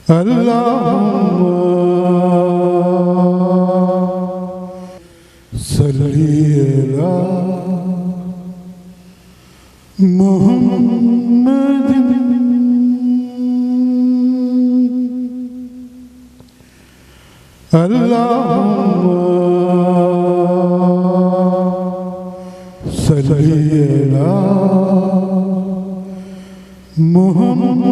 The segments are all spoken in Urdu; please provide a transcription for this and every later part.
اللهم صلی علی محمد اللهم صلی علی محمد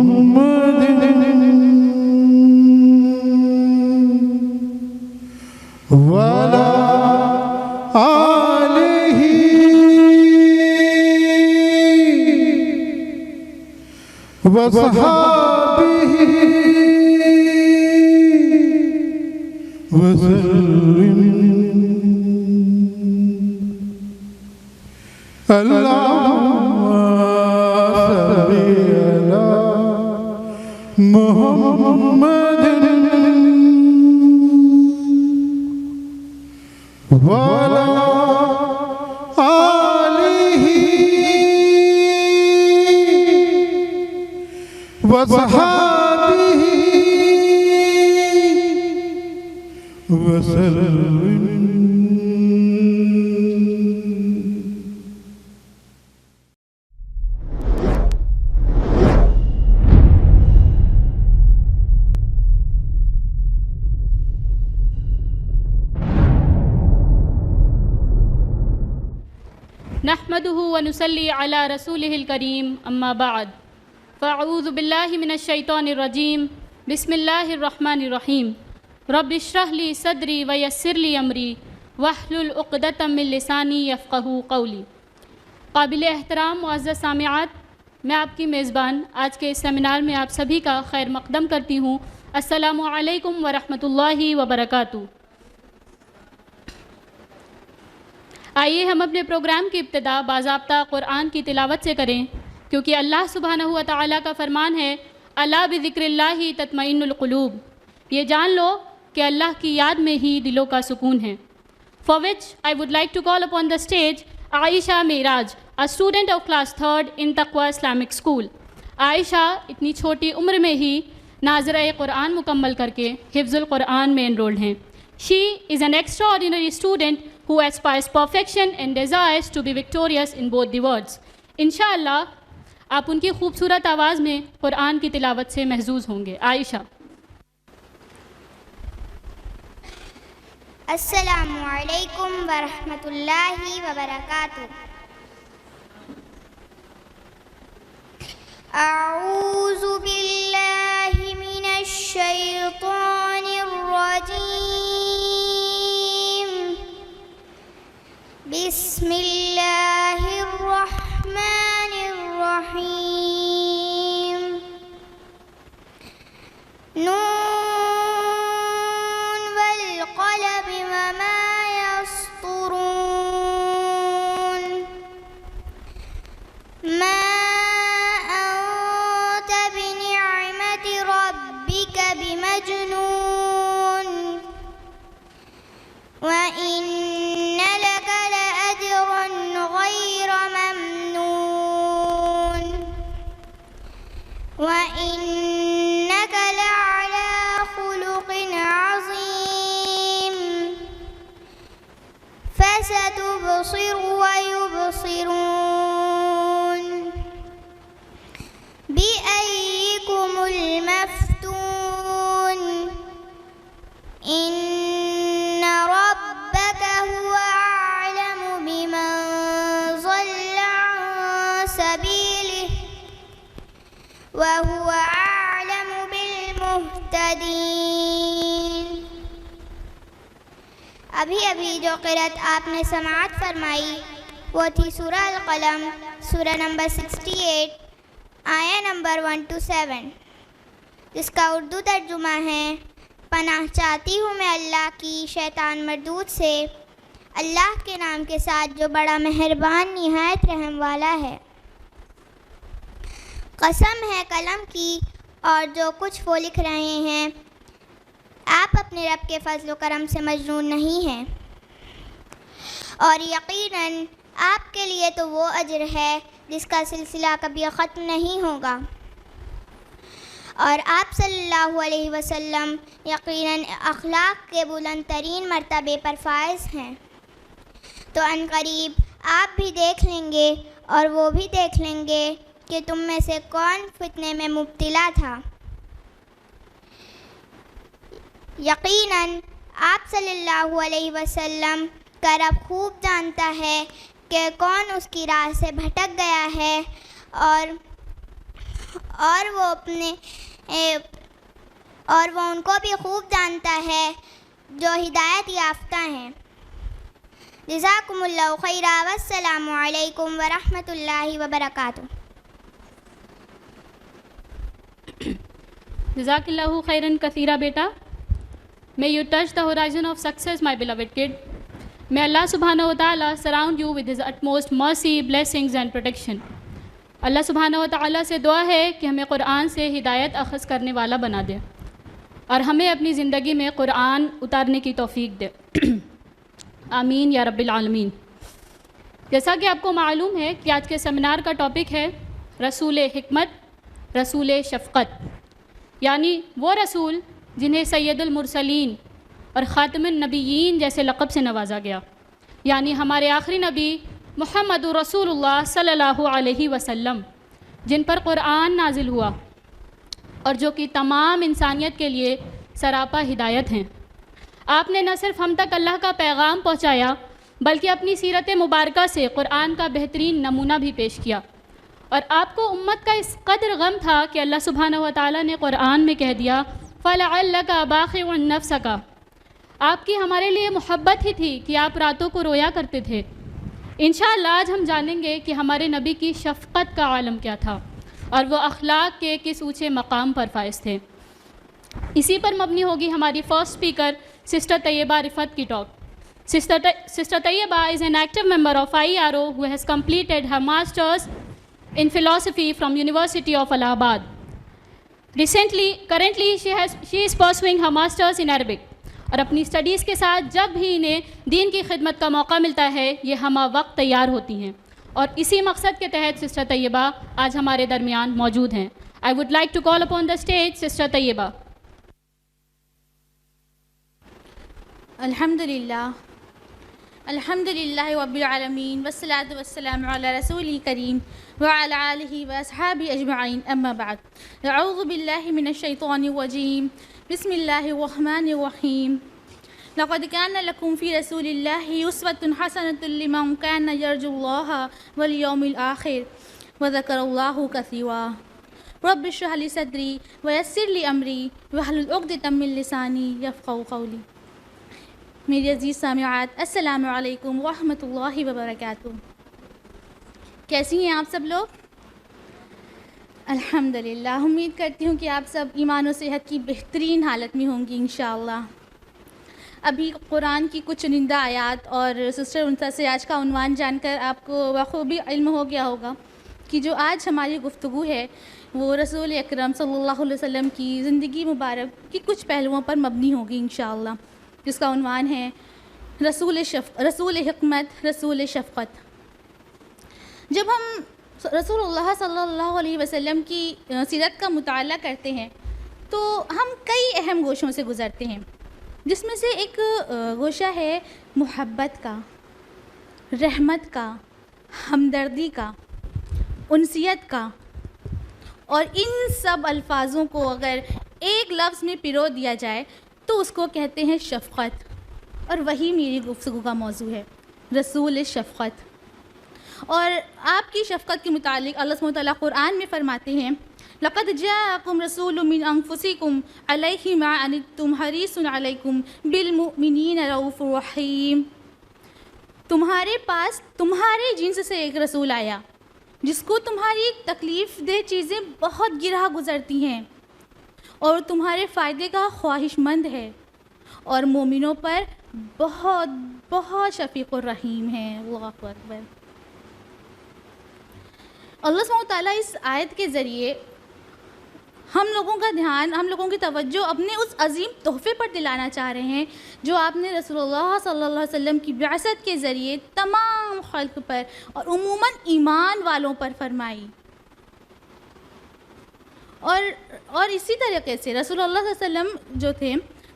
وعلی آلہ وصحابہ وسلم اللهم صل على محمد وعلى آلہ وصحابہ وسلم. نحمده ونصلي على رسوله الكريم اما بعد فاعوذ بالله من الشيطان الرجيم بسم الله الرحمن الرحيم رب اشرح لي صدري ويسر لي امري واحلل عقدة من لساني يفقهوا قولي. قابل احترام معزز سامعات، میں آپ کی میزبان آج کے اس سیمینار میں آپ سبھی کا خیر مقدم کرتی ہوں. السلام علیکم ورحمۃ اللہ وبرکاتہ. آئیے ہم اپنے پروگرام کی ابتدا باضابطہ قرآن کی تلاوت سے کریں، کیونکہ اللہ سبحانہ و تعالیٰ کا فرمان ہے الا بذکر اللہ تطمئن القلوب. یہ جان لو کہ اللہ کی یاد میں ہی دلوں کا سکون ہے. For which I would like to call upon the stage Aisha Meraj, a student of class 3rd in Taqwa Islamic School. عائشہ اتنی چھوٹی عمر میں ہی ناظرہ قرآن مکمل کر کے حفظ القرآن میں انرولڈ ہیں. She is an extraordinary student who aspires perfection and desires to be victorious in both the worlds. انشاءاللہ آپ ان کی خوبصورت آواز میں قرآن کی تلاوت سے محظوظ ہوں گے. عائشہ. السلام علیکم ورحمۃ اللہ وبرکاتہ. اعوذ باللہ من الشیطان الرجیم. بسم اللہ الرحمن الرحیم. نون والقلم وما يسطرون. ما أنت بنعمة ربك بمجنون وإن لك لأجرا غير ممنون وإنك لعلى خلق عظيم. فستبصر ويبصرون. بأيكم المفتون. إن ربك هو أعلم بمن ضل عن سبيله وهو أعلم بالمهتدين. ابھی جو قرأت آپ نے سماعت فرمائی وہ تھی سورہ القلم، سورہ نمبر 68، آیہ نمبر 1 to 7، جس کا اردو ترجمہ ہے پناہ چاہتی ہوں میں اللہ کی شیطان مردود سے، اللہ کے نام کے ساتھ جو بڑا مہربان نہایت رحم والا ہے. قسم ہے قلم کی اور جو کچھ وہ لکھ رہے ہیں، آپ اپنے رب کے فضل و کرم سے مجنون نہیں ہیں، اور یقیناً آپ کے لیے تو وہ اجر ہے جس کا سلسلہ کبھی ختم نہیں ہوگا، اور آپ صلی اللہ علیہ وسلم یقیناً اخلاق کے بلند ترین مرتبے پر فائز ہیں۔ تو عنقریب آپ بھی دیکھ لیں گے اور وہ بھی دیکھ لیں گے کہ تم میں سے کون فتنے میں مبتلا تھا۔ یقیناً آپ صلی اللہ علیہ وسلم کا رب خوب جانتا ہے کہ کون اس کی راہ سے بھٹک گیا ہے اور وہ ان کو بھی خوب جانتا ہے جو ہدایت یافتہ ہیں۔ جزاکم اللہ خیرا والسلام علیکم ورحمۃ اللہ وبرکاتہ۔ جزاک اللہ خیرن کثیرہ بیٹا۔ May you touch the horizon of success, my beloved kid. May Allah subhanahu wa ta'ala surround you with his utmost mercy, blessings and protection. اللہ سبحانہ و تعالیٰ سے دعا ہے کہ ہمیں قرآن سے ہدایت اخذ کرنے والا بنا دے اور ہمیں اپنی زندگی میں قرآن اتارنے کی توفیق دے۔ آمین یا رب العالمین۔ جیسا کہ آپ کو معلوم ہے کہ آج کے سیمینار کا ٹاپک ہے رسول حکمت، رسول شفقت، یعنی وہ رسول جنہیں سید المرسلین اور خاتم النبیین جیسے لقب سے نوازا گیا، یعنی ہمارے آخری نبی محمد رسول اللہ صلی اللہ علیہ وسلم، جن پر قرآن نازل ہوا اور جو کہ تمام انسانیت کے لیے سراپا ہدایت ہیں۔ آپ نے نہ صرف ہم تک اللہ کا پیغام پہنچایا بلکہ اپنی سیرت مبارکہ سے قرآن کا بہترین نمونہ بھی پیش کیا، اور آپ کو امت کا اس قدر غم تھا کہ اللہ سبحانہ و تعالیٰ نے قرآن میں کہہ دیا فَلَعَلَّكَ بَاخِعٌ نَفْسَكَ۔ آپ کی ہمارے لیے محبت ہی تھی کہ آپ راتوں کو رویا کرتے تھے۔ انشاءاللہ آج ہم جانیں گے کہ ہمارے نبی کی شفقت کا عالم کیا تھا اور وہ اخلاق کے کس اونچے مقام پر فائز تھے۔ اسی پر مبنی ہوگی ہماری فرسٹ اسپیکر سسٹر طیبہ رفعت کی talk. Sister Tayyibah is an active member of IRO who has completed her master's in philosophy from University of Allahabad. Currently she is pursuing her master's in Arabic. اور اپنی اسٹڈیز کے ساتھ جب بھی انہیں دین کی خدمت کا موقع ملتا ہے یہ ہمہ وقت تیار ہوتی ہیں، اور اسی مقصد کے تحت سسٹر طیبہ آج ہمارے درمیان موجود ہیں۔ I would like to call upon the stage Sister طیبہ۔ الحمدللہ رب العالمین والصلاة والسلام علی رسول کریم وعلی آلہ واصحابہ اجمعین، اما بعد۔ اعوذ باللہ من الشیطان الرجیم، بسم اللہ الرحمن الرحیم۔ لقد کان لکم فی رسول اللہ اسوۃ حسنۃ لمن کان یرجو اللہ والیوم الآخر وذکر اللہ کثیرا۔ رب اشرح لی صدری ویسر لی امری واحلل عقدۃ من لسانی یفقہوا قولی۔ میری عزیز سامعات، السلام علیکم ورحمۃ اللہ وبرکاتہ۔ کیسی ہیں آپ سب لوگ؟ الحمدللہ، امید کرتی ہوں کہ آپ سب ایمان و صحت کی بہترین حالت میں ہوں گی انشاءاللہ۔ ابھی قرآن کی کچھ چنندہ آیات اور سسٹر انسا سے آج کا عنوان جان کر آپ کو بخوبی علم ہو گیا ہوگا کہ جو آج ہماری گفتگو ہے وہ رسول اکرم صلی اللہ علیہ وسلم کی زندگی مبارک کی کچھ پہلوؤں پر مبنی ہوگی انشاءاللہ، جس کا عنوان ہے رسول حکمت، رسول شفقت۔ جب ہم رسول اللہ صلی اللہ علیہ وسلم کی سیرت کا مطالعہ کرتے ہیں تو ہم کئی اہم گوشوں سے گزرتے ہیں، جس میں سے ایک گوشہ ہے محبت کا، رحمت کا، ہمدردی کا، انسیت کا، اور ان سب الفاظوں کو اگر ایک لفظ میں پرو دیا جائے تو اس کو کہتے ہیں شفقت، اور وہی میری گفتگو کا موضوع ہے، رسول شفقت۔ اور آپ کی شفقت کے متعلق اللہ سبحانہ وتعالیٰ قرآن میں فرماتے ہیں لَقَدْ جَاءَكُمْ رَسُولٌ مِّنْ أَنفُسِكُمْ عَلَيْهِ مَا عَنِتُّمْ حَرِيصٌ عَلَيْكُمْ بِالْمُؤْمِنِينَ رَءُوفٌ رَحِيمٌ۔ تمہارے پاس تمہارے جنس سے ایک رسول آیا جس کو تمہاری تکلیف دہ چیزیں بہت گرہ گزرتی ہیں اور تمہارے فائدے کا خواہش مند ہے، اور مومنوں پر بہت بہت شفیق الرحیم ہے۔ اللہ اکبر۔ اللہ سبحانہ وتعالیٰ اس آیت کے ذریعے ہم لوگوں کا دھیان، ہم لوگوں کی توجہ اپنے اس عظیم تحفے پر دلانا چاہ رہے ہیں جو آپ نے رسول اللہ صلی اللہ علیہ وسلم کی بعثت کے ذریعے تمام خلق پر اور عموماً ایمان والوں پر فرمائی۔ اور اسی طریقے سے رسول اللہ صلی اللہ علیہ وسلم جو تھے،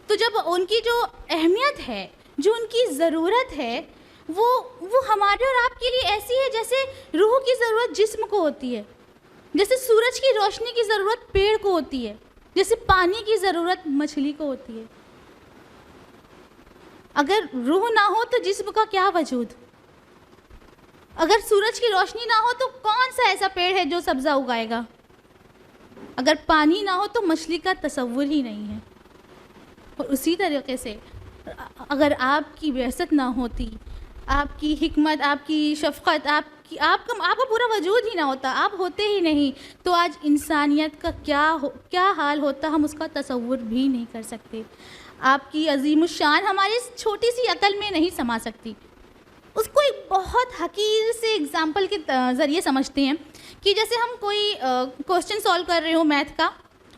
تو جب ان کی جو اہمیت ہے، جو ان کی ضرورت ہے، وہ ہمارے اور آپ کے لیے ایسی ہے جیسے روح کی ضرورت جسم کو ہوتی ہے، جیسے سورج کی روشنی کی ضرورت پیڑ کو ہوتی ہے، جیسے پانی کی ضرورت مچھلی کو ہوتی ہے۔ اگر روح نہ ہو تو جسم کا کیا وجود؟ اگر سورج کی روشنی نہ ہو تو کون سا ایسا پیڑ ہے جو سبزہ اگائے گا؟ اگر پانی نہ ہو تو مچھلی کا تصور ہی نہیں ہے۔ اور اسی طریقے سے اگر آپ کی بعثت نہ ہوتی، آپ کی حکمت، آپ کی شفقت، آپ کا پورا وجود ہی نہ ہوتا، آپ ہوتے ہی نہیں، تو آج انسانیت کا کیا حال ہوتا ہم اس کا تصور بھی نہیں کر سکتے۔ آپ کی عظیم الشان ہماری اس چھوٹی سی عقل میں نہیں سما سکتی۔ اس کو ایک بہت حقیر سے اگزامپل کے ذریعے سمجھتے ہیں کہ جیسے ہم کوئی کوسچن سولو کر رہے ہو میتھ کا،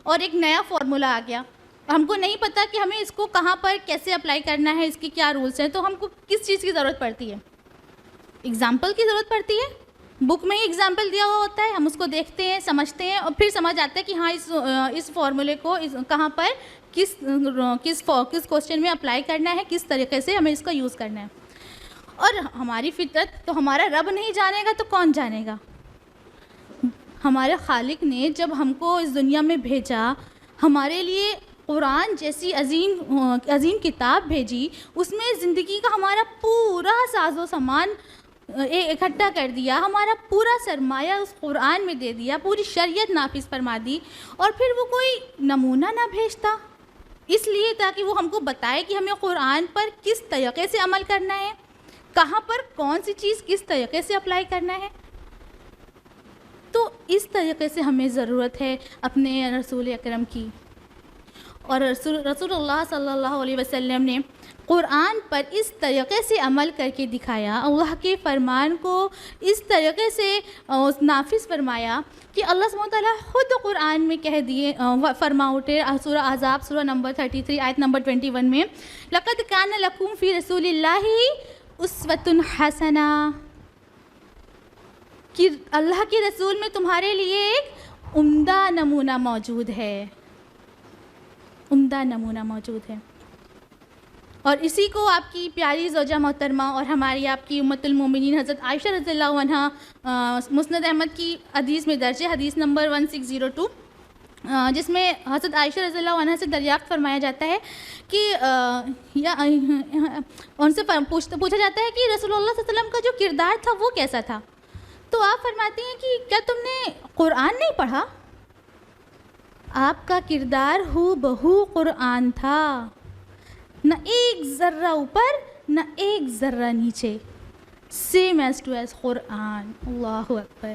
اور ایک نیا فارمولا آ گیا، ہم کو نہیں پتہ کہ ہمیں اس کو کہاں پر کیسے اپلائی کرنا ہے، اس کی کیا رولس ہیں، تو ہم کو کس چیز کی ضرورت پڑتی ہے؟ اگزامپل کی ضرورت پڑتی ہے۔ بک میں ہی اگزامپل دیا ہوا ہوتا ہے، ہم اس کو دیکھتے ہیں، سمجھتے ہیں، اور پھر سمجھ آتا ہے کہ ہاں اس فارمولے کو کہاں پر کس کوسچن میں اپلائی کرنا ہے، کس طریقے سے ہمیں اس کا یوز کرنا ہے۔ اور ہماری فطرت تو ہمارا رب نہیں جانے گا تو کون جانے گا؟ ہمارے خالق نے جب ہم کو اس دنیا میں بھیجا، ہمارے لیے قرآن جیسی عظیم کتاب بھیجی، اس میں زندگی کا ہمارا پورا ساز و سامان اکٹھا کر دیا، ہمارا پورا سرمایہ اس قرآن میں دے دیا، پوری شریعت نافذ فرما دی، اور پھر وہ کوئی نمونہ نہ بھیجتا اس لیے تاکہ وہ ہم کو بتائے کہ ہمیں قرآن پر کس طریقے سے عمل کرنا ہے، کہاں پر کون سی چیز کس طریقے سے اپلائی کرنا ہے۔ تو اس طریقے سے ہمیں ضرورت ہے اپنے رسول اکرم کی، اور رسول اللہ صلی اللہ علیہ وسلم نے قرآن پر اس طریقے سے عمل کر کے دکھایا، اللہ کے فرمان کو اس طریقے سے نافذ فرمایا کہ اللہ سبحانہ وتعالیٰ خود قرآن میں کہہ دیے، فرما اٹھے سورہ احزاب سورہ نمبر 33 آیت نمبر 21 میں، لَقَدْ كَانَ لَكُمْ فِي رَسُولِ اللَّهِ اُسْوَةٌ حَسَنَةٌ، کہ اللہ کے رسول میں تمہارے لیے ایک عمدہ نمونہ موجود ہے، عمدہ نمونہ موجود ہے۔ اور اسی کو آپ کی پیاری زوجہ محترمہ اور ہماری آپ کی امت المومنین حضرت عائشہ رضی اللہ عنہ مسند احمد کی حدیث میں درج ہے، حدیث نمبر 1602، جس میں حضرت عائشہ رضی اللہ عنہ سے دریافت فرمایا جاتا ہے کہ ان سے پوچھا جاتا ہے کہ رسول اللہ صلی اللہ علیہ وسلم کا جو کردار تھا وہ کیسا تھا، تو آپ فرماتے ہیں کہ کیا تم نے قرآن نہیں پڑھا؟ آپ کا کردار ہو بہو قرآن تھا، نہ ایک ذرہ اوپر نہ ایک ذرہ نیچے، سیم ایز ٹو ایز قرآن۔ اللہ اکبر۔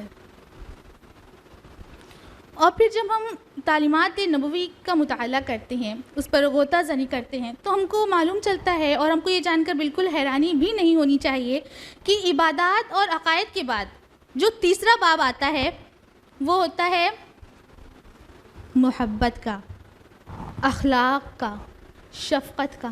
اور پھر جب ہم تعلیمات نبوی کا مطالعہ کرتے ہیں، اس پر غوطہ زنی کرتے ہیں، تو ہم کو معلوم چلتا ہے، اور ہم کو یہ جان کر بالکل حیرانی بھی نہیں ہونی چاہیے کہ عبادات اور عقائد کے بعد جو تیسرا باب آتا ہے وہ ہوتا ہے محبت کا، اخلاق کا، شفقت کا،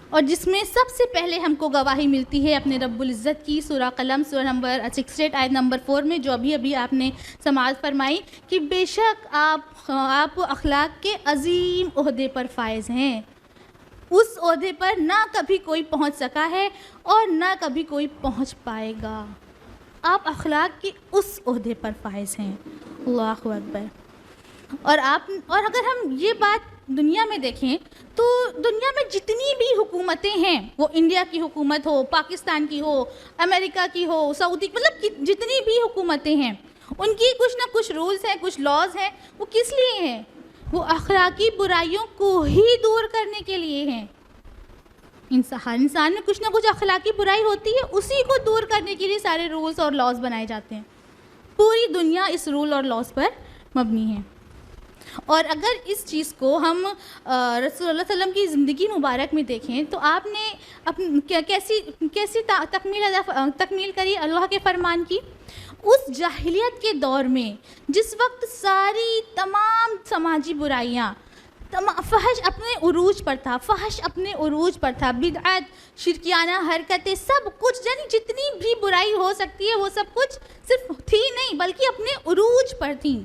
اور جس میں سب سے پہلے ہم کو گواہی ملتی ہے اپنے رب العزت کی سورہ قلم سورہ نمبر 68 آیت نمبر 4 میں، جو ابھی آپ نے سماعت فرمائی کہ بے شک آپ اخلاق کے عظیم عہدے پر فائز ہیں، اس عہدے پر نہ کبھی کوئی پہنچ سکا ہے اور نہ کبھی کوئی پہنچ پائے گا، آپ اخلاق کے اس عہدے پر فائز ہیں۔ اللہ اکبر۔ اور اگر ہم یہ بات دنیا میں دیکھیں تو دنیا میں جتنی بھی حکومتیں ہیں، وہ انڈیا کی حکومت ہو، پاکستان کی ہو، امریکہ کی ہو، سعودی، مطلب جتنی بھی حکومتیں ہیں، ان کی کچھ نہ کچھ رولز ہیں، کچھ لاز ہیں، وہ کس لیے ہیں؟ وہ اخلاقی برائیوں کو ہی دور کرنے کے لیے ہیں۔ انسان میں کچھ نہ کچھ اخلاقی برائی ہوتی ہے، اسی کو دور کرنے کے لیے سارے رولز اور لاز بنائے جاتے ہیں۔ پوری دنیا اس رول اور لاز پر مبنی ہے۔ اور اگر اس چیز کو ہم رسول اللہ صلی اللہ علیہ وسلم کی زندگی مبارک میں دیکھیں تو آپ نے کیسی تکمیل کری اللہ کے فرمان کی۔ اس جاہلیت کے دور میں جس وقت ساری تمام سماجی برائیاں، فحش اپنے عروج پر تھا، بدعت، شرکیانہ حرکتیں، سب کچھ، یعنی جتنی بھی برائی ہو سکتی ہے وہ سب کچھ صرف تھی نہیں بلکہ اپنے عروج پر تھیں۔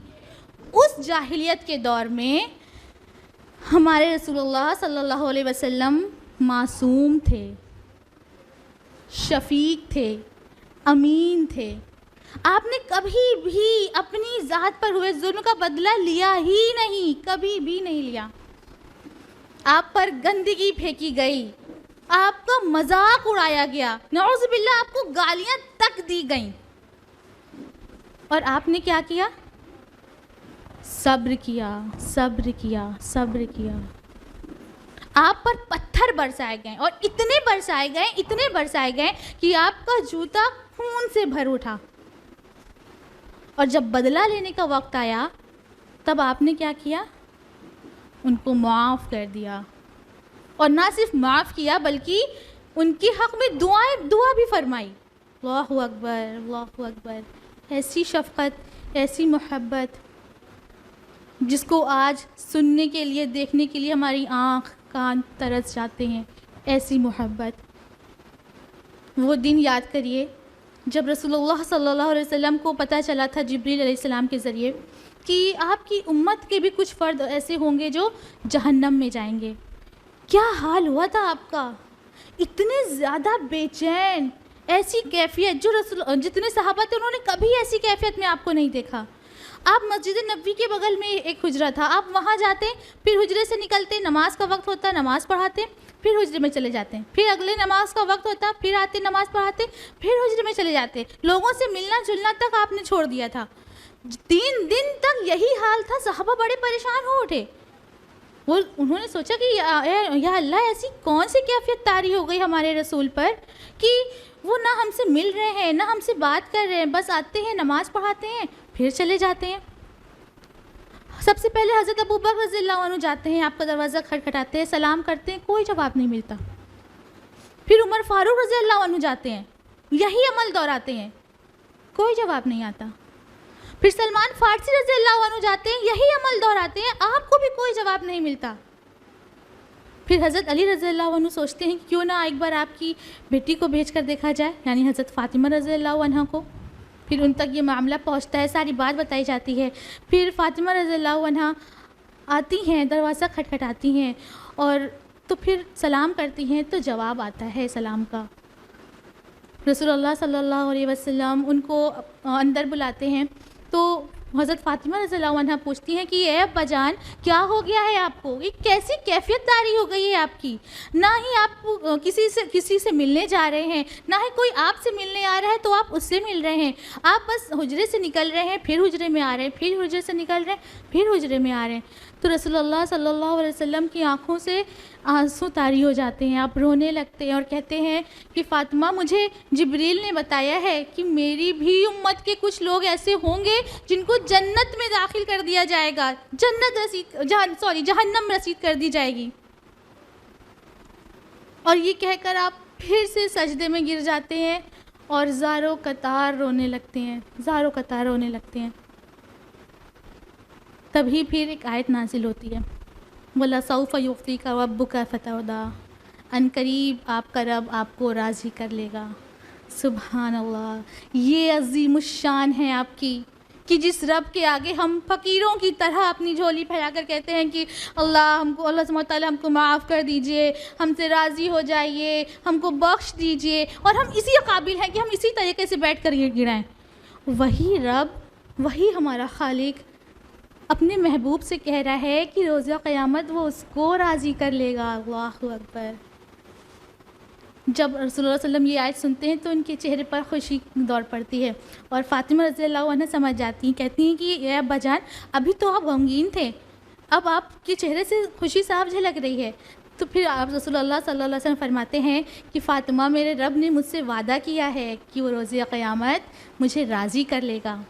اس جاہلیت کے دور میں ہمارے رسول اللہ صلی اللہ علیہ وسلم معصوم تھے، شفیق تھے، امین تھے. آپ نے کبھی بھی اپنی ذات پر ہوئے ظلم کا بدلہ لیا ہی نہیں، کبھی بھی نہیں لیا. آپ پر گندگی پھینکی گئی، آپ کا مذاق اڑایا گیا، نعوذ باللہ آپ کو گالیاں تک دی گئیں، اور آپ نے کیا کیا؟ صبر کیا، صبر کیا، صبر کیا. آپ پر پتھر برسائے گئے، اور اتنے برسائے گئے کہ آپ کا جوتا خون سے بھر اٹھا. اور جب بدلہ لینے کا وقت آیا تب آپ نے کیا کیا؟ ان کو معاف کر دیا، اور نہ صرف معاف کیا بلکہ ان کے حق میں دعا بھی فرمائی. اللہ اکبر، اللہ اکبر. ایسی شفقت، ایسی محبت جس کو آج سننے کے لیے، دیکھنے کے لیے ہماری آنکھ کان ترس جاتے ہیں. ایسی محبت. وہ دن یاد کریے جب رسول اللہ صلی اللہ علیہ وسلم کو پتہ چلا تھا جبریل علیہ السلام کے ذریعے کہ آپ کی امت کے بھی کچھ فرد ایسے ہوں گے جو جہنم میں جائیں گے. کیا حال ہوا تھا آپ کا؟ اتنے زیادہ بے چین، ایسی کیفیت جو جتنے صحابہ تھے انہوں نے کبھی ایسی کیفیت میں آپ کو نہیں دیکھا. آپ مسجد نبوی کے بغل میں ایک حجرہ تھا، آپ وہاں جاتے، پھر حجرے سے نکلتے، نماز کا وقت ہوتا، نماز پڑھاتے، پھر حجرے میں چلے جاتے ہیں، پھر اگلے نماز کا وقت ہوتا، پھر آتے نماز پڑھاتے، پھر حجرے میں چلے جاتے. لوگوں سے ملنا جلنا تک آپ نے چھوڑ دیا تھا. 3 دن تک یہی حال تھا. صحابہ بڑے پریشان ہو اٹھے. انہوں نے سوچا کہ یا اللہ، ایسی کون سی کیفیت طاری ہو گئی ہمارے رسول پر کہ وہ نہ ہم سے مل رہے ہیں، نہ ہم سے بات کر رہے ہیں، بس آتے ہیں، نماز پڑھاتے ہیں، پھر چلے جاتے ہیں. سب سے پہلے حضرت ابوبکر رضی اللہ عنہ جاتے ہیں، آپ کا دروازہ کھٹکھٹاتے ہیں، سلام کرتے ہیں، کوئی جواب نہیں ملتا. پھر عمر فاروق رضی اللہ عنہ جاتے ہیں، یہی عمل دہراتے ہیں، کوئی جواب نہیں آتا. پھر سلمان فارسی رضی اللہ عنہ جاتے ہیں، یہی عمل دہراتے ہیں، آپ کو بھی کوئی جواب نہیں ملتا. پھر حضرت علی رضی اللہ عنہ سوچتے ہیں کہ کیوں نہ ایک بار آپ کی بیٹی کو بھیج کر دیکھا جائے، یعنی حضرت فاطمہ رضی اللہ عنہ کو. پھر ان تک یہ معاملہ پہنچتا ہے، ساری بات بتائی جاتی ہے. پھر فاطمہ رضی اللہ عنہ آتی ہیں، دروازہ کھٹکھٹاتی ہیں، اور تو پھر سلام کرتی ہیں تو جواب آتا ہے سلام کا. رسول اللہ صلی اللہ علیہ وسلم ان کو اندر بلاتے ہیں تو حضرت فاطمہ رضی اللہ عنہ پوچھتی ہیں کہ اے ابا جان، کیا ہو گیا ہے آپ کو؟ ایک کیسی کیفیت طاری ہو گئی ہے آپ کی؟ نہ ہی آپ کسی سے ملنے جا رہے ہیں، نہ ہی کوئی آپ سے ملنے آ رہا ہے تو آپ اس سے مل رہے ہیں. آپ بس حجرے سے نکل رہے ہیں، پھر حجرے میں آ رہے ہیں، پھر حجرے سے نکل رہے ہیں، پھر حجرے میں آ رہے ہیں. تو رسول اللہ صلی اللہ علیہ وسلم کی آنکھوں سے آنسو طاری ہو جاتے ہیں. آپ رونے لگتے ہیں اور کہتے ہیں کہ فاطمہ، مجھے جبریل نے بتایا ہے کہ میری بھی امت کے کچھ لوگ ایسے ہوں گے جن کو جنت میں داخل کر دیا جائے گا، جہنم رسید کر دی جائے گی. اور یہ کہہ کر آپ پھر سے سجدے میں گر جاتے ہیں اور زاروں قطار رونے لگتے ہیں، زاروں قطار رونے لگتے ہیں. تبھی پھر ایک آیت نازل ہوتی ہے، وَلَسَوْفَ يُعْطِيكَ رَبُّكَ فَتَرْضَىٰ، ان قریب آپ کا رب آپ کو راضی کر لے گا. سبحان اللہ، یہ عظیم الشان ہے آپ کی کہ جس رب کے آگے ہم فقیروں کی طرح اپنی جھولی پھیلا کر کہتے ہیں کہ اللہ سبحانہ وتعالیٰ ہم کو معاف کر دیجئے، ہم سے راضی ہو جائیے، ہم کو بخش دیجئے، اور ہم اسی قابل ہیں کہ ہم اسی طریقے سے بیٹھ کر گرائیں. وہی رب، وہی ہمارا خالق اپنے محبوب سے کہہ رہا ہے کہ روزہ قیامت وہ اس کو راضی کر لے گا. اللہ اکبر. جب رسول اللہ صلی اللہ علیہ وسلم یہ آیت سنتے ہیں تو ان کے چہرے پر خوشی دور پڑتی ہے، اور فاطمہ رضی اللہ عنہ سمجھ جاتی ہیں، کہتی ہیں کہ اے ابا جان، ابھی تو آپ غمگین تھے، اب آپ کے چہرے سے خوشی صاف جھلک رہی ہے. تو پھر آپ رسول اللہ صلی اللہ علیہ وسلم فرماتے ہیں کہ فاطمہ، میرے رب نے مجھ سے وعدہ کیا ہے کہ وہ روزہ قیامت مجھے راضی کر لے گا،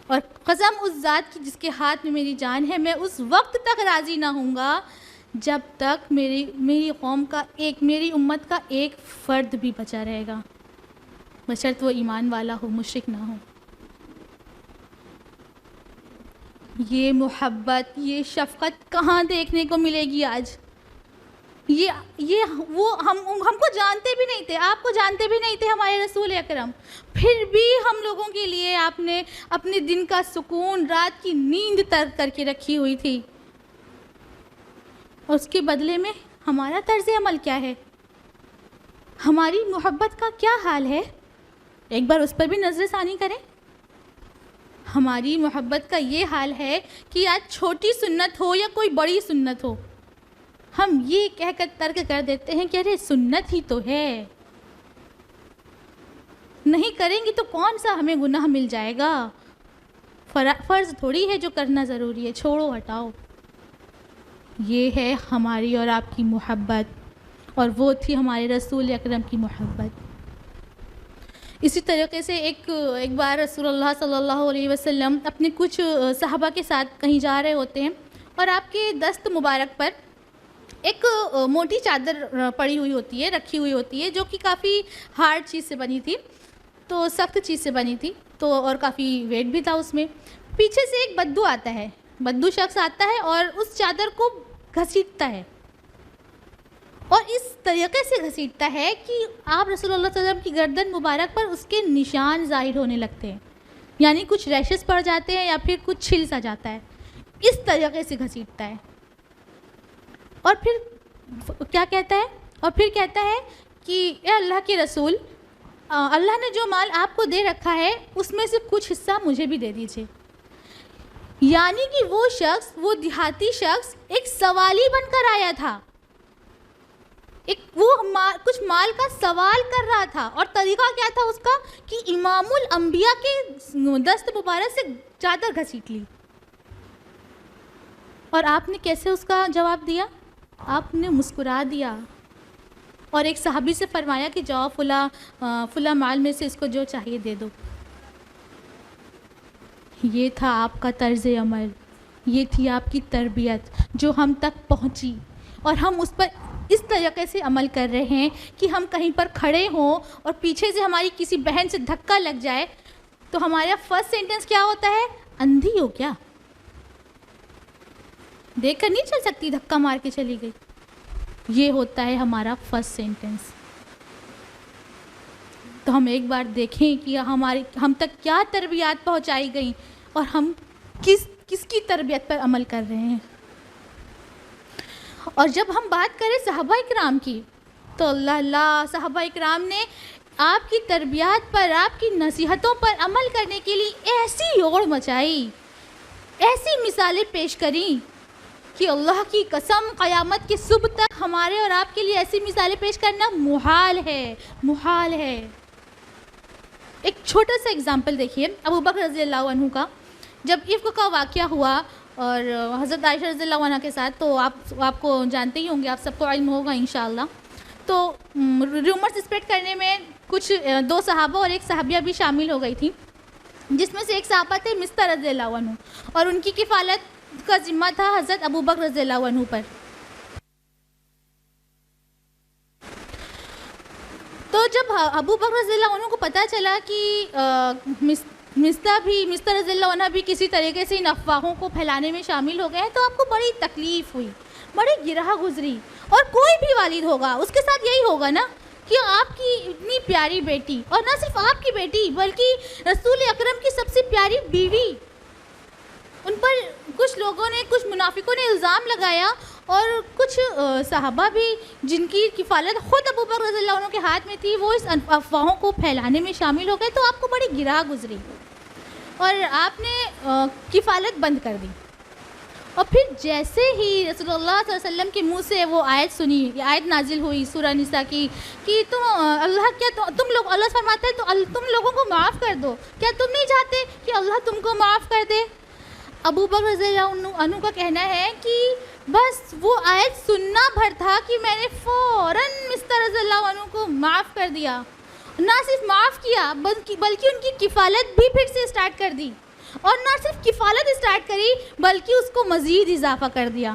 اور قسم اس ذات کی جس کے ہاتھ میں میری جان ہے، میں اس وقت تک راضی نہ ہوں گا جب تک میری قوم کا میری امت کا ایک فرد بھی بچا رہے گا، بشرط وہ ایمان والا ہو، مشرک نہ ہو. یہ محبت، یہ شفقت کہاں دیکھنے کو ملے گی آج؟ یہ وہ ہم کو جانتے بھی نہیں تھے، آپ کو جانتے بھی نہیں تھے ہمارے رسول اکرم، پھر بھی ہم لوگوں کے لیے آپ نے اپنے دن کا سکون، رات کی نیند ترک کر کے رکھی ہوئی تھی، اور اس کے بدلے میں ہمارا طرز عمل کیا ہے، ہماری محبت کا کیا حال ہے؟ ایک بار اس پر بھی نظر ثانی کریں۔ ہماری محبت کا یہ حال ہے کہ آج چھوٹی سنت ہو یا کوئی بڑی سنت ہو، ہم یہ کہہ کر ترک کر دیتے ہیں کہ ارے سنت ہی تو ہے، نہیں کریں گے تو کون سا ہمیں گناہ مل جائے گا، فرض تھوڑی ہے جو کرنا ضروری ہے، چھوڑو ہٹاؤ۔ یہ ہے ہماری اور آپ کی محبت، اور وہ تھی ہمارے رسول اکرم کی محبت۔ اسی طریقے سے ایک بار رسول اللہ صلی اللہ علیہ وسلم اپنے کچھ صحابہ کے ساتھ کہیں جا رہے ہوتے ہیں، اور آپ کے دست مبارک پر ایک موٹی چادر پڑی ہوئی ہوتی ہے، رکھی ہوئی ہوتی ہے، جو کہ کافی ہارڈ چیز سے بنی تھی، تو سخت چیز سے بنی تھی، تو اور کافی ویٹ بھی تھا اس میں۔ پیچھے سے ایک بدو آتا ہے، بدو شخص آتا ہے اور اس چادر کو گھسیٹتا ہے، اور اس طریقے سے گھسیٹتا ہے کہ آپ رسول اللہ صلی اللہ علیہ وسلم کی گردن مبارک پر اس کے نشان ظاہر ہونے لگتے ہیں، یعنی کچھ ریشز پڑ جاتے ہیں یا پھر کچھ چھل سا جاتا ہے، اس طریقے سے گھسیٹتا ہے۔ اور پھر کیا کہتا ہے؟ اور پھر کہتا ہے کہ اے اللہ کے رسول، اللہ نے جو مال آپ کو دے رکھا ہے اس میں سے کچھ حصہ مجھے بھی دے دیجیے۔ یعنی کہ وہ شخص، وہ دیہاتی شخص ایک سوالی بن کر آیا تھا، وہ کچھ مال کا سوال کر رہا تھا، اور طریقہ کیا تھا اس کا کہ امام الانبیاء کے دست مبارک سے چادر گھسیٹ لی۔ اور آپ نے کیسے اس کا جواب دیا؟ آپ نے مسکرا دیا، اور ایک صحابی سے فرمایا کہ جاؤ فلاں مال میں سے اس کو جو چاہیے دے دو۔ یہ تھا آپ کا طرز عمل، یہ تھی آپ کی تربیت جو ہم تک پہنچی، اور ہم اس پر اس طریقے سے عمل کر رہے ہیں کہ ہم کہیں پر کھڑے ہوں اور پیچھے سے ہماری کسی بہن سے دھکا لگ جائے تو ہمارا فرسٹ سینٹنس کیا ہوتا ہے؟ اندھی ہو کیا؟ دیکھ کر نہیں چل سکتی، دھکا مار کے چلی گئی۔ یہ ہوتا ہے ہمارا فرسٹ سینٹنس۔ تو ہم ایک بار دیکھیں کہ ہم تک کیا تربیات پہنچائی گئیں، اور ہم کس کی تربیت پر عمل کر رہے ہیں۔ اور جب ہم بات کریں صحابہ اکرام کی، تو اللہ صحابہ اکرام نے آپ کی تربیات پر، آپ کی نصیحتوں پر عمل کرنے کے لیے ایسی ہوڑ مچائی، ایسی مثالیں پیش کریں کہ اللہ کی قسم قیامت کے صبح تک ہمارے اور آپ کے لیے ایسی مثالیں پیش کرنا محال ہے۔ ایک چھوٹا سا اگزامپل دیکھیے ابو بکر رضی اللہ عنہ کا، جب عفق کا واقعہ ہوا اور حضرت عائشہ رضی اللہ عنہ کے ساتھ، تو آپ کو جانتے ہی ہوں گے، آپ سب کو علم ہوگا انشاءاللہ۔ تو ریومرز اسپریڈ کرنے میں کچھ 2 صحابہ اور ایک صحابیہ بھی شامل ہو گئی تھی، جس میں سے ایک صحابہ تھے مستر رضی اللہ عنہ، اور ان کی کفالت کا ذمہ تھا حضرت ابو بکر رضی اللہ عنہ پر۔ تو جب ابو بکر رضی اللہ عنہ کو پتہ چلا کہ مستر رضی اللہ عنہ بھی کسی طریقے سے ان افواہوں کو پھیلانے میں شامل ہو گئے ہیں، تو آپ کو بڑی تکلیف ہوئی، بڑی گرہ گزری۔ اور کوئی بھی والد ہوگا اس کے ساتھ یہی ہوگا نا، کہ آپ کی اتنی پیاری بیٹی، اور نہ صرف آپ کی بیٹی بلکہ رسول اکرم کی سب سے پیاری بیوی، ان پر کچھ لوگوں نے، کچھ منافقوں نے الزام لگایا، اور کچھ صحابہ بھی جن کی کفالت خود ابو بکر رضی اللہ عنہ کے ہاتھ میں تھی، وہ اس افواہوں کو پھیلانے میں شامل ہو گئے، تو آپ کو بڑی گرہ گزری، اور آپ نے کفالت بند کر دی۔ اور پھر جیسے ہی رسول اللہ صلی اللہ علیہ وسلم کے منہ سے وہ آیت سنی، یہ آیت نازل ہوئی سورہ نساء کی، کہ تم لوگ، اللہ فرماتا ہے تو تم لوگوں کو معاف کر دو، کیا تم نہیں چاہتے کہ اللہ تم کو معاف کر دے؟ ابو بکر رضی اللہ عنہ کا کہنا ہے کہ بس وہ آیت سننا بھر تھا کہ میں نے فوراً مستر رضی اللہ عنہ کو معاف کر دیا، نہ صرف معاف کیا بلکہ ان کی کفالت بھی پھر سے اسٹارٹ کر دی، اور نہ صرف کفالت اسٹارٹ کری بلکہ اس کو مزید اضافہ کر دیا،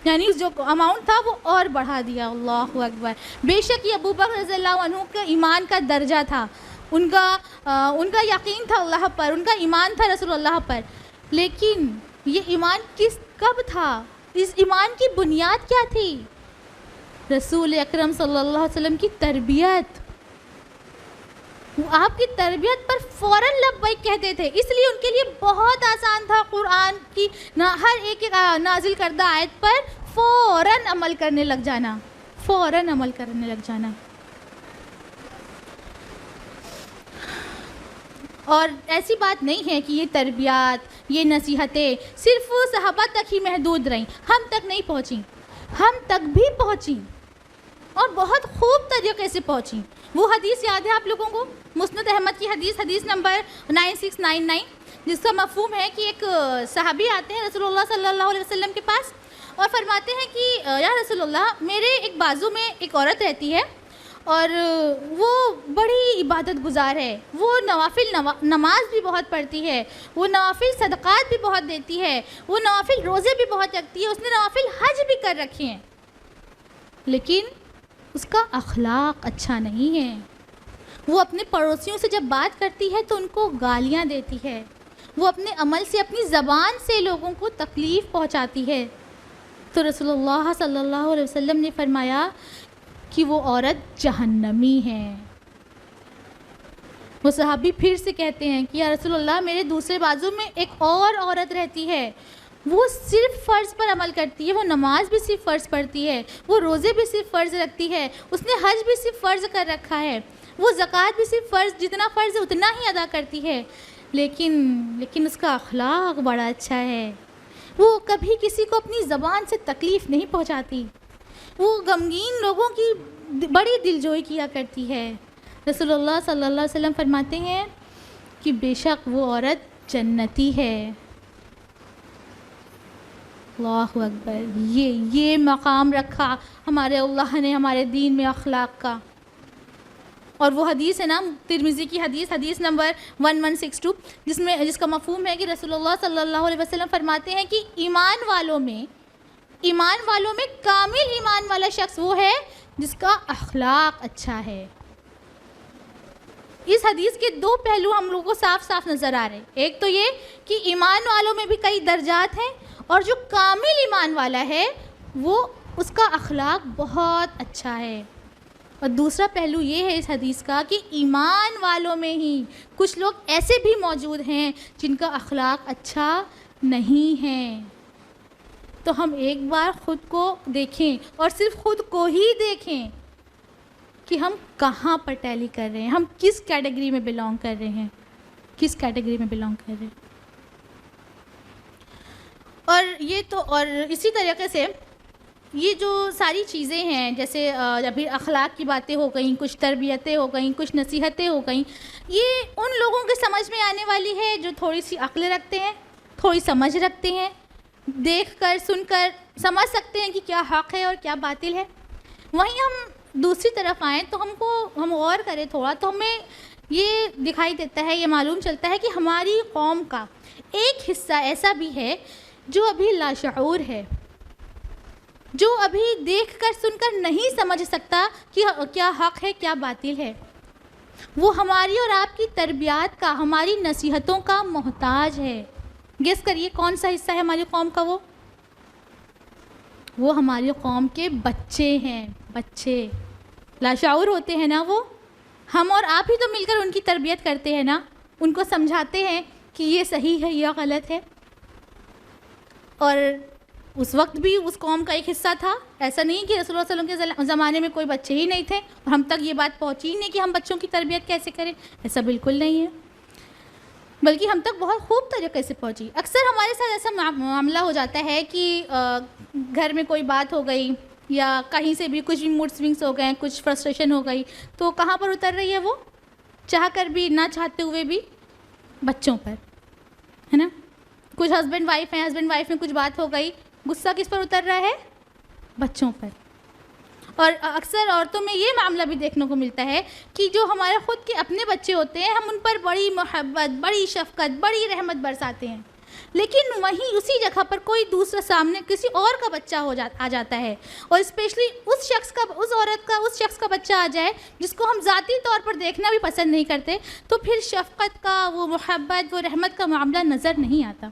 یعنی جو اماؤنٹ تھا وہ اور بڑھا دیا۔ اللہ اکبر! بے شک یہ ابو بکر رضی اللہ عنہ کا ایمان کا درجہ تھا، ان کا یقین تھا اللہ پر، ان کا ایمان تھا رسول اللہ پر، لیکن یہ ایمان کب تھا؟ اس ایمان کی بنیاد کیا تھی؟ رسول اکرم صلی اللہ علیہ وسلم کی تربیت، وہ آپ کی تربیت پر فوراً لبیک کہتے تھے، اس لیے ان کے لیے بہت آسان تھا قرآن کی ہر ایک نازل کردہ آیت پر فوراً عمل کرنے لگ جانا، فوراً عمل کرنے لگ جانا۔ اور ایسی بات نہیں ہے کہ یہ تربیات، یہ نصیحتیں صرف صحابہ تک ہی محدود رہیں، ہم تک نہیں پہنچیں، ہم تک بھی پہنچیں اور بہت خوب طریقے سے پہنچیں۔ وہ حدیث یاد ہے آپ لوگوں کو، مسند احمد کی حدیث نمبر 9699، جس کا مفہوم ہے کہ ایک صحابی آتے ہیں رسول اللہ صلی اللہ علیہ وسلم کے پاس اور فرماتے ہیں کہ یا رسول اللہ، میرے ایک بازو میں ایک عورت رہتی ہے اور وہ بڑی عبادت گزار ہے، وہ نوافل نماز بھی بہت پڑھتی ہے، وہ نوافل صدقات بھی بہت دیتی ہے، وہ نوافل روزے بھی بہت رکھتی ہے، اس نے نوافل حج بھی کر رکھے ہیں، لیکن اس کا اخلاق اچھا نہیں ہے۔ وہ اپنے پڑوسیوں سے جب بات کرتی ہے تو ان کو گالیاں دیتی ہے، وہ اپنے عمل سے، اپنی زبان سے لوگوں کو تکلیف پہنچاتی ہے۔ تو رسول اللہ صلی اللہ علیہ وسلم نے فرمایا کہ وہ عورت جہنمی ہے۔ وہ صحابی پھر سے کہتے ہیں کہ یا رسول اللہ، میرے دوسرے بازو میں ایک اور عورت رہتی ہے، وہ صرف فرض پر عمل کرتی ہے، وہ نماز بھی صرف فرض پڑھتی ہے، وہ روزے بھی صرف فرض رکھتی ہے، اس نے حج بھی صرف فرض کر رکھا ہے، وہ زکوٰۃ بھی صرف فرض، جتنا فرض ہے اتنا ہی ادا کرتی ہے، لیکن اس کا اخلاق بڑا اچھا ہے، وہ کبھی کسی کو اپنی زبان سے تکلیف نہیں پہنچاتی، وہ غمگین لوگوں کی بڑی دلجوئی کیا کرتی ہے۔ رسول اللہ صلی اللہ علیہ وسلم فرماتے ہیں کہ بے شک وہ عورت جنتی ہے۔ اللہ اکبر، یہ مقام رکھا ہمارے اللہ نے ہمارے دین میں اخلاق کا۔ اور وہ حدیث ہے نا ترمذی کی حدیث نمبر 1162، جس کا مفہوم ہے کہ رسول اللہ صلی اللہ علیہ وسلم فرماتے ہیں کہ ایمان والوں میں کامل ایمان والا شخص وہ ہے جس کا اخلاق اچھا ہے۔ اس حدیث کے دو پہلو ہم لوگوں کو صاف صاف نظر آ رہے ہیں، ایک تو یہ کہ ایمان والوں میں بھی کئی درجات ہیں، اور جو کامل ایمان والا ہے وہ اس کا اخلاق بہت اچھا ہے۔ اور دوسرا پہلو یہ ہے اس حدیث کا کہ ایمان والوں میں ہی کچھ لوگ ایسے بھی موجود ہیں جن کا اخلاق اچھا نہیں ہے۔ تو ہم ایک بار خود کو دیکھیں، اور صرف خود کو ہی دیکھیں کہ ہم کہاں پر ٹیلی کر رہے ہیں، ہم کس کیٹیگری میں بلانگ کر رہے ہیں، کس کیٹیگری میں بلانگ کر رہے ہیں۔ اور اسی طریقے سے یہ جو ساری چیزیں ہیں، جیسے ابھی اخلاق کی باتیں ہو گئیں، کچھ تربیتیں ہو گئیں، کچھ نصیحتیں ہو گئیں، یہ ان لوگوں کے سمجھ میں آنے والی ہے جو تھوڑی سی عقل رکھتے ہیں، تھوڑی سمجھ رکھتے ہیں، دیکھ کر سن کر سمجھ سکتے ہیں کہ کیا حق ہے اور کیا باطل ہے۔ وہیں ہم دوسری طرف آئیں تو ہم غور کریں تھوڑا، تو ہمیں یہ دکھائی دیتا ہے، یہ معلوم چلتا ہے کہ ہماری قوم کا ایک حصہ ایسا بھی ہے جو ابھی لاشعور ہے، جو ابھی دیکھ کر سن کر نہیں سمجھ سکتا کہ کیا حق ہے کیا باطل ہے۔ وہ ہماری اور آپ کی تربیات کا، ہماری نصیحتوں کا محتاج ہے۔ گیس کریے کون سا حصہ ہے ہماری قوم کا؟ وہ ہماری قوم کے بچے ہیں، بچے لاشعور ہوتے ہیں نا، وہ ہم اور آپ ہی تو مل کر ان کی تربیت کرتے ہیں نا، ان کو سمجھاتے ہیں کہ یہ صحیح ہے یا غلط ہے۔ اور اس وقت بھی اس قوم کا ایک حصہ تھا، ایسا نہیں کہ رسول اللہ صلی اللہ علیہ وسلم کے زمانے میں کوئی بچے ہی نہیں تھے اور ہم تک یہ بات پہنچی ہی نہیں کہ ہم بچوں کی تربیت کیسے کریں، ایسا بالکل نہیں ہے، بلکہ ہم تک بہت خوب طریقے سے پہنچی۔ اکثر ہمارے ساتھ ایسا معاملہ ہو جاتا ہے کہ گھر میں کوئی بات ہو گئی یا کہیں سے بھی کچھ بھی موڈ سوئنگس ہو گئے، کچھ فرسٹریشن ہو گئی، تو کہاں پر اتر رہی ہے وہ؟ چاہ کر بھی نہ چاہتے ہوئے بھی بچوں پر، ہے نا۔ کچھ ہسبینڈ وائف ہیں، ہسبینڈ وائف میں کچھ بات ہو گئی، غصہ کس پر اتر رہا ہے؟ بچوں پر۔ اور اکثر عورتوں میں یہ معاملہ بھی دیکھنے کو ملتا ہے کہ جو ہمارے خود کے اپنے بچے ہوتے ہیں، ہم ان پر بڑی محبت، بڑی شفقت، بڑی رحمت برساتے ہیں، لیکن وہیں اسی جگہ پر کوئی دوسرا سامنے کسی اور کا بچہ آ جاتا ہے، اور اسپیشلی اس عورت کا، اس شخص کا بچہ آ جائے جس کو ہم ذاتی طور پر دیکھنا بھی پسند نہیں کرتے، تو پھر شفقت کا، وہ محبت، وہ رحمت کا معاملہ نظر نہیں آتا۔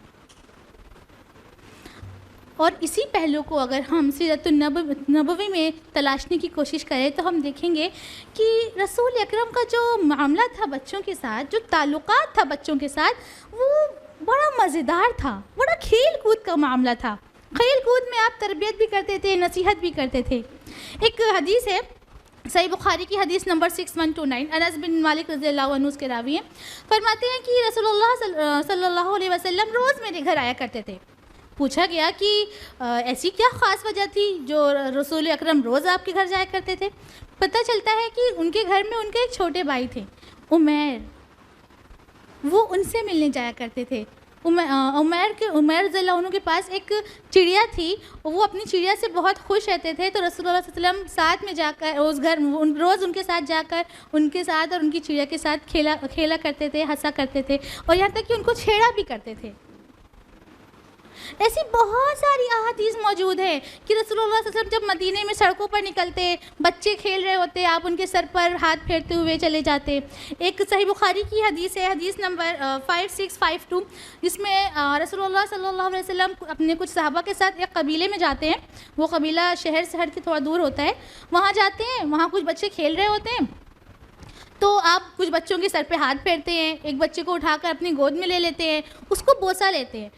اور اسی پہلو کو اگر ہم سیرت النبوی میں تلاشنے کی کوشش کریں تو ہم دیکھیں گے کہ رسول اکرم کا جو معاملہ تھا بچوں کے ساتھ، جو تعلقات تھا بچوں کے ساتھ، وہ بڑا مزیدار تھا، بڑا کھیل کود کا معاملہ تھا. کھیل کود میں آپ تربیت بھی کرتے تھے، نصیحت بھی کرتے تھے. ایک حدیث ہے صحیح بخاری کی حدیث نمبر 6129، انس بن مالک رضی اللہ عنہ اس کے راوی ہیں، فرماتے ہیں کہ رسول اللہ صلی اللہ علیہ وسلم روز میرے گھر آیا کرتے تھے. پوچھا گیا کہ ایسی کیا خاص وجہ تھی جو رسول اکرم روز آپ کے گھر جایا کرتے تھے؟ پتہ چلتا ہے کہ ان کے گھر میں ان کے ایک چھوٹے بھائی تھے عمیر، وہ ان سے ملنے جایا کرتے تھے. عمیر رضی اللہ عنہ کے پاس ایک چڑیا تھی، وہ اپنی چڑیا سے بہت خوش رہتے تھے. تو رسول اللہ صلی اللہ علیہ وسلم ساتھ میں جا کر روز ان کے ساتھ جا کر ان کے ساتھ اور ان کی چڑیا کے ساتھ کھیلا کرتے تھے، ہنسا کرتے تھے، اور یہاں تک کہ ان کو چھیڑا بھی کرتے تھے. ایسی بہت ساری احادیث موجود ہیں کہ رسول اللہ صلی اللہ علیہ وسلم جب مدینے میں سڑکوں پر نکلتے، بچے کھیل رہے ہوتے، آپ ان کے سر پر ہاتھ پھیرتے ہوئے چلے جاتے. ایک صحیح بخاری کی حدیث ہے، حدیث نمبر 5652، جس میں رسول اللہ صلی اللہ علیہ وسلم اپنے کچھ صحابہ کے ساتھ ایک قبیلے میں جاتے ہیں. وہ قبیلہ شہر سے ہٹ کے تھوڑا دور ہوتا ہے. وہاں جاتے ہیں، وہاں کچھ بچے کھیل رہے ہوتے ہیں، تو آپ کچھ بچوں کے سر پہ ہاتھ پھیرتے ہیں، ایک بچے کو اٹھا کر اپنی گود میں لے لیتے ہیں، اس کو بوسہ لیتے ہیں.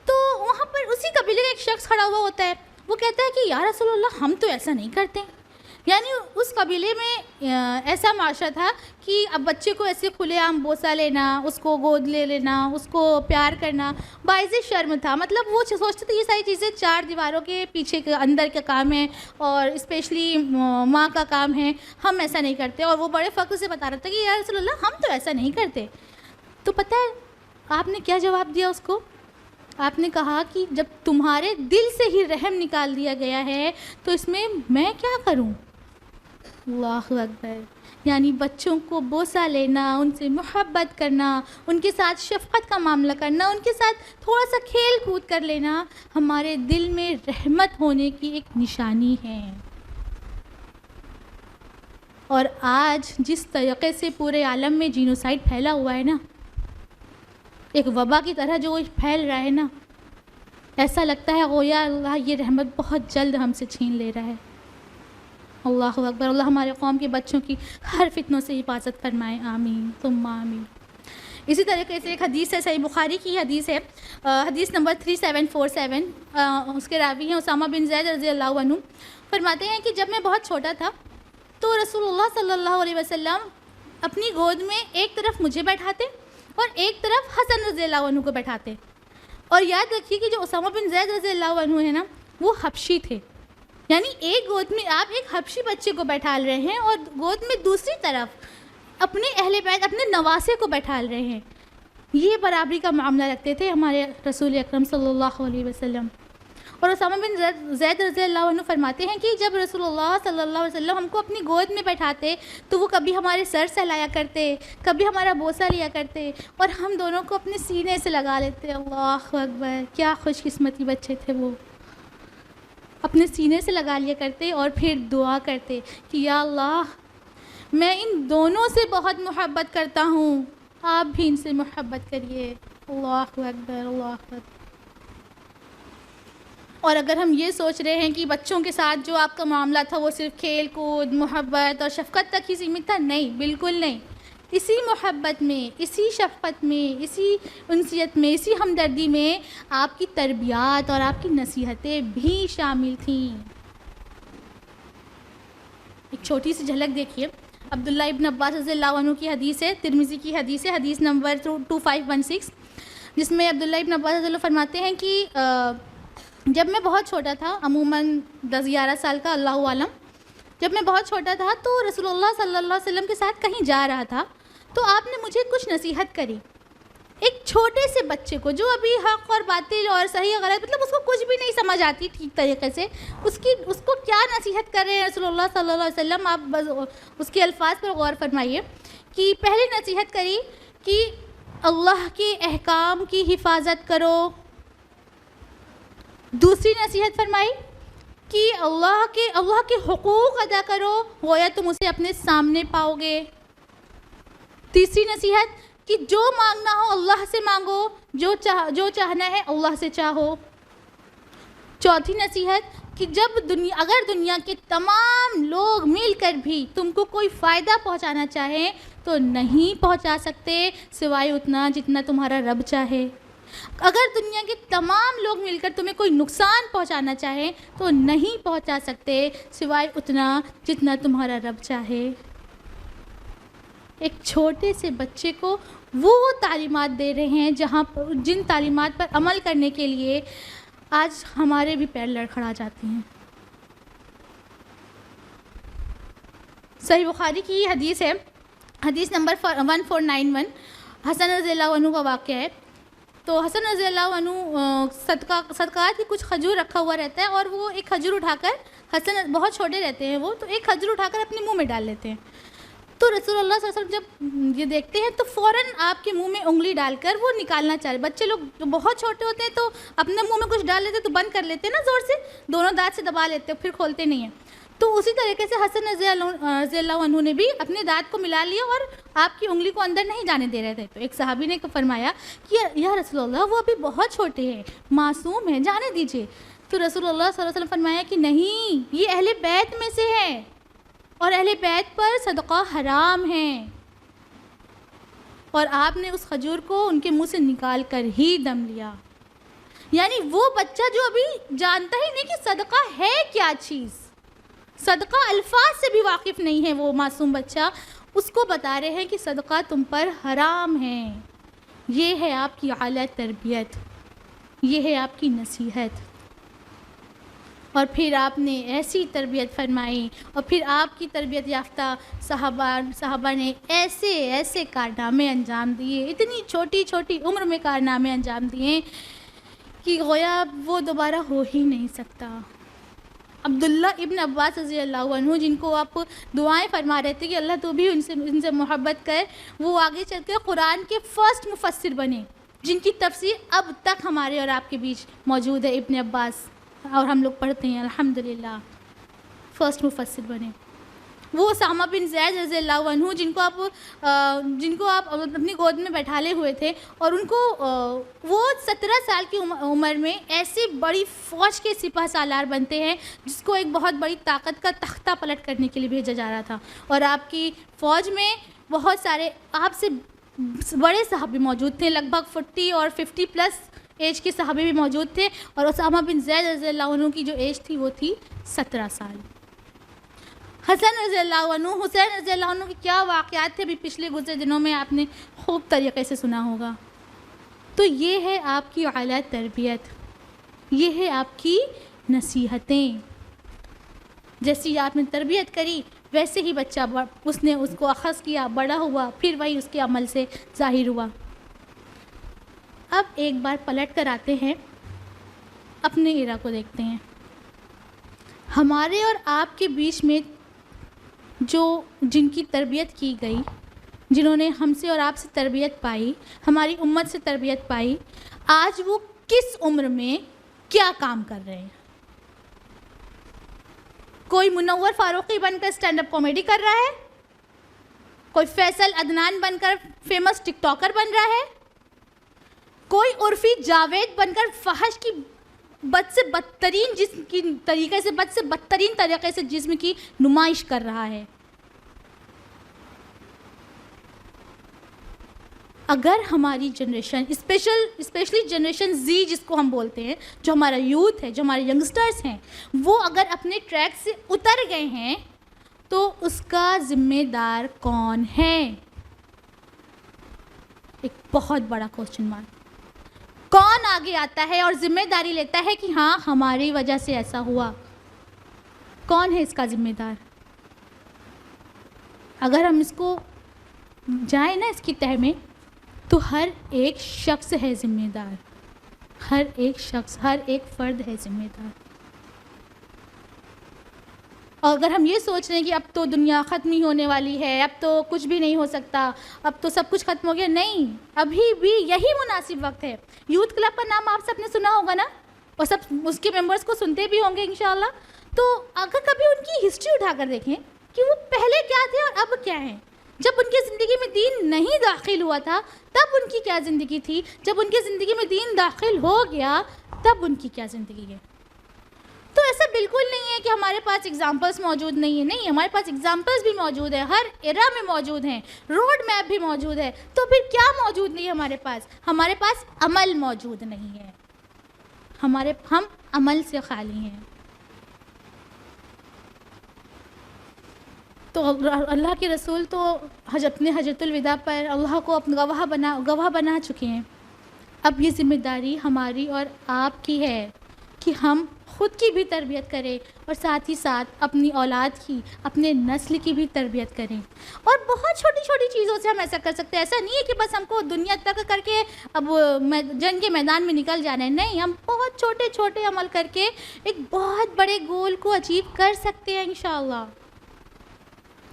تو وہاں پر اسی قبیلے کا ایک شخص کھڑا ہوا ہوتا ہے، وہ کہتا ہے کہ یا رسول اللہ ہم تو ایسا نہیں کرتے. یعنی اس قبیلے میں ایسا معاشرہ تھا کہ اب بچے کو ایسے کھلے عام بوسہ لینا، اس کو گود لے لینا، اس کو پیار کرنا باعث شرم تھا. مطلب وہ سوچتے تھے یہ ساری چیزیں چار دیواروں کے پیچھے کے اندر کا کام ہے، اور اسپیشلی ماں کا کام ہے، ہم ایسا نہیں کرتے. اور وہ بڑے فخر سے بتا رہا تھا کہ یا رسول اللہ ہم تو ایسا نہیں کرتے. تو پتہ ہے آپ نے کیا جواب دیا اس کو؟ آپ نے کہا کہ جب تمہارے دل سے ہی رحم نکال دیا گیا ہے تو اس میں کیا کروں؟ اللہ اکبر. یعنی بچوں کو بوسہ لینا، ان سے محبت کرنا، ان کے ساتھ شفقت کا معاملہ کرنا، ان کے ساتھ تھوڑا سا کھیل کود کر لینا ہمارے دل میں رحمت ہونے کی ایک نشانی ہے. اور آج جس طریقے سے پورے عالم میں جینوسائیڈ پھیلا ہوا ہے نا، ایک وبا کی طرح جو پھیل رہا ہے نا، ایسا لگتا ہے گویا اللہ یہ رحمت بہت جلد ہم سے چھین لے رہا ہے. اللہ اکبر. اللہ ہمارے قوم کے بچوں کی ہر فتنوں سے حفاظت فرمائے، آمین ثم آمین. اسی طریقے سے ایک حدیث ہے، صحیح بخاری کی حدیث ہے، حدیث نمبر 3747، اس کے راوی ہیں اسامہ بن زید رضی اللہ عنہ. فرماتے ہیں کہ جب میں بہت چھوٹا تھا تو رسول اللہ صلی اللہ علیہ وسلم اپنی گود میں ایک طرف مجھے بیٹھاتے اور ایک طرف حسن رضی اللہ عنہ کو بیٹھاتے. اور یاد رکھیے کہ جو اسامہ بن زید رضی اللہ عنہ ہے نا، وہ حبشی تھے. یعنی ایک گود میں آپ ایک حبشی بچے کو بیٹھال رہے ہیں اور گود میں دوسری طرف اپنے اہل بیت، اپنے نواسے کو بیٹھال رہے ہیں. یہ برابری کا معاملہ رکھتے تھے ہمارے رسول اکرم صلی اللہ علیہ وسلم. اور اسامہ بن زید رضی اللہ عنہ فرماتے ہیں کہ جب رسول اللہ صلی اللہ علیہ وسلم ہم کو اپنی گود میں بیٹھاتے تو وہ کبھی ہمارے سر سے لایا کرتے، کبھی ہمارا بوسہ لیا کرتے، اور ہم دونوں کو اپنے سینے سے لگا لیتے. اللہ اکبر. کیا خوش قسمتی بچے تھے وہ. اپنے سینے سے لگا لیا کرتے اور پھر دعا کرتے کہ یا اللہ میں ان دونوں سے بہت محبت کرتا ہوں، آپ بھی ان سے محبت کریے. اللہ اکبر. اللہ اکبر. اور اگر ہم یہ سوچ رہے ہیں کہ بچوں کے ساتھ جو آپ کا معاملہ تھا وہ صرف کھیل کود، محبت اور شفقت تک ہی سیمت تھا، نہیں، بالکل نہیں. اسی محبت میں، اسی شفقت میں، اسی انسیت میں، اسی ہمدردی میں آپ کی تربیات اور آپ کی نصیحتیں بھی شامل تھیں. ایک چھوٹی سی جھلک دیکھیے. عبداللہ ابن عباس رضی اللہ عنہ کی حدیث ہے، ترمذی کی حدیث ہے، حدیث نمبر 2516، جس میں عبداللہ ابن عباس رضی اللہ فرماتے ہیں کہ جب میں بہت چھوٹا تھا، عموماً 10-11 سال کا، اللہ عالم، جب میں بہت چھوٹا تھا تو رسول اللہ صلی اللہ علیہ وسلم کے ساتھ کہیں جا رہا تھا تو آپ نے مجھے کچھ نصیحت کری. ایک چھوٹے سے بچے کو جو ابھی حق اور باطل اور صحیح اور غلط، مطلب اس کو کچھ بھی نہیں سمجھ آتی ٹھیک طریقے سے، اس کو کیا نصیحت کر رہے ہیں رسول اللہ صلی اللہ علیہ وسلم. آپ بس اس کے الفاظ پر غور فرمائیے کہ پہلی نصیحت کری کہ اللہ کے احکام کی حفاظت کرو. دوسری نصیحت فرمائی کہ اللہ کے حقوق ادا کرو، گویا تم اسے اپنے سامنے پاؤ گے. تیسری نصیحت کہ جو مانگنا ہو اللہ سے مانگو، جو چاہنا ہے اللہ سے چاہو. چوتھی نصیحت کہ اگر دنیا کے تمام لوگ مل کر بھی تم کو کوئی فائدہ پہنچانا چاہیں تو نہیں پہنچا سکتے سوائے اتنا جتنا تمہارا رب چاہے. اگر دنیا کے تمام لوگ مل کر تمہیں کوئی نقصان پہنچانا چاہیں تو نہیں پہنچا سکتے سوائے اتنا جتنا تمہارا رب چاہے. ایک چھوٹے سے بچے کو وہ تعلیمات دے رہے ہیں جن تعلیمات پر عمل کرنے کے لیے آج ہمارے بھی پیر لڑکھڑا جاتے ہیں. صحیح بخاری کی حدیث ہے، حدیث نمبر 1491، حسن رضی اللہ عنہ کا واقعہ ہے. تو حسن رضی اللہ عنہ صدقات کی کچھ کھجور رکھا ہوا رہتا ہے اور وہ ایک کھجور اٹھا کر، حسن بہت چھوٹے رہتے ہیں وہ، تو ایک کھجور اٹھا کر اپنے منہ میں ڈال لیتے ہیں. تو رسول اللہ صلی اللہ علیہ وسلم جب یہ دیکھتے ہیں تو فوراً آپ کے منہ میں انگلی ڈال کر وہ نکالنا چاہ رہے. بچے لوگ جو بہت چھوٹے ہوتے ہیں تو اپنے منہ میں کچھ ڈال لیتے تو بند کر لیتے ہیں نا زور سے، دونوں دانت سے دبا لیتے پھر کھولتے نہیں ہیں. تو اسی طریقے سے حسن رضی اللہ عنہ نے بھی اپنے دانت کو ملا لیا اور آپ کی انگلی کو اندر نہیں جانے دے رہے تھے. تو ایک صحابی نے فرمایا کہ یا رسول اللہ وہ ابھی بہت چھوٹے ہیں، معصوم ہیں، جانے دیجیے. تو رسول اللہ صلی اللہ علیہ وسلم فرمایا کہ نہیں، یہ اہل بیت میں سے ہے اور اہل بیت پر صدقہ حرام ہے. اور آپ نے اس کھجور کو ان کے منہ سے نکال کر ہی دم لیا. یعنی وہ بچہ جو ابھی جانتا ہی نہیں کہ صدقہ ہے کیا چیز، صدقہ الفاظ سے بھی واقف نہیں ہے، وہ معصوم بچہ، اس کو بتا رہے ہیں کہ صدقہ تم پر حرام ہے. یہ ہے آپ کی اعلیٰ تربیت، یہ ہے آپ کی نصیحت. اور پھر آپ نے ایسی تربیت فرمائی اور پھر آپ کی تربیت یافتہ صحابہ نے ایسے کارنامے انجام دیے، اتنی چھوٹی چھوٹی عمر میں کارنامے انجام دیے کہ گویا وہ دوبارہ ہو ہی نہیں سکتا. عبداللہ ابن عباس رضی اللہ عنہ، جن کو آپ دعائیں فرما رہے تھے کہ اللہ تو بھی ان سے محبت کر، وہ آگے چل کے قرآن کے فرسٹ مفسر بنے، جن کی تفسیر اب تک ہمارے اور آپ کے بیچ موجود ہے. ابن عباس، اور ہم لوگ پڑھتے ہیں الحمدللہ، فرسٹ مفسر بنے. وہ اسامہ بن زید رضی اللہ عنہ، جن کو آپ اپنی گود میں بیٹھالے ہوئے تھے، اور ان کو وہ 17 سال کی عمر میں ایسی بڑی فوج کے سپہ سالار بنتے ہیں جس کو ایک بہت بڑی طاقت کا تختہ پلٹ کرنے کے لیے بھیجا جا رہا تھا. اور آپ کی فوج میں بہت سارے آپ سے بڑے صحابی موجود تھے، لگ بھگ 40 اور 50 پلس ایج کے صحابی بھی موجود تھے. اور اسامہ بن زید رضی اللہ عنہ کی جو ایج تھی وہ تھی 17 سال. حسن رضی اللہ عنہ، حسین رضی اللہ عنہ کے کیا واقعات تھے بھی پچھلے گزرے دنوں میں آپ نے خوب طریقے سے سنا ہوگا. تو یہ ہے آپ کی اعلیٰ تربیت، یہ ہے آپ کی نصیحتیں. جیسی آپ نے تربیت کری ویسے ہی بچہ اس نے اس کو اخذ کیا، بڑا ہوا، پھر وہی اس کے عمل سے ظاہر ہوا. اب ایک بار پلٹ کر آتے ہیں، اپنے ایرا کو دیکھتے ہیں. ہمارے اور آپ کے بیچ میں جن کی تربیت کی گئی، جنہوں نے ہم سے اور آپ سے تربیت پائی، ہماری امت سے تربیت پائی، آج وہ کس عمر میں کیا کام کر رہے ہیں؟ کوئی منور فاروقی بن کر اسٹینڈ اپ کامیڈی کر رہا ہے، کوئی فیصل عدنان بن کر فیمس ٹک ٹاکر بن رہا ہے، کوئی عرفی جاوید بن کر فحش کی بد سے بدترین جسم کی طریقے سے بد سے بدترین طریقے سے جسم کی نمائش کر رہا ہے. اگر ہماری جنریشن اسپیشلی جنریشن زی جس کو ہم بولتے ہیں، جو ہمارا یوتھ ہے، جو ہمارے ینگسٹرز ہیں، وہ اگر اپنے ٹریک سے اتر گئے ہیں تو اس کا ذمہ دار کون ہے؟ ایک بہت بڑا کوسچن مارک. کون آگے آتا ہے اور ذمہ داری لیتا ہے کہ ہاں ہماری وجہ سے ایسا ہوا؟ کون ہے اس کا ذمہ دار؟ اگر ہم اس کو جائیں نا اس کی تہہ میں، تو ہر ایک شخص ہے ذمہ دار، ہر ایک شخص، ہر ایک فرد ہے ذمہ دار. اور اگر ہم یہ سوچ رہے ہیں کہ اب تو دنیا ختم ہی ہونے والی ہے، اب تو کچھ بھی نہیں ہو سکتا، اب تو سب کچھ ختم ہو گیا، نہیں، ابھی بھی یہی مناسب وقت ہے. یوتھ کلب کا نام آپ سب نے سنا ہوگا نا، اور سب اس کے ممبرس کو سنتے بھی ہوں گے انشاءاللہ. تو اگر کبھی ان کی ہسٹری اٹھا کر دیکھیں کہ وہ پہلے کیا تھے اور اب کیا ہیں. جب ان کی زندگی میں دین نہیں داخل ہوا تھا تب ان کی کیا زندگی تھی، جب ان کی زندگی میں دین داخل ہو گیا تب ان کی کیا زندگی ہے. تو ایسا بالکل نہیں ہے کہ ہمارے پاس اگزامپلس موجود نہیں ہیں، نہیں، ہمارے پاس اگزامپلس بھی موجود ہیں، ہر ایرا میں موجود ہیں، روڈ میپ بھی موجود ہے. تو پھر کیا موجود نہیں ہے ہمارے پاس عمل موجود نہیں ہے. ہم عمل سے خالی ہیں. تو اللہ کے رسول تو اپنے حجۃ الوداع پر اللہ کو اپنا گواہ بنا چکے ہیں. اب یہ ذمہ داری ہماری اور آپ کی ہے کہ ہم خود کی بھی تربیت کریں اور ساتھ ہی ساتھ اپنی اولاد کی، اپنے نسل کی بھی تربیت کریں. اور بہت چھوٹی چھوٹی چیزوں سے ہم ایسا کر سکتے ہیں. ایسا نہیں ہے کہ بس ہم کو دنیا تک کر کے اب جنگ کے میدان میں نکل جانا ہے. نہیں، ہم بہت چھوٹے چھوٹے عمل کر کے ایک بہت بڑے گول کو اچیو کر سکتے ہیں انشاءاللہ.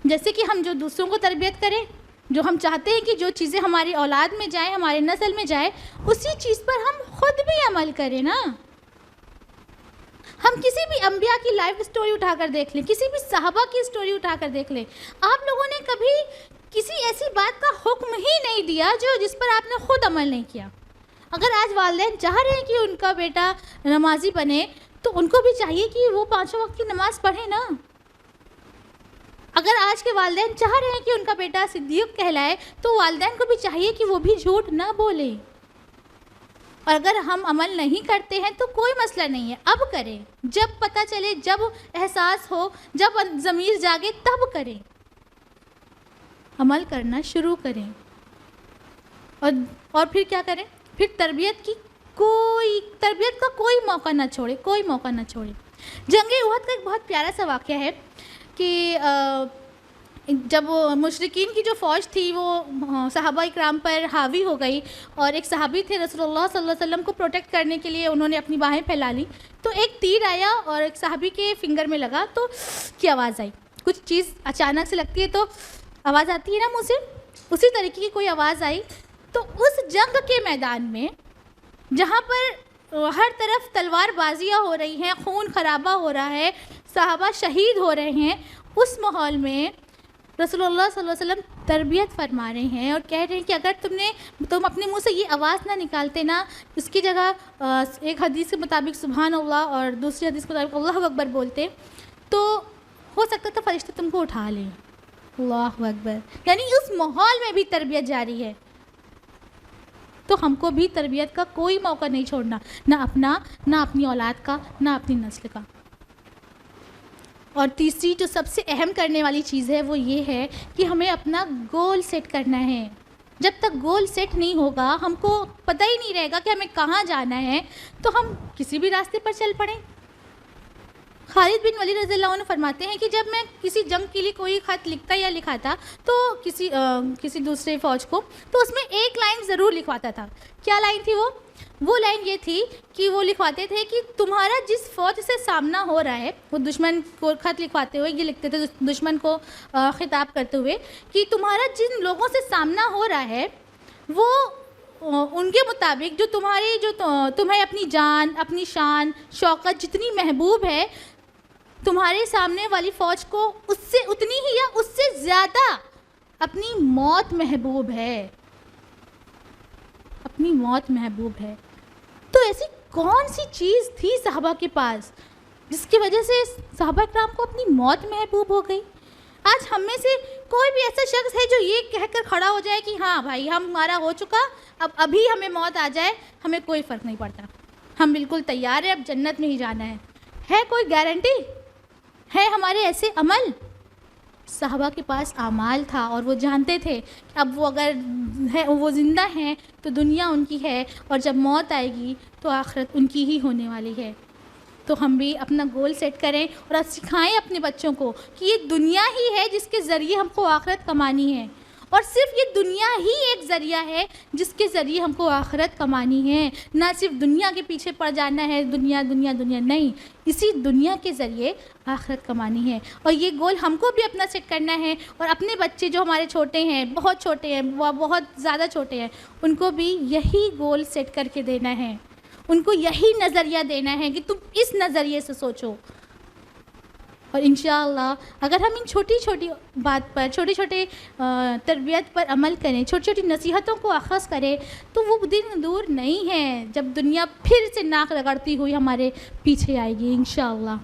جیسے کہ ہم جو دوسروں کو تربیت کریں، جو ہم چاہتے ہیں کہ جو چیزیں ہماری اولاد میں جائیں، ہمارے نسل میں جائیں، اسی چیز پر ہم خود بھی عمل کریں نا. ہم کسی بھی انبیاء کی لائف سٹوری اٹھا کر دیکھ لیں، کسی بھی صحابہ کی سٹوری اٹھا کر دیکھ لیں. آپ لوگوں نے کبھی کسی ایسی بات کا حکم ہی نہیں دیا جس پر آپ نے خود عمل نہیں کیا. اگر آج والدین چاہ رہے ہیں کہ ان کا بیٹا نمازی بنے تو ان کو بھی چاہیے کہ وہ 5 وقت کی نماز پڑھے نا. اگر آج کے والدین چاہ رہے ہیں کہ ان کا بیٹا صدیق کہلائے تو والدین کو بھی چاہیے کہ وہ بھی جھوٹ نہ بولے. اور اگر ہم عمل نہیں کرتے ہیں تو کوئی مسئلہ نہیں ہے، اب کریں. جب پتہ چلے، جب احساس ہو، جب ضمیر جاگے تب کریں. عمل کرنا شروع کریں. اور پھر کیا کریں؟ پھر تربیت کا کوئی موقع نہ چھوڑے. جنگ احد کا ایک بہت پیارا سا واقعہ ہے کہ جب مشرکین کی جو فوج تھی وہ صحابہ اکرام پر حاوی ہو گئی، اور ایک صحابی تھے رسول اللہ صلی اللہ علیہ وسلم کو پروٹیکٹ کرنے کے لیے انہوں نے اپنی باہیں پھیلا لی. تو ایک تیر آیا اور ایک صحابی کے فنگر میں لگا تو کی آواز آئی. کچھ چیز اچانک سے لگتی ہے تو آواز آتی ہے نا منہ سے، اسی طریقے کی کوئی آواز آئی. تو اس جنگ کے میدان میں جہاں پر ہر طرف تلوار بازیاں ہو رہی ہیں، خون خرابہ ہو رہا ہے، صحابہ شہید ہو رہے ہیں، اس ماحول میں رسول اللہ صلی اللہ علیہ وسلم تربیت فرما رہے ہیں اور کہہ رہے ہیں کہ اگر تم اپنے منہ سے یہ آواز نہ نکالتے نا، اس کی جگہ ایک حدیث کے مطابق سبحان اللہ اور دوسری حدیث کے مطابق اللہ اکبر بولتے تو ہو سکتا تھا فرشتے تم کو اٹھا لیں. اللہ اکبر. یعنی اس ماحول میں بھی تربیت جاری ہے. تو ہم کو بھی تربیت کا کوئی موقع نہیں چھوڑنا، نہ اپنا، نہ اپنی اولاد کا، نہ اپنی نسل کا. اور تیسری جو سب سے اہم کرنے والی چیز ہے وہ یہ ہے کہ ہمیں اپنا گول سیٹ کرنا ہے. جب تک گول سیٹ نہیں ہوگا، ہم کو پتہ ہی نہیں رہے گا کہ ہمیں کہاں جانا ہے، تو ہم کسی بھی راستے پر چل پڑیں. خالد بن ولید رضی اللہ عنہ فرماتے ہیں کہ جب میں کسی جنگ کے لیے کوئی خط لکھتا یا لکھاتا تو کسی دوسرے فوج کو، تو اس میں ایک لائن ضرور لکھواتا تھا. کیا لائن تھی وہ لائن یہ تھی کہ وہ لکھواتے تھے کہ تمہارا جس فوج سے سامنا ہو رہا ہے، وہ دشمن کو خط لکھواتے ہوئے یہ لکھتے تھے دشمن کو خطاب کرتے ہوئے کہ تمہارا جن لوگوں سے سامنا ہو رہا ہے وہ ان کے مطابق جو تمہیں اپنی جان، اپنی شان، شوکت جتنی محبوب ہے، تمہارے سامنے والی فوج کو اس سے اتنی ہی یا اس سے زیادہ اپنی موت محبوب ہے. اپنی موت محبوب ہے. تو ایسی کون سی چیز تھی صحابہ کے پاس جس کی وجہ سے صحابہ کرام کو اپنی موت محبوب ہو گئی؟ آج ہم میں سے کوئی بھی ایسا شخص ہے جو یہ کہہ کر کھڑا ہو جائے کہ ہاں بھائی ہمارا ہو چکا، ابھی ہمیں موت آ جائے ہمیں کوئی فرق نہیں پڑتا، ہم بالکل تیار ہیں، اب جنت میں ہی جانا ہے کوئی گارنٹی ہے ہمارے ایسے عمل؟ صحابہ کے پاس اعمال تھا اور وہ جانتے تھے کہ اب وہ اگر وہ زندہ ہیں تو دنیا ان کی ہے، اور جب موت آئے گی تو آخرت ان کی ہی ہونے والی ہے. تو ہم بھی اپنا گول سیٹ کریں اور سکھائیں اپنے بچوں کو کہ یہ دنیا ہی ہے جس کے ذریعے ہم کو آخرت کمانی ہے، اور صرف یہ دنیا ہی ایک ذریعہ ہے جس کے ذریعے ہم کو آخرت کمانی ہے. نہ صرف دنیا کے پیچھے پڑ جانا ہے، دنیا دنیا دنیا، نہیں، اسی دنیا کے ذریعے آخرت کمانی ہے. اور یہ گول ہم کو بھی اپنا سیٹ کرنا ہے، اور اپنے بچے جو ہمارے چھوٹے ہیں، بہت چھوٹے ہیں، بہت زیادہ چھوٹے ہیں، ان کو بھی یہی گول سیٹ کر کے دینا ہے، ان کو یہی نظریہ دینا ہے کہ تم اس نظریے سے سوچو. اور انشاءاللہ اگر ہم ان چھوٹی چھوٹی بات پر چھوٹے چھوٹے تربیت پر عمل کریں، چھوٹی چھوٹی نصیحتوں کو اخذ کریں، تو وہ دن دور نہیں ہے جب دنیا پھر سے ناک رگڑتی ہوئی ہمارے پیچھے آئے گی انشاءاللہ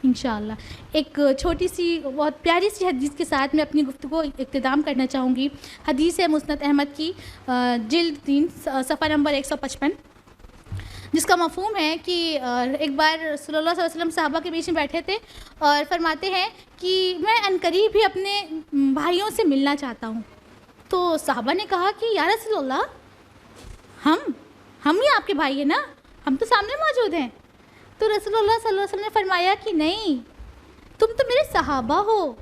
انشاءاللہ۔ ایک چھوٹی سی بہت پیاری سی حدیث کے ساتھ میں اپنی گفتگو اختتام کرنا چاہوں گی۔ حدیث ہے مسند احمد کی جلد 3 صفحہ نمبر 155، جس کا مفہوم ہے کہ ایک بار صلی اللہ علیہ وسلم صحابہ کے بیچ میں بیٹھے تھے اور فرماتے ہیں کہ میں عنقریب ہی اپنے بھائیوں سے ملنا چاہتا ہوں۔ تو صحابہ نے کہا کہ یا رسول اللہ، ہم ہی آپ کے بھائی ہیں نا، ہم تو سامنے موجود ہیں۔ تو رسول اللہ صلی اللہ علیہ وسلم نے فرمایا کہ نہیں، تم تو میرے صحابہ ہو،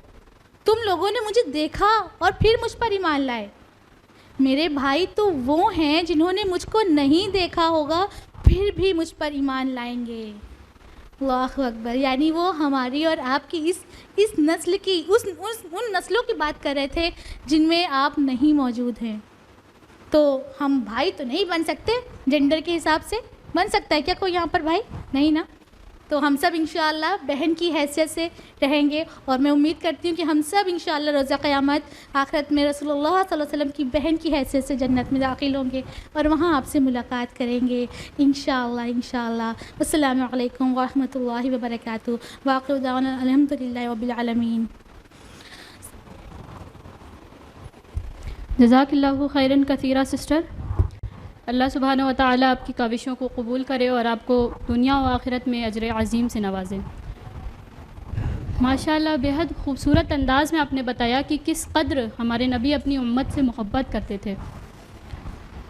تم لوگوں نے مجھے دیکھا اور پھر مجھ پر ایمان لائے۔ میرے بھائی تو وہ ہیں جنہوں نے مجھ کو نہیں دیکھا ہوگا پھر بھی مجھ پر ایمان لائیں گے۔ اللہ اکبر، یعنی وہ ہماری اور آپ کی اس نسل کی ان نسلوں کی بات کر رہے تھے جن میں آپ نہیں موجود ہیں۔ تو ہم بھائی تو نہیں بن سکتے، جینڈر کے حساب سے بن سکتا ہے کیا کوئی یہاں پر بھائی؟ نہیں نا۔ تو ہم سب انشاءاللہ بہن کی حیثیت سے رہیں گے، اور میں امید کرتی ہوں کہ ہم سب انشاءاللہ روزہ قیامت آخرت میں رسول اللہ صلی اللہ علیہ وسلم کی بہن کی حیثیت سے جنت میں داخل ہوں گے اور وہاں آپ سے ملاقات کریں گے انشاءاللہ انشاءاللہ۔ السلام علیکم ورحمۃ اللہ وبرکاتہ، وآخر دعوانا الحمد للہ رب العالمین۔ جزاک اللہ خیراً کثیرہ سسٹر۔ اللہ سبحانہ و تعالیٰ آپ کی کاوشوں کو قبول کرے اور آپ کو دنیا و آخرت میں اجر عظیم سے نوازے۔ ماشاءاللہ بہت خوبصورت انداز میں آپ نے بتایا کہ کس قدر ہمارے نبی اپنی امت سے محبت کرتے تھے،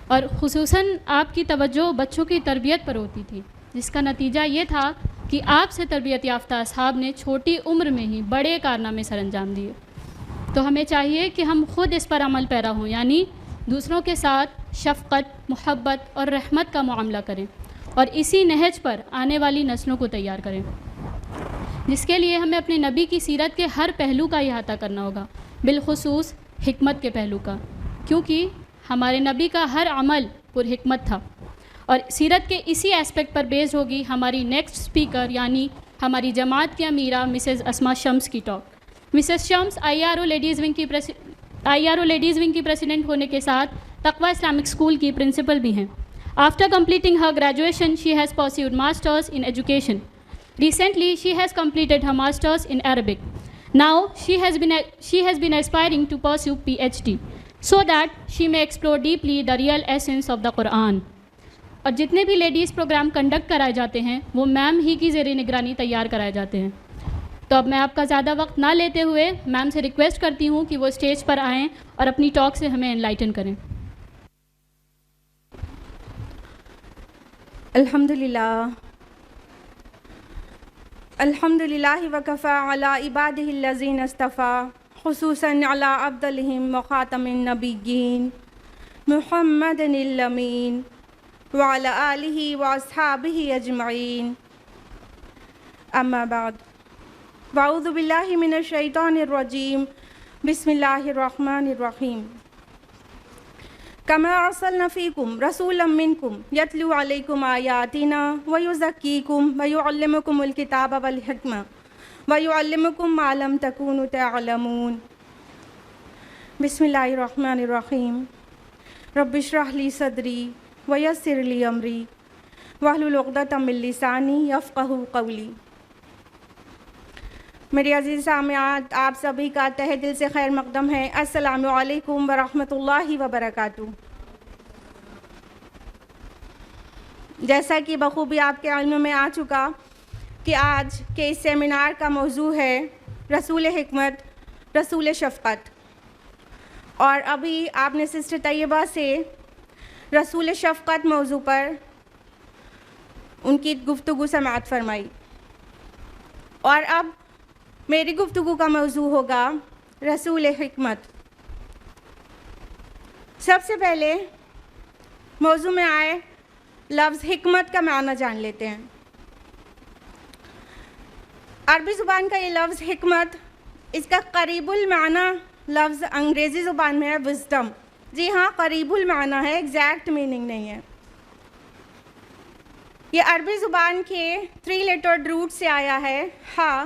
اور خصوصاً آپ کی توجہ بچوں کی تربیت پر ہوتی تھی، جس کا نتیجہ یہ تھا کہ آپ سے تربیت یافتہ اصحاب نے چھوٹی عمر میں ہی بڑے کارنامے سر انجام دیے۔ تو ہمیں چاہیے کہ ہم خود اس پر عمل پیرا ہوں، یعنی دوسروں کے ساتھ شفقت، محبت اور رحمت کا معاملہ کریں، اور اسی نہج پر آنے والی نسلوں کو تیار کریں، جس کے لیے ہمیں اپنے نبی کی سیرت کے ہر پہلو کا احاطہ کرنا ہوگا، بالخصوص حکمت کے پہلو کا، کیونکہ ہمارے نبی کا ہر عمل پر حکمت تھا۔ اور سیرت کے اسی ایسپیکٹ پر بیس ہوگی ہماری نیکسٹ اسپیکر، یعنی ہماری جماعت کی امیرہ مسز اسما شمس کی ٹاک۔ مسز شمس IRO لیڈیز ونگ کی پریزیڈنٹ ہونے کے ساتھ تقویٰ اسلامک اسکول کی پرنسپل بھی ہیں۔ After completing Hare graduation she has perceived masters in education. Recently she has completed Hare masters in Arabic. Now she has been aspiring to pursue PhD so that she may explore deeply the real essence of the Quran۔ اور جتنے بھی لیڈیز پروگرام کنڈکٹ کرائے جاتے ہیں وہ میم ہی کی زیر نگرانی تیار کرائے جاتے ہیں۔ تو اب میں آپ کا زیادہ وقت نہ لیتے ہوئے میم سے ریکویسٹ کرتی ہوں کہ وہ اسٹیج پر آئیں اور اپنی ٹاک سے ہمیں انلائٹن کریں۔ الحمدللہ وکفی علی عبادہ الذین اصطفیٰ، خصوصاً علی افضلہم وخاتم النبیین محمد الامین وعلی آلہ واصحابہ اجمعین، اما بعد، واعوذ باللہ من الشیطان الرجیم، بسم اللہ الرحمن الرحیم۔ کما ارسلنا فیکم رسولا منکم یتلو علیکم آیاتنا ویزکیکم ویعلمکم الکتاب والحکمہ ویعلمکم ما لم تکونوا تعلمون۔ بسم اللہ الرحمن الرحیم۔ رب اشرح لی صدری ویسر لی امری واحلل عقدۃ من لسانی یفقہوا قولی۔ میری عزیز سامعات، آپ سبھی کا تہہ دل سے خیر مقدم ہے۔ السلام علیکم ورحمۃ اللہ وبرکاتہ۔ جیسا کہ بخوبی آپ کے علم میں آ چکا کہ آج کے اس سیمینار کا موضوع ہے رسول حکمت، رسول شفقت، اور ابھی آپ نے سسٹر طیبہ سے رسول شفقت موضوع پر ان کی گفتگو سماعت فرمائی، اور اب میری گفتگو کا موضوع ہوگا رسول حکمت۔ سب سے پہلے موضوع میں آئے لفظ حکمت کا معنی جان لیتے ہیں۔ عربی زبان کا یہ لفظ حکمت، اس کا قریب المعنی لفظ انگریزی زبان میں ہے وزڈم۔ جی ہاں، قریب المعنی ہے، ایگزیکٹ میننگ نہیں ہے۔ یہ عربی زبان کے 3 لیٹرڈ روٹ سے آیا ہے، ہا،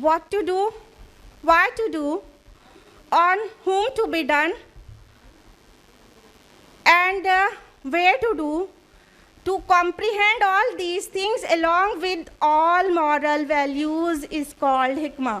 what to do, why to do, on whom to be done and where to do, to comprehend all these things along with all moral values is called hikmah।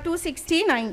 269।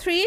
3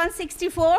164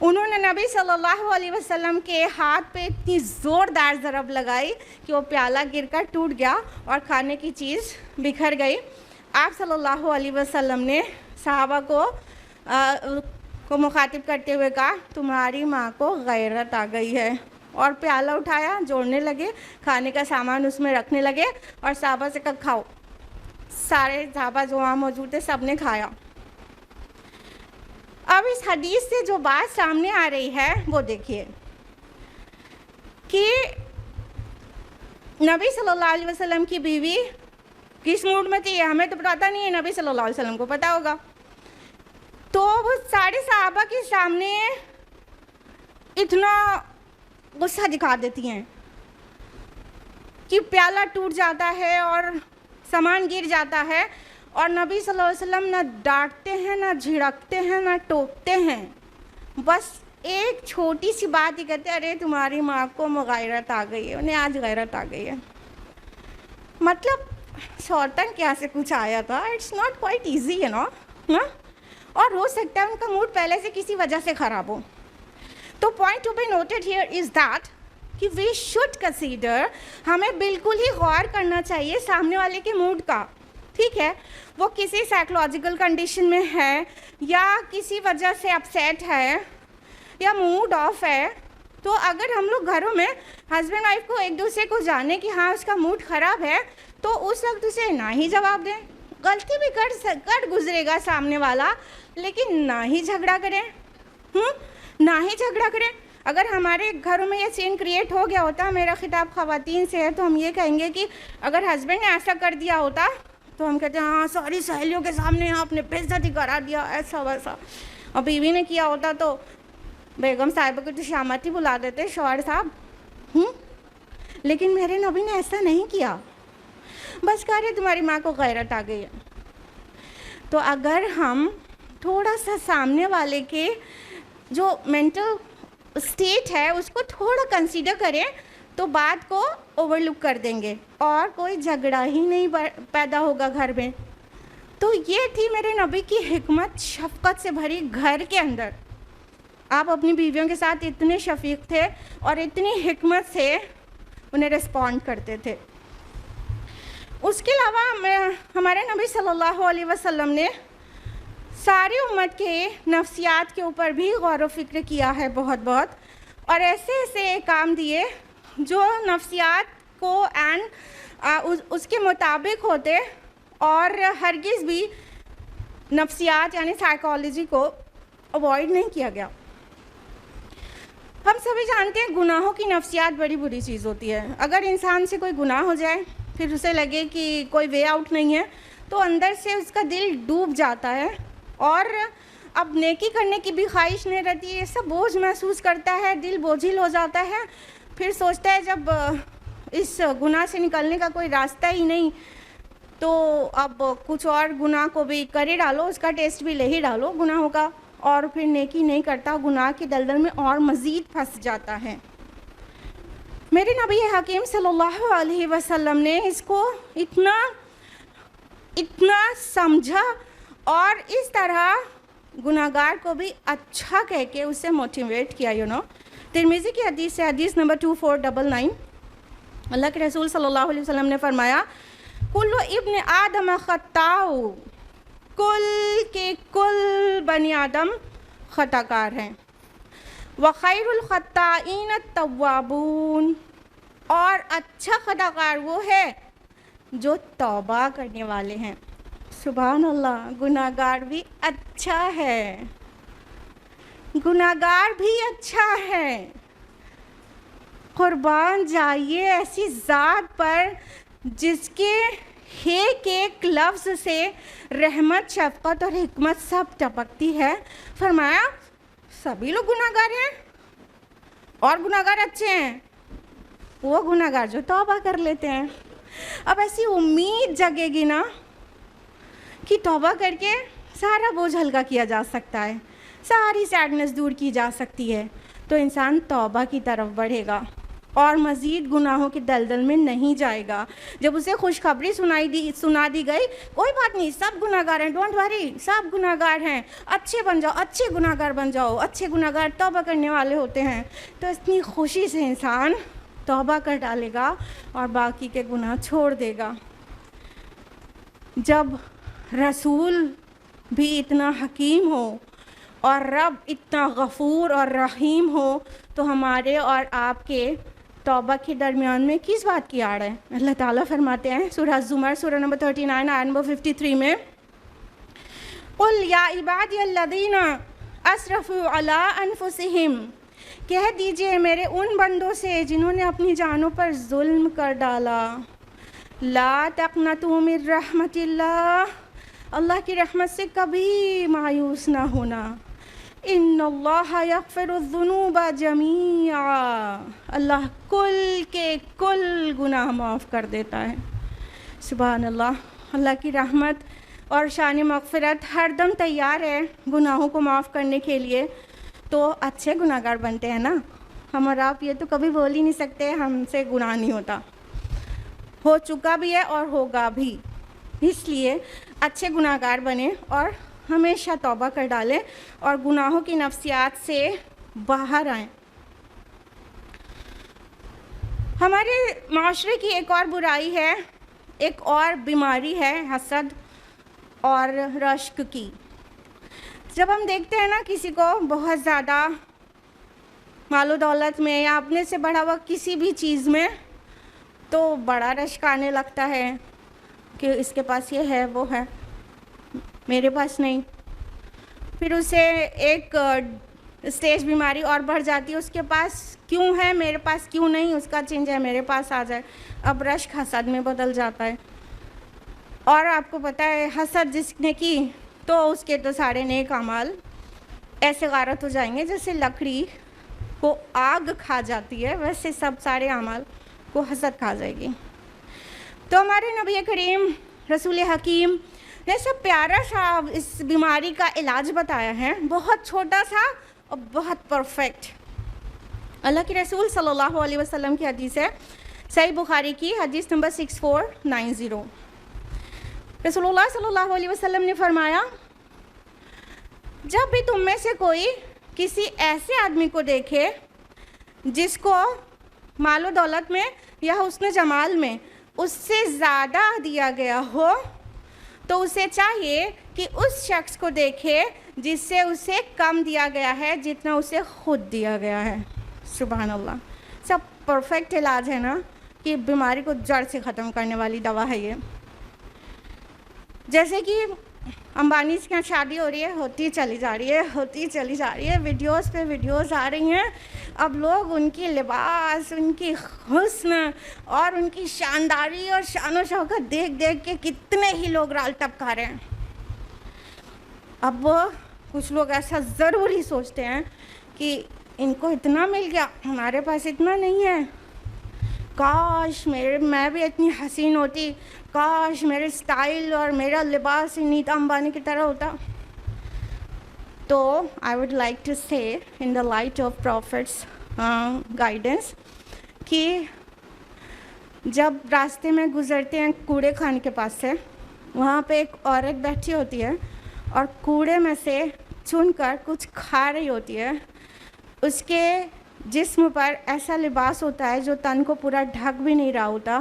انہوں نے نبی صلی اللہ علیہ وسلم کے ہاتھ پہ اتنی زوردار ضرب لگائی کہ وہ پیالہ گر کر ٹوٹ گیا اور کھانے کی چیز بکھر گئی۔ آپ صلی اللہ علیہ وسلم نے صحابہ کو مخاطب کرتے ہوئے کہا تمہاری ماں کو غیرت آ گئی ہے، اور پیالہ اٹھایا، جوڑنے لگے، کھانے کا سامان اس میں رکھنے لگے اور صحابہ سے کہا کھاؤ۔ سارے صحابہ جو وہاں موجود تھے سب نے کھایا۔ اب اس حدیث سے جو بات سامنے آ رہی ہے وہ دیکھیے کہ نبی صلی اللہ علیہ وسلم کی بیوی کس موڈ میں تھی، ہمیں تو پتہ نہیں ہے، نبی صلی اللہ علیہ وسلم کو پتہ ہوگا۔ تو وہ سارے صحابہ کے سامنے اتنا غصہ دکھا دیتی ہیں کہ پیالہ ٹوٹ جاتا ہے اور سامان گر جاتا ہے، اور نبی صلی اللہ علیہ وسلم نہ ڈانٹتے ہیں، نہ جھڑکتے ہیں، نہ ٹوکتے ہیں، بس ایک چھوٹی سی بات ہی کہتے ہیں ارے تمہاری ماں کو غیرت آ گئی ہے، انہیں آج غیرت آ گئی ہے۔ مطلب سوتن کیا سے کچھ آیا تھا، اٹس ناٹ کوائٹ ایزی ہے نا، اور ہو سکتا ہے ان کا موڈ پہلے سے کسی وجہ سے خراب ہو۔ تو point to be noted here is that کہ وی شوڈ کنسیڈر، ہمیں بالکل ہی غور کرنا چاہیے سامنے والے کے موڈ کا، ٹھیک ہے، وہ کسی سائیکولوجیکل کنڈیشن میں ہے یا کسی وجہ سے اپسیٹ ہے یا موڈ آف ہے۔ تو اگر ہم لوگ گھروں میں ہسبینڈ وائف کو ایک دوسرے کو جانے کہ ہاں اس کا موڈ خراب ہے تو اس وقت اسے نہ ہی جواب دیں، غلطی بھی کر گزرے گا سامنے والا، لیکن نہ ہی جھگڑا کریں، نہ ہی جھگڑا کریں۔ اگر ہمارے گھروں میں یہ سین کریٹ ہو گیا ہوتا، میرا خطاب خواتین سے ہے، تو ہم یہ کہیں گے کہ اگر ہسبینڈ نے ایسا کر دیا ہوتا تو ہم کہتے ہیں ہاں ساری سہیلیوں کے سامنے آپ نے بے عزتی کرا دیا، ایسا ویسا، اور بیوی نے کیا ہوتا تو بیگم صاحبہ کو تو شامتی بلا دیتے شوہر صاحب، لیکن میرے نبی نے ایسا نہیں کیا، بس کہہ رہے تمہاری ماں کو غیرت آ گئی ہے۔ تو اگر ہم تھوڑا سا سامنے والے کے جو مینٹل اسٹیٹ ہے اس کو تھوڑا کنسیڈر کریں تو بات کو اوور لک کر دیں گے اور کوئی جھگڑا ہی نہیں پیدا ہوگا گھر میں۔ تو یہ تھی میرے نبی کی حکمت، شفقت سے بھری گھر کے اندر۔ آپ اپنی بیویوں کے ساتھ اتنے شفیق تھے اور اتنی حکمت سے انہیں رسپونڈ کرتے تھے۔ اس کے علاوہ ہمارے نبی صلی اللہ علیہ وسلم نے ساری امت کے نفسیات کے اوپر بھی غور و فکر کیا ہے بہت، اور ایسے کام دیے جو نفسیات کو اس کے مطابق ہوتے، اور ہرگز بھی نفسیات یعنی سائیکالوجی کو اوائڈ نہیں کیا گیا۔ ہم سبھی جانتے ہیں گناہوں کی نفسیات بڑی بری چیز ہوتی ہے۔ اگر انسان سے کوئی گناہ ہو جائے پھر اسے لگے کہ کوئی وے آؤٹ نہیں ہے تو اندر سے اس کا دل ڈوب جاتا ہے، اور اب نیکی کرنے کی بھی خواہش نہیں رہتی ہے، سب بوجھ محسوس کرتا ہے، دل بوجھل ہو جاتا ہے، پھر سوچتا ہے جب اس گناہ سے نکلنے کا کوئی راستہ ہی نہیں تو اب کچھ اور گناہ کو بھی کر ہی ڈالو، اس کا ٹیسٹ بھی لے ہی ڈالو گناہوں کا، اور پھر نیکی نہیں کرتا، گناہ کے دلدل میں اور مزید پھنس جاتا ہے۔ میرے نبی حکیم صلی اللہ علیہ وسلم نے اس کو اتنا سمجھا اور اس طرح گناہگار کو بھی اچھا کہہ کے اسے موٹیویٹ کیا۔ ترمذی کی حدیث سے، حدیث نمبر 2499، اللہ کے رسول صلی اللہ علیہ وسلم نے فرمایا کل ابن آدم خطاء، کل بنی آدم خطا کار ہیں، وخیر الخطائین التوابون، اور اچھا خطا کار وہ ہے جو توبہ کرنے والے ہیں۔ سبحان اللہ، گناہ گار بھی اچھا ہے، گناہ گار بھی اچھا ہے۔ قربان جائیے ایسی ذات پر جس کے ایک لفظ سے رحمت، شفقت اور حکمت سب ٹپکتی ہے۔ فرمایا سبھی لوگ گناہ گار ہیں اور گناہ گار اچھے ہیں، وہ گناہ گار جو توبہ کر لیتے ہیں۔ اب ایسی امید جگے گی نا کہ توبہ کر کے سارا بوجھ ہلکا کیا جا سکتا ہے، ساری سیڈنس دور کی جا سکتی ہے، تو انسان توبہ کی طرف بڑھے گا اور مزید گناہوں کے دلدل میں نہیں جائے گا۔ جب اسے خوشخبری سنا دی گئی، کوئی بات نہیں، سب گناہ گار ہیں، ڈونٹ وری، سب گناہ گار ہیں، اچھے بن جاؤ، اچھے گناہ گار بن جاؤ، اچھے گناہ گار توبہ کرنے والے ہوتے ہیں، تو اتنی خوشی سے انسان توبہ کر ڈالے گا اور باقی کے گناہ چھوڑ دے گا۔ جب رسول بھی اتنا حکیم ہو اور رب اتنا غفور اور رحیم ہو، تو ہمارے اور آپ کے توبہ کے درمیان میں کس بات کی آڑ ہے؟ اللہ تعالیٰ فرماتے ہیں سورہ زمر سورہ نمبر 39 آیت نمبر 53 میں، قُلْ يَا عِبَادِيَ الَّذِينَ أَسْرَفُوا عَلَىٰ أَنفُسِهِمْ، کہہ دیجئے میرے ان بندوں سے جنہوں نے اپنی جانوں پر ظلم کر ڈالا، لا تقنطوا من رحمت اللہ، اللہ کی رحمت سے کبھی مایوس نہ ہونا، ان اللہ یغفر الذنوب جمیعا، اللہ کل کے کل گناہ معاف کر دیتا ہے۔ سبحان اللہ، اللہ کی رحمت اور شان مغفرت ہر دم تیار ہے گناہوں کو معاف کرنے کے لیے، تو اچھے گناہ گار بنتے ہیں نا۔ ہم اور آپ یہ تو کبھی بول ہی نہیں سکتے ہم سے گناہ نہیں ہوتا، ہو چکا بھی ہے اور ہوگا بھی، اس لیے اچھے گناہ گار بنیں اور ہمیشہ توبہ کر ڈالیں اور گناہوں کی نفسیات سے باہر آئیں۔ ہمارے معاشرے کی ایک اور برائی ہے، ایک اور بیماری ہے حسد اور رشک کی۔ جب ہم دیکھتے ہیں نا کسی کو بہت زیادہ مال و دولت میں یا اپنے سے بڑھا ہوا کسی بھی چیز میں، تو بڑا رشک آنے لگتا ہے کہ اس کے پاس یہ ہے وہ ہے، میرے پاس نہیں۔ پھر اسے ایک اسٹیج بیماری اور بڑھ جاتی ہے، اس کے پاس کیوں ہے میرے پاس کیوں نہیں، اس کا چینج ہے میرے پاس آ جائے، اب رشک حسد میں بدل جاتا ہے۔ اور آپ کو پتہ ہے حسد جس نے کی تو اس کے تو سارے نیک اعمال ایسے غارت ہو جائیں گے جیسے لکڑی کو آگ کھا جاتی ہے، ویسے سب سارے اعمال کو حسد کھا جائے گی۔ تو ہمارے نبی کریم رسول حکیم نے سب پیارا سا اس بیماری کا علاج بتایا ہے، بہت چھوٹا سا اور بہت پرفیکٹ۔ اللہ کے رسول صلی اللہ علیہ وسلم کی حدیث ہے، صحیح بخاری کی حدیث نمبر 6490۔ رسول اللہ صلی اللہ علیہ وسلم نے فرمایا، جب بھی تم میں سے کوئی کسی ایسے آدمی کو دیکھے جس کو مال و دولت میں یا حسن جمال میں اس سے زیادہ دیا گیا ہو، تو اسے چاہیے کہ اس شخص کو دیکھے جس سے اسے کم دیا گیا ہے جتنا اسے خود دیا گیا ہے۔ سبحان اللہ، سب پرفیکٹ علاج ہے نا، کہ بیماری کو جڑ سے ختم کرنے والی دوا ہے یہ۔ جیسے کہ امبانی کی شادی ہو رہی ہے، ہوتی چلی جا رہی ہے، ویڈیوز پہ ویڈیوز آ رہی ہیں، اب لوگ ان کی لباس، ان کی حسن اور ان کی شانداری اور شان و شوکت دیکھ دیکھ کے کتنے ہی لوگ رال ٹپکا رہے ہیں۔ اب وہ کچھ لوگ ایسا ضرور ہی سوچتے ہیں کہ ان کو اتنا مل گیا، ہمارے پاس اتنا نہیں ہے، کاش میں بھی اتنی حسین ہوتی، کاش میرے سٹائل اور میرا لباس نیتا امبانی کی طرح ہوتا۔ تو I would like to say in the light of Prophet's guidance کہ جب راستے میں گزرتے ہیں کوڑے خانے کے پاس سے، وہاں پہ ایک عورت بیٹھی ہوتی ہے اور کوڑے میں سے چن کر کچھ کھا رہی ہوتی ہے، اس کے جسم پر ایسا لباس ہوتا ہے جو تن کو پورا ڈھک بھی نہیں رہا ہوتا،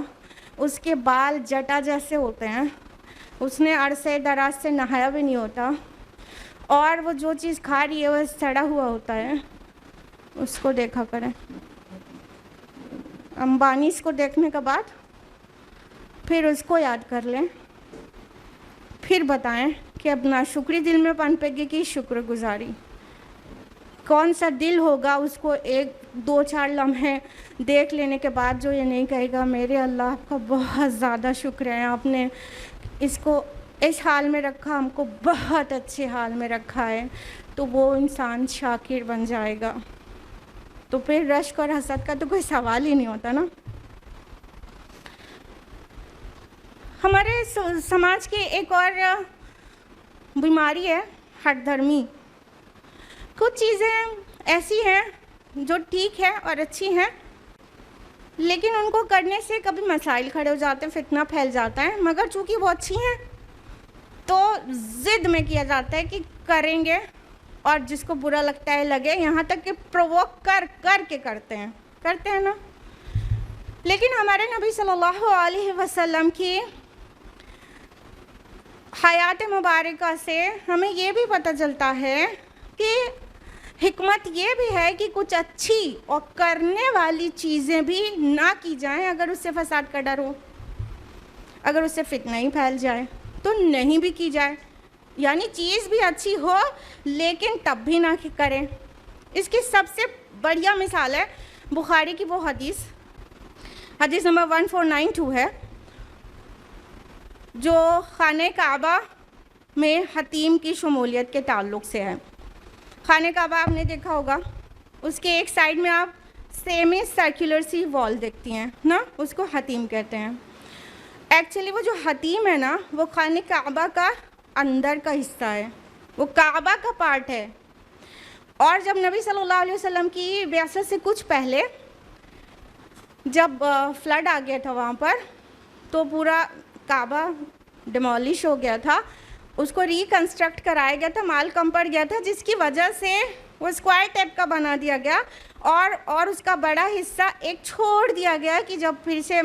اس کے بال جٹا جیسے ہوتے ہیں، اس نے عرصے دراز سے نہایا بھی نہیں ہوتا، اور وہ جو چیز کھا رہی ہے وہ سڑا ہوا ہوتا ہے۔ اس کو دیکھا کریں، امبانیز کو دیکھنے کے بعد پھر اس کو یاد کر لیں، پھر بتائیں کہ اب ناشکری دل میں پنپے گی کہ شکر گزاری۔ کون سا دل ہوگا اس کو ایک دو چار لمحے دیکھ لینے کے بعد جو یہ نہیں کہے گا میرے اللہ آپ کا بہت زیادہ شکر ہے، آپ نے اس کو اس حال میں رکھا، ہم کو بہت اچھے حال میں رکھا ہے، تو وہ انسان شاکر بن جائے گا۔ تو پھر رشک اور حسد کا تو کوئی سوال ہی نہیں ہوتا نا۔ ہمارے سماج کی ایک اور بیماری ہے ہٹ دھرمی۔ کچھ چیزیں ایسی ہیں جو ٹھیک ہے اور اچھی ہیں، لیکن ان کو کرنے سے کبھی مسائل کھڑے ہو جاتے ہیں, فتنہ پھیل جاتا ہے, مگر چونکہ وہ اچھی ہیں تو ضد میں کیا جاتا ہے کہ کریں گے, اور جس کو برا لگتا ہے لگے, یہاں تک کہ پرووک کر کے کرتے ہیں نا. لیکن ہمارے نبی صلی اللہ علیہ وسلم کی حیات مبارکہ سے ہمیں یہ بھی پتہ چلتا ہے کہ حکمت یہ بھی ہے کہ کچھ اچھی اور کرنے والی چیزیں بھی نہ کی جائیں اگر اس سے فساد کا ڈر ہو, اگر اس سے فتنہ ہی پھیل جائے تو نہیں بھی کی جائے. یعنی چیز بھی اچھی ہو لیکن تب بھی نہ کریں. اس کی سب سے بڑھیا مثال ہے بخاری کی وہ حدیث نمبر 1492 ہے, جو خانہ کعبہ میں حتیم کی شمولیت کے تعلق سے ہے. خانہ کعبہ آپ نے دیکھا ہوگا, اس کے ایک سائڈ میں آپ سیمی سرکولر سی وال دیکھتی ہیں نا, اس کو حتیم کہتے ہیں. ایکچولی وہ جو حتیم ہے نا, وہ خانہ کعبہ کا اندر کا حصہ ہے, وہ کعبہ کا پارٹ ہے. اور جب نبی صلی اللہ علیہ وسلم کی بعثت سے کچھ پہلے جب فلڈ آ گیا تھا وہاں پر, تو پورا کعبہ ڈیمولش ہو گیا تھا, اس کو ریکنسٹرکٹ کرایا گیا تھا, مال کم پڑ گیا تھا, جس کی وجہ سے وہ اسکوائر ٹائپ کا بنا دیا گیا, اور اس کا بڑا حصہ ایک چھوڑ دیا گیا کہ جب پھر سے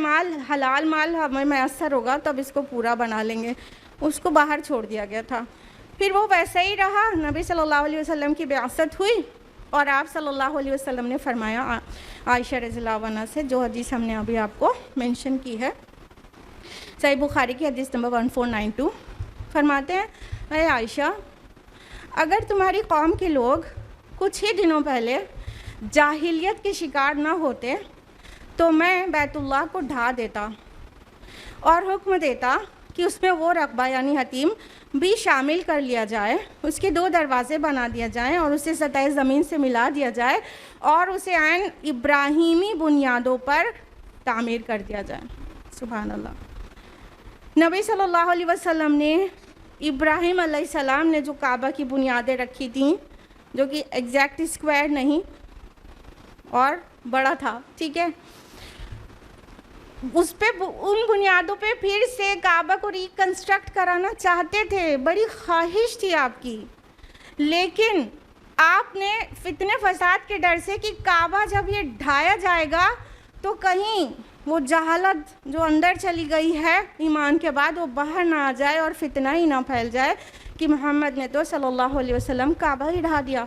حلال مال ہمیں میسر ہوگا تب اس کو پورا بنا لیں گے, اس کو باہر چھوڑ دیا گیا تھا. پھر وہ ویسا ہی رہا, نبی صلی اللہ علیہ وسلم کی بعثت ہوئی اور آپ صلی اللہ علیہ وسلم نے فرمایا عائشہ رضی اللہ عنہا سے, جو حدیث ہم نے ابھی آپ کو مینشن کی ہے, صحیح بخاری کی حدیث نمبر 1492, فرماتے ہیں اے عائشہ, اگر تمہاری قوم کے لوگ کچھ ہی دنوں پہلے جاہلیت کے شکار نہ ہوتے تو میں بیت اللہ کو ڈھا دیتا اور حکم دیتا کہ اس میں وہ رقبہ یعنی حتیم بھی شامل کر لیا جائے, اس کے 2 دروازے بنا دیا جائیں اور اسے سطح زمین سے ملا دیا جائے اور اسے عین ابراہیمی بنیادوں پر تعمیر کر دیا جائے. سبحان اللہ. نبی صلی اللہ علیہ وسلم نے ابراہیم علیہ السلام نے جو کعبہ کی بنیادیں رکھی تھیں, جو کہ ایگزیکٹ اسکوائر نہیں اور بڑا تھا, ٹھیک ہے, اس پہ ان بنیادوں پہ پھر سے کعبہ کو ریکنسٹرکٹ کرانا چاہتے تھے, بڑی خواہش تھی آپ کی, لیکن آپ نے فتنے فساد کے ڈر سے کہ کعبہ جب یہ ڈھایا جائے گا تو کہیں وہ جہالت جو اندر چلی گئی ہے ایمان کے بعد وہ باہر نہ آ جائے اور فتنہ ہی نہ پھیل جائے کہ محمد نے تو صلی اللہ علیہ وسلم کعبہ ہی ڈھا دیا.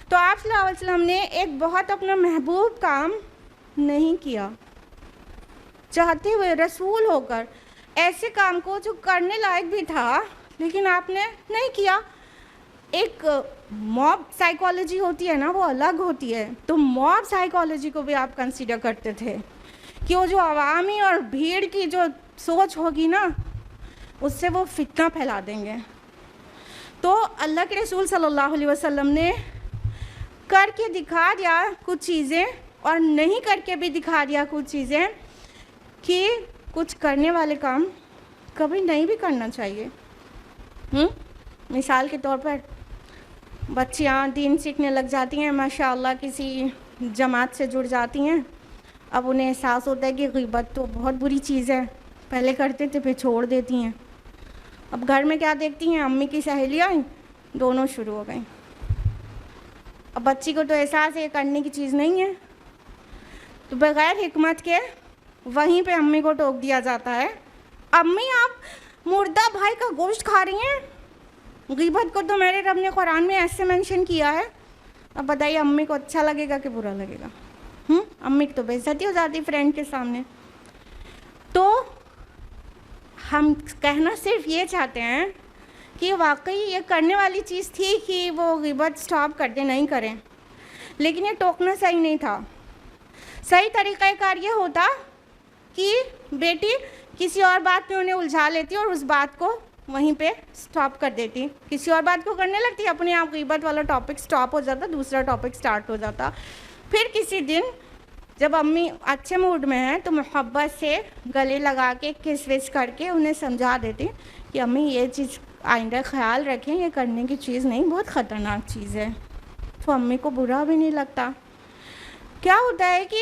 تو آپ صلی اللہ علیہ وسلم نے ایک بہت اپنا محبوب کام نہیں کیا, چاہتے ہوئے رسول ہو کر ایسے کام کو جو کرنے لائق بھی تھا لیکن آپ نے نہیں کیا. ایک موب سائیکالوجی ہوتی ہے نا, وہ الگ ہوتی ہے, تو موب سائیکالوجی کو بھی آپ کنسیڈر کرتے تھے کہ وہ جو عوامی اور بھیڑ کی جو سوچ ہوگی نا, اس سے وہ فتنہ پھیلا دیں گے. تو اللہ کے رسول صلی اللہ علیہ وسلم نے کر کے دکھا دیا کچھ چیزیں اور نہیں کر کے بھی دکھا دیا کچھ چیزیں کہ کچھ کرنے والے کام کبھی نہیں بھی کرنا چاہیے. مثال کے طور پر بچیاں دین سیکھنے لگ جاتی ہیں, ماشاءاللہ کسی جماعت سے جڑ جاتی ہیں, اب انہیں احساس ہوتا ہے کہ غیبت تو بہت بری چیز ہے, پہلے کرتے تھے پھر چھوڑ دیتی ہیں. اب گھر میں کیا دیکھتی ہیں, امی کی سہیلیاں دونوں شروع ہو گئیں. اب بچی کو تو احساس ہے کرنے کی چیز نہیں ہے, تو بغیر حکمت کے وہیں پہ امی کو ٹوک دیا جاتا ہے, امی آپ مردہ بھائی کا گوشت کھا رہی ہیں, غیبت کو تو میرے رب نے قرآن میں ایسے مینشن کیا ہے. اب بتائیے امی کو اچھا لگے گا کہ برا لگے گا؟ امی کی تو بے عزتی ہو جاتی فرینڈ کے سامنے. تو ہم کہنا صرف یہ چاہتے ہیں کہ واقعی یہ کرنے والی چیز تھی کہ وہ غیبت سٹاپ کر دیں, نہیں کریں, لیکن یہ ٹوکنا صحیح نہیں تھا. صحیح طریقہ کار یہ ہوتا کہ بیٹی کسی اور بات میں انہیں الجھا لیتی اور اس بات کو وہیں پہ سٹاپ کر دیتی, کسی اور بات کو کرنے لگتی, اپنے آپ غیبت والا ٹاپک سٹاپ ہو جاتا, دوسرا ٹاپک سٹارٹ ہو جاتا. پھر کسی دن جب امی اچھے موڈ میں ہیں تو محبت سے گلے لگا کے کس وچ کر کے انہیں سمجھا دیتی کہ امی یہ چیز آئندہ خیال رکھیں, یہ کرنے کی چیز نہیں, بہت خطرناک چیز ہے. تو امی کو برا بھی نہیں لگتا. کیا ہوتا ہے کہ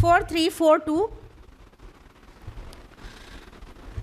4342,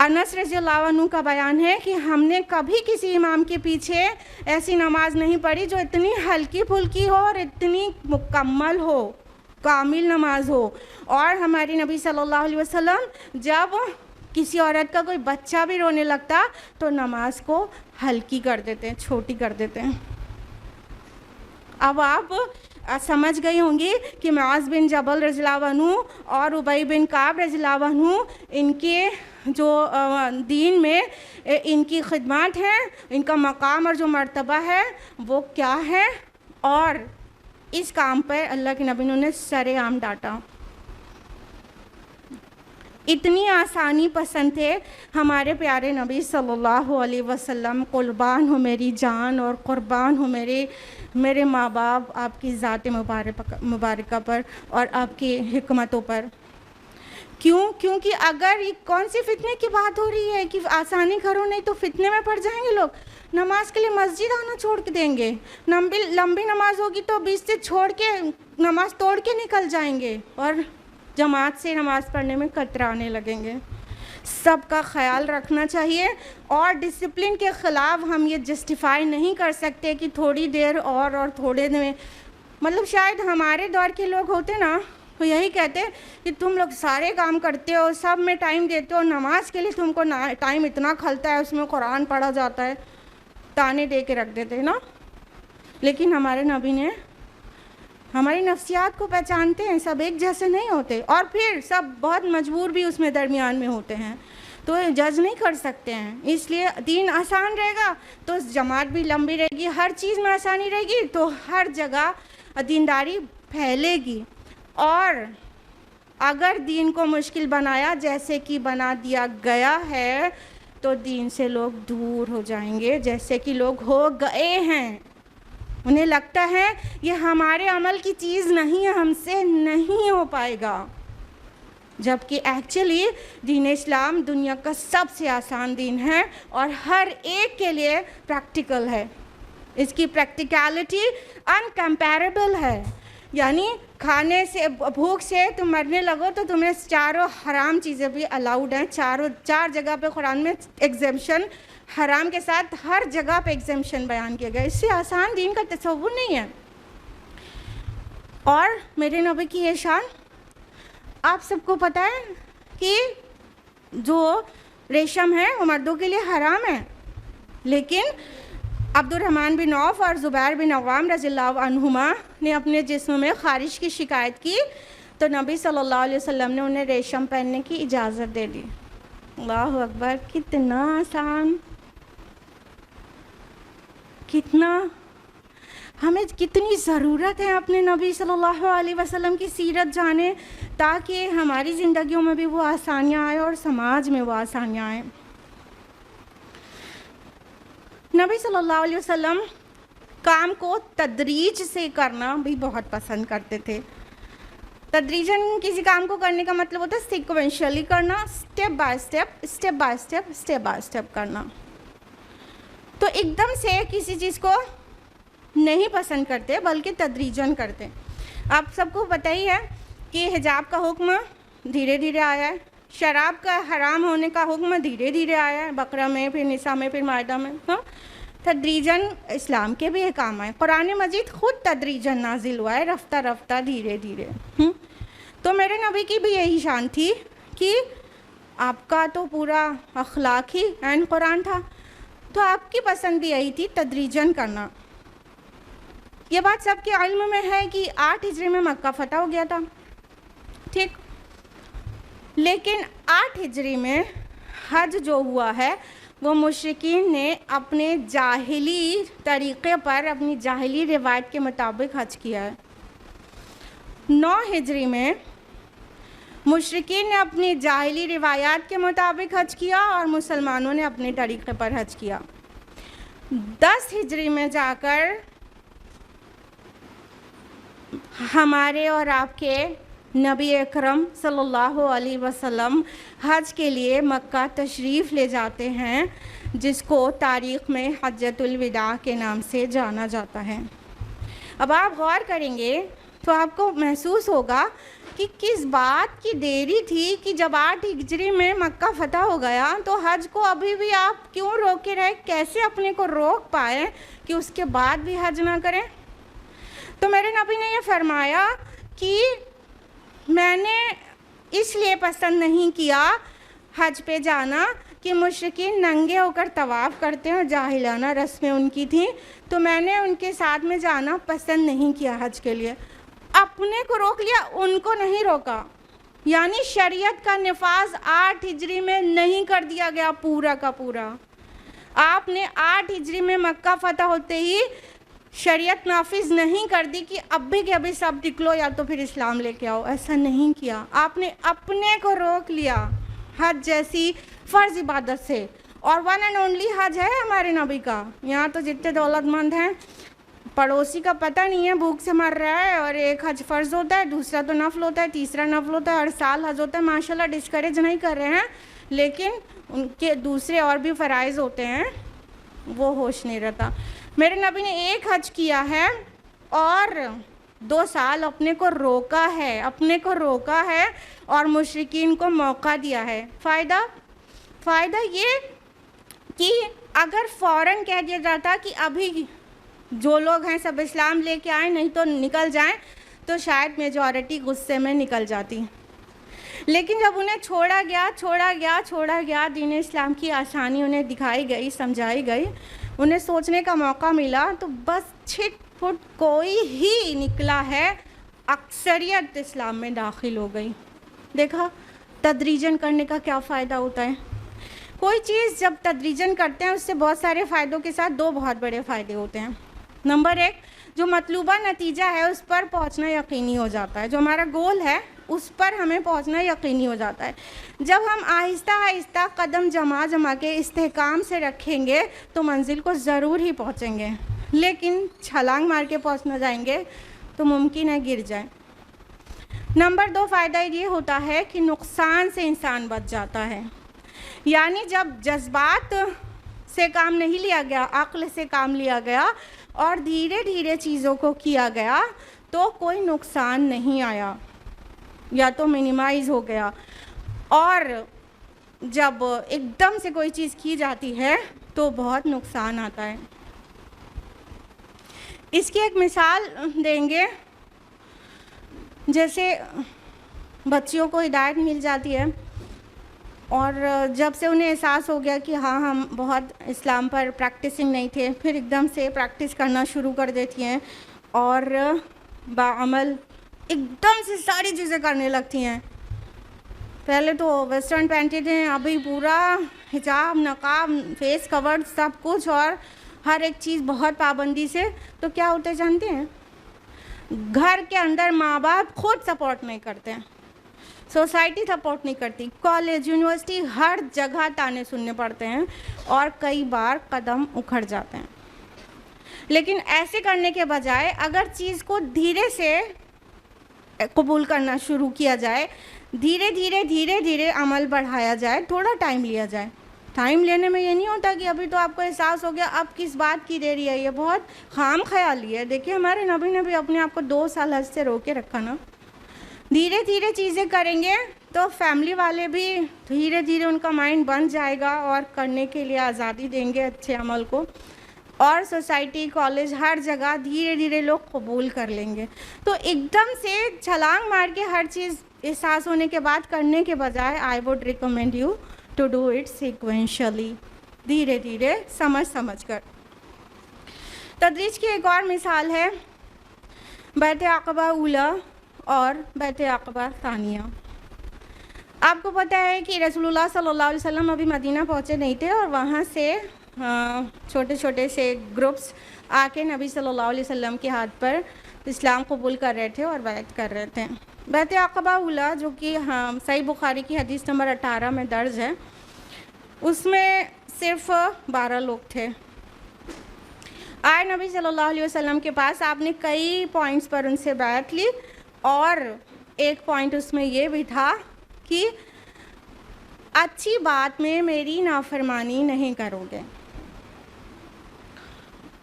انس رضی اللہ عنہ کا بیان ہے کہ ہم نے کبھی کسی امام کے پیچھے ایسی نماز نہیں پڑھی جو اتنی ہلکی پھلکی ہو اور اتنی مکمل ہو، کامل نماز ہو. اور ہمارے نبی صلی اللہ علیہ وسلم جب کسی عورت کا کوئی بچہ بھی رونے لگتا تو نماز کو ہلکی کر دیتے ہیں، چھوٹی کر دیتے ہیں. اب آپ سمجھ گئی ہوں گی کہ معاذ بن جبل رضی اللہ عنہ اور ابی بن کعب رضی اللہ عنہ ان کے جو دین میں ان کی خدمات ہیں، ان کا مقام اور جو مرتبہ ہے وہ کیا ہے، اور اس کام پر اللہ کے نبی نے سر عام ڈانٹا. اتنی آسانی پسند تھے ہمارے پیارے نبی صلی اللہ علیہ وسلم. قربان ہو میری جان اور قربان ہو میرے ماں باپ آپ کی ذات مبارکہ پر اور آپ کی حکمتوں پر. کیونکہ اگر یہ کون سی فتنے کی بات ہو رہی ہے کہ آسانی کرو، نہیں تو فتنے میں پڑ جائیں گے لوگ. نماز کے لیے مسجد آنا چھوڑ کے دیں گے، لمبی نماز ہوگی تو بیچ سے چھوڑ کے نماز توڑ کے نکل جائیں گے اور جماعت سے نماز پڑھنے میں کترانے لگیں گے. سب کا خیال رکھنا چاہیے، اور ڈسپلن کے خلاف ہم یہ جسٹیفائی نہیں کر سکتے کہ تھوڑی دیر اور تھوڑے میں، مطلب شاید ہمارے دور کے لوگ ہوتے نا تو یہی کہتے کہ تم لوگ سارے کام کرتے ہو، سب میں ٹائم دیتے ہو، نماز کے لیے تم کو ٹائم اتنا کھلتا ہے، اس میں قرآن پڑھا جاتا ہے، تانے دے کے رکھ دیتے نا. لیکن ہمارے نبی نے ہماری نفسیات کو پہچانتے ہیں، سب ایک جیسے نہیں ہوتے، اور پھر سب بہت مجبور بھی اس میں درمیان میں ہوتے ہیں، تو جج نہیں کر سکتے ہیں. اس لیے دین آسان رہے گا تو جماعت بھی لمبی رہے گی، ہر چیز میں آسانی رہے گی تو ہر جگہ دینداری پھیلے گی. اور اگر دین کو مشکل بنایا جیسے کہ بنا دیا گیا ہے تو دین سے لوگ دور ہو جائیں گے، جیسے کہ لوگ ہو گئے ہیں. انہیں لگتا ہے یہ ہمارے عمل کی چیز نہیں ہے، ہم سے نہیں ہو پائے گا، جبکہ ایکچولی دین اسلام دنیا کا سب سے آسان دین ہے اور ہر ایک کے لیے پریکٹیکل ہے. اس کی پریکٹیکلٹی انکمپیریبل ہے. یعنی کھانے سے، بھوک سے تم مرنے لگو تو تمہیں چاروں حرام چیزیں بھی الاؤڈ ہیں. چار جگہ پہ قرآن میں ایگزیمشن، حرام کے ساتھ ہر جگہ پہ ایگزیمشن بیان کیا گیا. اس سے آسان دین کا تصور نہیں ہے. اور میرے نبی کی یہ شان آپ سب کو پتہ ہے کہ جو ریشم ہے وہ مردوں کے لیے حرام ہے، لیکن عبد الرحمن بن عوف اور زبیر بن عوام رضی اللہ عنہما نے اپنے جسم میں خارش کی شکایت کی تو نبی صلی اللہ علیہ وسلم نے انہیں ریشم پہننے کی اجازت دے دی. اللہ اکبر! کتنا آسان، کتنا ہمیں کتنی ضرورت ہے اپنے نبی صلی اللہ علیہ وسلم کی سیرت جانے تاکہ ہماری زندگیوں میں بھی وہ آسانیاں آئیں اور سماج میں وہ آسانیاں آئیں. نبی صلی اللہ علیہ وسلم کام کو تدریج سے کرنا بھی بہت پسند کرتے تھے. تدریجاً کسی کام کو کرنے کا مطلب ہوتا ہے سیکوینشلی کرنا، اسٹیپ بائی اسٹیپ کرنا. تو ایک دم سے کسی چیز کو نہیں پسند کرتے بلکہ تدریجاً کرتے. آپ سب کو پتہ ہی ہے کہ حجاب کا حکم دھیرے دھیرے آیا ہے، شراب کا حرام ہونے کا حکم دھیرے دھیرے آیا ہے، بقرہ میں، پھر نساء میں، پھر مائدہ میں. تدریجاً اسلام کے بھی احکام آئے. قرآن مجید خود تدریجاً نازل ہوا ہے، رفتہ رفتہ، دھیرے دھیرے. تو میرے نبی کی بھی یہی شان تھی کہ آپ کا تو پورا اخلاق ہی عین قرآن تھا، تو آپ کی پسند بھی یہی تھی تدریجاً کرنا. یہ بات سب کے علم میں ہے کہ 8 ہجری میں مکہ فتح ہو گیا تھا، ٹھیک، لیکن 8 ہجری میں حج جو ہوا ہے وہ مشرکین نے اپنے جاہلی طریقے پر، اپنی جاہلی روایت کے مطابق حج کیا ہے. 9 ہجری میں مشرکین نے اپنی جاہلی روایات کے مطابق حج کیا اور مسلمانوں نے اپنے طریقے پر حج کیا. 10 ہجری میں جا کر ہمارے اور آپ کے نبی اکرم صلی اللہ علیہ وسلم حج کے لیے مکہ تشریف لے جاتے ہیں، جس کو تاریخ میں حجۃ الوداع کے نام سے جانا جاتا ہے. اب آپ غور کریں گے تو آپ کو محسوس ہوگا کہ کس بات کی دیری تھی کہ جب 8 ہجری میں مکہ فتح ہو گیا تو حج کو ابھی بھی آپ کیوں روکے رہے؟ کیسے اپنے کو روک پائے کہ اس کے بعد بھی حج نہ کریں؟ تو میرے نبی نے یہ فرمایا کہ میں نے اس لیے پسند نہیں کیا حج پہ جانا کہ مشرکین ننگے ہو کر طواف کرتے ہیں اور جاہلانہ رسمیں ان کی تھیں، تو میں نے ان کے ساتھ میں جانا پسند نہیں کیا حج کے لیے۔ اپنے کو روک لیا، ان کو نہیں روکا، یعنی شریعت کا نفاذ 8 ہجری میں نہیں کر دیا گیا پورا کا پورا۔ آپ نے 8 ہجری میں مکہ فتح ہوتے ہی شریعت نافذ نہیں کر دی کہ ابھی کے ابھی سب نکلو یا تو پھر اسلام لے کے آؤ، ایسا نہیں کیا۔ آپ نے اپنے کو روک لیا حج جیسی فرض عبادت سے، اور ون اینڈ اونلی حج ہے ہمارے نبی کا۔ یہاں تو جتنے دولت مند ہیں، پڑوسی کا پتہ نہیں ہے، بھوک سے مر رہا ہے، اور ایک حج فرض ہوتا ہے، دوسرا تو نفل ہوتا ہے، تیسرا نفل ہوتا ہے، ہر سال حج ہوتا ہے۔ ماشاءاللہ ڈسکریج نہیں کر رہے ہیں، لیکن ان کے دوسرے اور بھی فرائض ہوتے ہیں، وہ ہوش نہیں رہتا۔ میرے نبی نے ایک حج کیا ہے اور 2 سال اپنے کو روکا ہے اور مشرکین کو موقع دیا ہے۔ فائدہ یہ کہ اگر فوراً کہہ دیا جاتا کہ ابھی جو لوگ ہیں سب اسلام لے کے آئیں، نہیں تو نکل جائیں، تو شاید میجورٹی غصے میں نکل جاتی۔ لیکن جب انہیں چھوڑا گیا، دین اسلام کی آسانی انہیں دکھائی گئی، سمجھائی گئی، انہیں سوچنے کا موقع ملا، تو بس چھٹ پھٹ کوئی ہی نکلا ہے، اکثریت اسلام میں داخل ہو گئی۔ دیکھا تدریجاً کرنے کا کیا فائدہ ہوتا ہے؟ کوئی چیز جب تدریجاً کرتے ہیں اس سے بہت سارے فائدوں کے ساتھ 2 بہت بڑے فائدے ہوتے ہیں۔ نمبر 1، جو مطلوبہ نتیجہ ہے اس پر پہنچنا یقینی ہو جاتا ہے، جو ہمارا گول ہے اس پر ہمیں پہنچنا یقینی ہو جاتا ہے۔ جب ہم آہستہ قدم جما کے استحکام سے رکھیں گے تو منزل کو ضرور ہی پہنچیں گے، لیکن چھلانگ مار کے پہنچنا جائیں گے تو ممکن ہے گر جائیں۔ نمبر 2 فائدہ یہ ہوتا ہے کہ نقصان سے انسان بچ جاتا ہے، یعنی جب جذبات سے کام نہیں لیا گیا، عقل سے کام لیا گیا اور دھیرے دھیرے چیزوں کو کیا گیا تو کوئی نقصان نہیں آیا یا تو منیمائز ہو گیا، اور جب ایک دم سے کوئی چیز کی جاتی ہے تو بہت نقصان آتا ہے۔ اس کی ایک مثال دیں گے، جیسے بچیوں کو ہدایت مل جاتی ہے اور جب سے انہیں احساس ہو گیا کہ ہاں ہم بہت اسلام پر پریکٹسنگ نہیں تھے، پھر ایک دم سے پریکٹس کرنا شروع کر دیتی ہیں اور بعمل ایک دم سے ساری چیزیں کرنے لگتی ہیں۔ پہلے تو ویسٹرن پہنتے تھے، ابھی پورا حجاب، نقاب، فیس کور سب کچھ، اور ہر ایک چیز بہت پابندی سے۔ تو کیا ہوتے جانتے ہیں؟ گھر کے اندر ماں باپ خود سپورٹ نہیں کرتے ہیں، سوسائٹی سپورٹ نہیں کرتی، کالج، یونیورسٹی، ہر جگہ تانے سننے پڑتے ہیں اور کئی بار قدم اکھڑ جاتے ہیں۔ لیکن ایسے کرنے کے بجائے اگر چیز کو دھیرے سے قبول کرنا شروع کیا جائے، دھیرے دھیرے عمل بڑھایا جائے، تھوڑا ٹائم لیا جائے۔ ٹائم لینے میں یہ نہیں ہوتا کہ ابھی تو آپ کو احساس ہو گیا، اب کس بات کی دیری ہے، یہ بہت خام خیالی ہے۔ دیکھیے ہمارے نبی نے بھی اپنے آپ کو 2 سال حج سے روکے رکھا نا۔ دھیرے دھیرے چیزیں کریں گے تو فیملی والے بھی دھیرے دھیرے ان کا مائنڈ بن جائے گا اور کرنے کے لیے آزادی دیں گے اچھے عمل کو، اور سوسائٹی، کالج، ہر جگہ دھیرے دھیرے لوگ قبول کر لیں گے۔ تو ایک دم سے چھلانگ مار کے ہر چیز احساس ہونے کے بعد کرنے کے بجائے I would recommend you to do it sequentially, دھیرے دھیرے سمجھ کر۔ تدریج کی ایک اور مثال ہے بیعت عقبہ اولیٰ اور بیعت عقبہ ثانیہ۔ آپ کو پتہ ہے کہ رسول اللہ صلی اللہ علیہ وسلم ابھی مدینہ پہنچے نہیں تھے، اور وہاں سے چھوٹے چھوٹے سے گروپس آ کے نبی صلی اللہ علیہ وسلم کے ہاتھ پر اسلام قبول کر رہے تھے اور بیعت کر رہے تھے۔ بیعت عقبہ اولیٰ جو کہ صحیح بخاری کی حدیث نمبر 18 میں درج ہے، اس میں صرف 12 لوگ تھے۔ آئے نبی صلی اللہ علیہ وسلم کے پاس، آپ نے کئی پوائنٹس پر ان سے بیعت لی، اور ایک پوائنٹ اس میں یہ بھی تھا کہ اچھی بات میں میری نافرمانی نہیں کرو گے۔